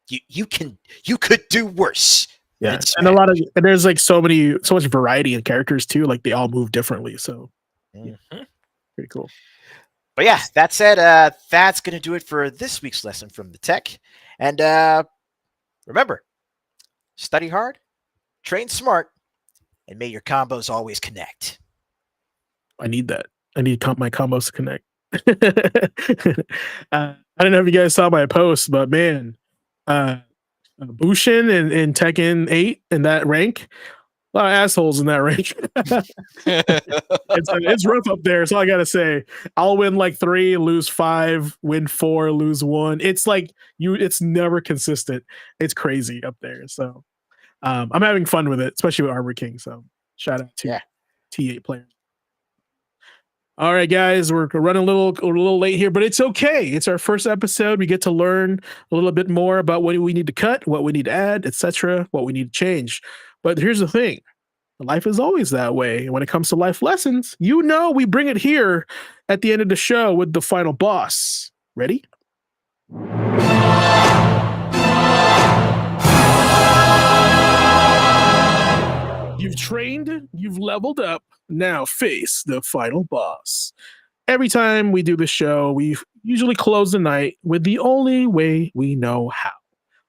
you could do worse. Yeah, and there's like so much variety in characters too. Like they all move differently, so pretty cool. But yeah, that said, that's gonna do it for this week's lesson from the tech. And remember, study hard, train smart, and may your combos always connect. I need that. I need my combos to connect. I don't know if you guys saw my post, but man, Bushin in Tekken 8 in that rank, a lot of assholes in that rank. It's rough up there. So I gotta say, I'll win like 3, lose 5, win 4, lose 1. It's like it's never consistent. It's crazy up there. So I'm having fun with it, especially with Armor King. So shout out to T8 players. All right, guys, we're running a little late here, but it's okay. It's our first episode. We get to learn a little bit more about what we need to cut, what we need to add, etc., what we need to change. But here's the thing. Life is always that way. When it comes to life lessons, we bring it here at the end of the show with the final boss. Ready? You've trained, you've leveled up, now face the final boss. Every time we do the show, we usually close the night with the only way we know how,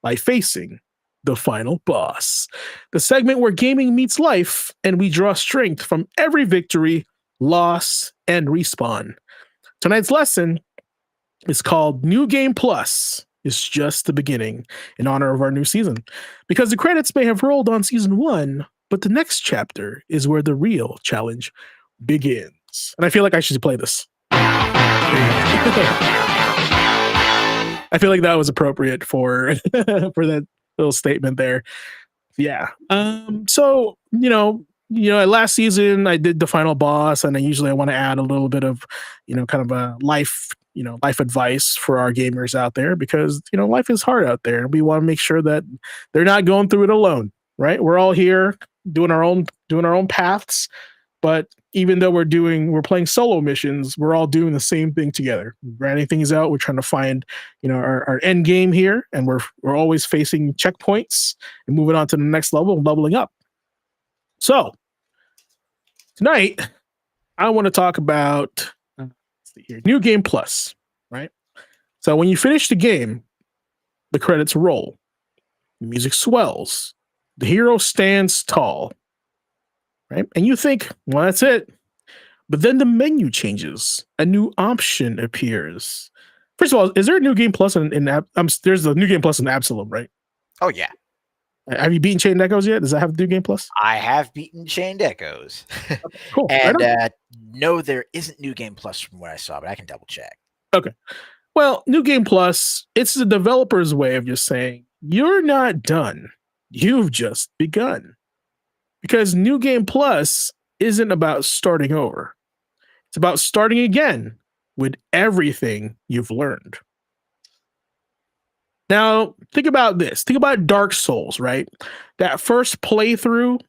by facing the final boss. The segment where gaming meets life and we draw strength from every victory, loss, and respawn. Tonight's lesson is called New Game Plus. It's just the beginning in honor of our new season. Because the credits may have rolled on season 1, but the next chapter is where the real challenge begins. And I feel like I should play this. I feel like that was appropriate for that little statement there. Yeah. So, last season I did the final boss, and I want to add a little bit of, kind of a life advice for our gamers out there, because, life is hard out there. We want to make sure that they're not going through it alone, right? We're all here doing our own paths, but even though we're playing solo missions, we're all doing the same thing together. We're grinding things out. We're trying to find, our end game here, and we're always facing checkpoints and moving on to the next level, leveling up. So tonight, I want to talk about New Game Plus, right? So when you finish the game, the credits roll, the music swells, the hero stands tall, right? And you think, well, that's it. But then the menu changes. A new option appears. First of all, is there a New Game Plus there's a New Game Plus in Absalom, right? Oh, yeah. Have you beaten Chained Echoes yet? Does that have New Game Plus? I have beaten Chained Echoes. Okay, cool. And no, there isn't New Game Plus from what I saw, but I can double check. Okay. Well, New Game Plus, it's the developer's way of just saying, you're not done. You've just begun. Because New Game Plus isn't about starting over. It's about starting again with everything you've learned. Now, think about this. Think about Dark Souls, right? That first playthrough,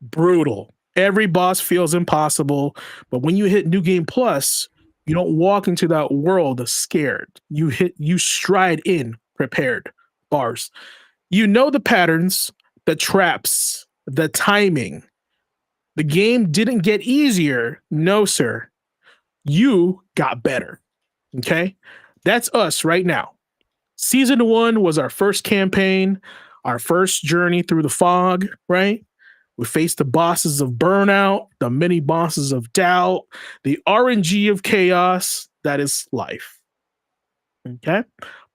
brutal. Every boss feels impossible, but when you hit New Game Plus, you don't walk into that world scared. You stride in prepared. Bars. You know the patterns, the traps, the timing. The game didn't get easier. No, sir. You got better. Okay? That's us right now. Season 1 was our first campaign, our first journey through the fog, right? We faced the bosses of burnout, the mini bosses of doubt, the RNG of chaos that is life. Okay?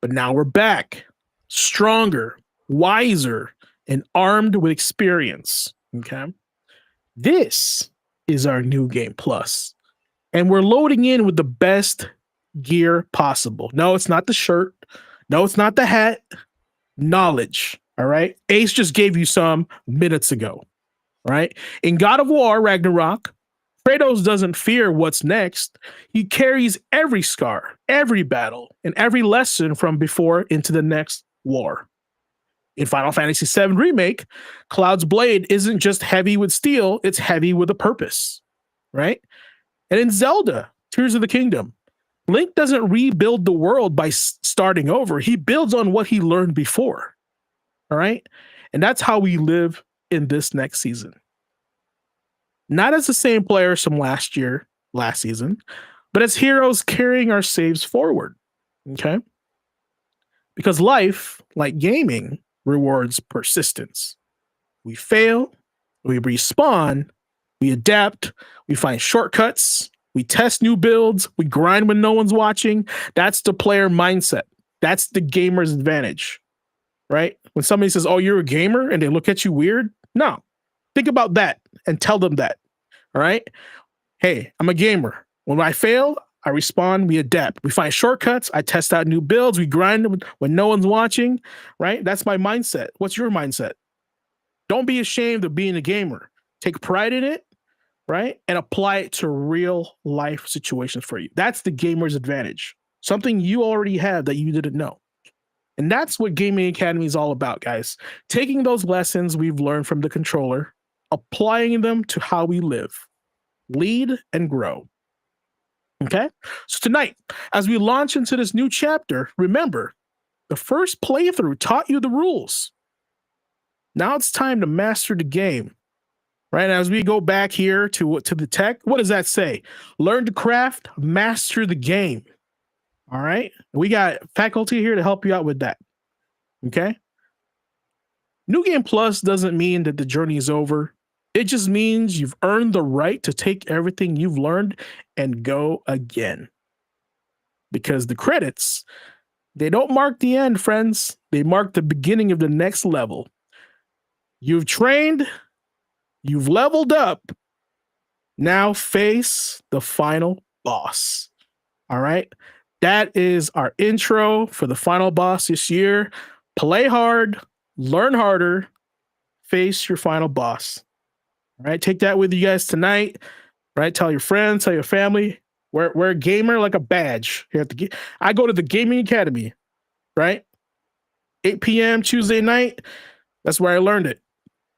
But now we're back, stronger, wiser, and armed with experience. Okay? This is our New Game Plus. And we're loading in with the best gear possible. No, it's not the shirt. No, it's not the hat. Knowledge. All right. Ace just gave you some minutes ago. Right. In God of War, Ragnarok, Kratos doesn't fear what's next. He carries every scar, every battle, and every lesson from before into the next war. In Final Fantasy VII Remake, Cloud's blade isn't just heavy with steel, it's heavy with a purpose. Right. And in Zelda, Tears of the Kingdom, Link doesn't rebuild the world by starting over. He builds on what he learned before. All right. And that's how we live in this next season. Not as the same players from last season, but as heroes carrying our saves forward. Okay. Because life, like gaming, rewards persistence. We fail, we respawn, we adapt, we find shortcuts, we test new builds, we grind when no one's watching. That's the player mindset. That's the gamer's advantage, right? When somebody says, oh, you're a gamer, and they look at you weird, no. Think about that and tell them that, all right? Hey, I'm a gamer. When I fail, I respawn, we adapt. We find shortcuts, I test out new builds, we grind when no one's watching, right? That's my mindset. What's your mindset? Don't be ashamed of being a gamer. Take pride in it, right? And apply it to real life situations for you. That's the gamer's advantage. Something you already have that you didn't know. And that's what Gaming Academy is all about, guys. Taking those lessons we've learned from the controller, applying them to how we live, lead, and grow. Okay? So tonight, as we launch into this new chapter, remember, the first playthrough taught you the rules. Now it's time to master the game. Right, as we go back here to the tech, what does that say? Learn to craft, master the game. All right, we got faculty here to help you out with that. Okay. New Game Plus doesn't mean that the journey is over. It just means you've earned the right to take everything you've learned and go again. Because the credits, they don't mark the end, friends. They mark the beginning of the next level. You've trained. You've leveled up. Now face the final boss. All right. That is our intro for the final boss this year. Play hard, learn harder, face your final boss. All right. Take that with you guys tonight. Right. Tell your friends, tell your family. We're a gamer like a badge. I go to the Gaming Academy. Right. 8 p.m. Tuesday night. That's where I learned it.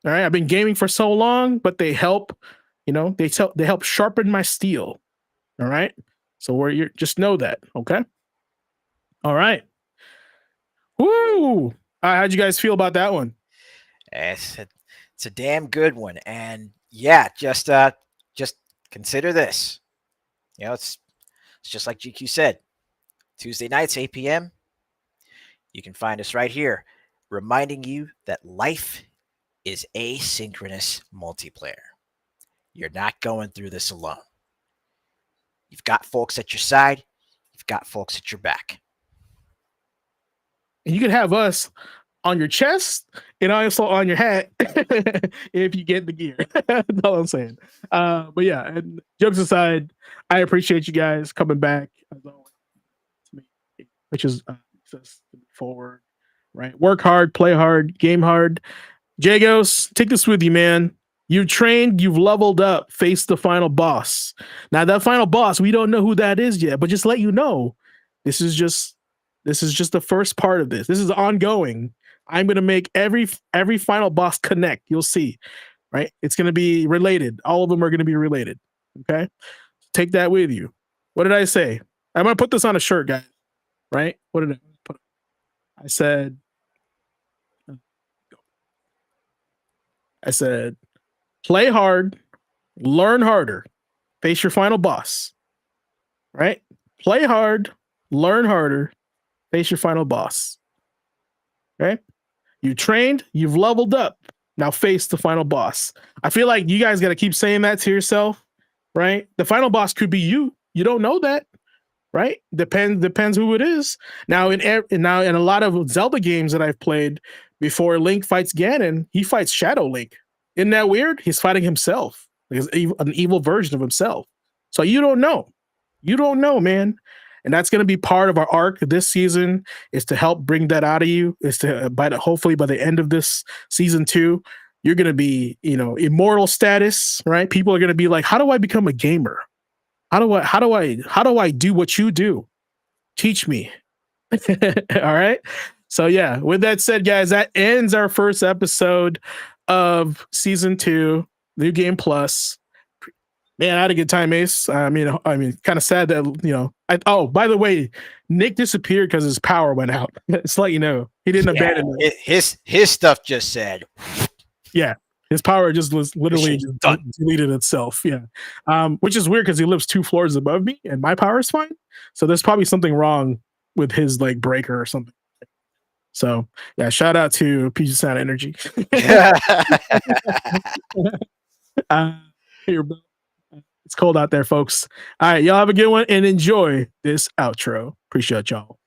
All right, I've been gaming for so long, but they help, they help sharpen my steel. All right, so you just know that, okay? All right. Woo! How'd you guys feel about that one? It's a damn good one, and yeah, just consider this. It's just like GQ said. Tuesday nights, 8 p.m. You can find us right here, reminding you that life is asynchronous multiplayer. You're not going through this alone. You've got folks at your side. You've got folks at your back. And you can have us on your chest and also on your hat if you get the gear. That's all I'm saying. But yeah, and jokes aside, I appreciate you guys coming back as always to me, which is access to move forward. Right, work hard, play hard, game hard. Jagos, take this with you, man. You've trained, you've leveled up, face the final boss. Now that final boss, we don't know who that is yet, but just let you know, this is just the first part of this. This is ongoing. I'm gonna make every final boss connect. You'll see, right? It's gonna be related. All of them are gonna be related. Okay, take that with you. What did I say? I'm gonna put this on a shirt, guys. Right? What did I put? I said. Play hard, learn harder, face your final boss. Right? Play hard, learn harder, face your final boss. Okay? You trained, you've leveled up. Now face the final boss. I feel like you guys got to keep saying that to yourself, right? The final boss could be you. You don't know that, right? Depends who it is. Now in a lot of Zelda games that I've played, before Link fights Ganon, he fights Shadow Link. Isn't that weird? He's fighting himself. He's an evil version of himself. So you don't know. You don't know, man. And that's going to be part of our arc this season, is to help bring that out of you. Is to hopefully by the end of this season 2, you're going to be, immortal status, right? People are going to be like, how do I become a gamer? How do I do what you do? Teach me. All right. So yeah, with that said, guys, that ends our first episode of season 2, New Game Plus. Man, I had a good time, Ace. I mean, kind of sad that by the way, Nick disappeared because his power went out. Just to let you know, he didn't abandon me. His stuff just said, yeah, his power just was literally deleted itself. Yeah, which is weird because he lives 2 floors above me, and my power is fine. So there's probably something wrong with his breaker or something. So yeah, shout out to Peach Sound Energy. It's cold out there, folks. All right, y'all have a good one and enjoy this outro. Appreciate y'all.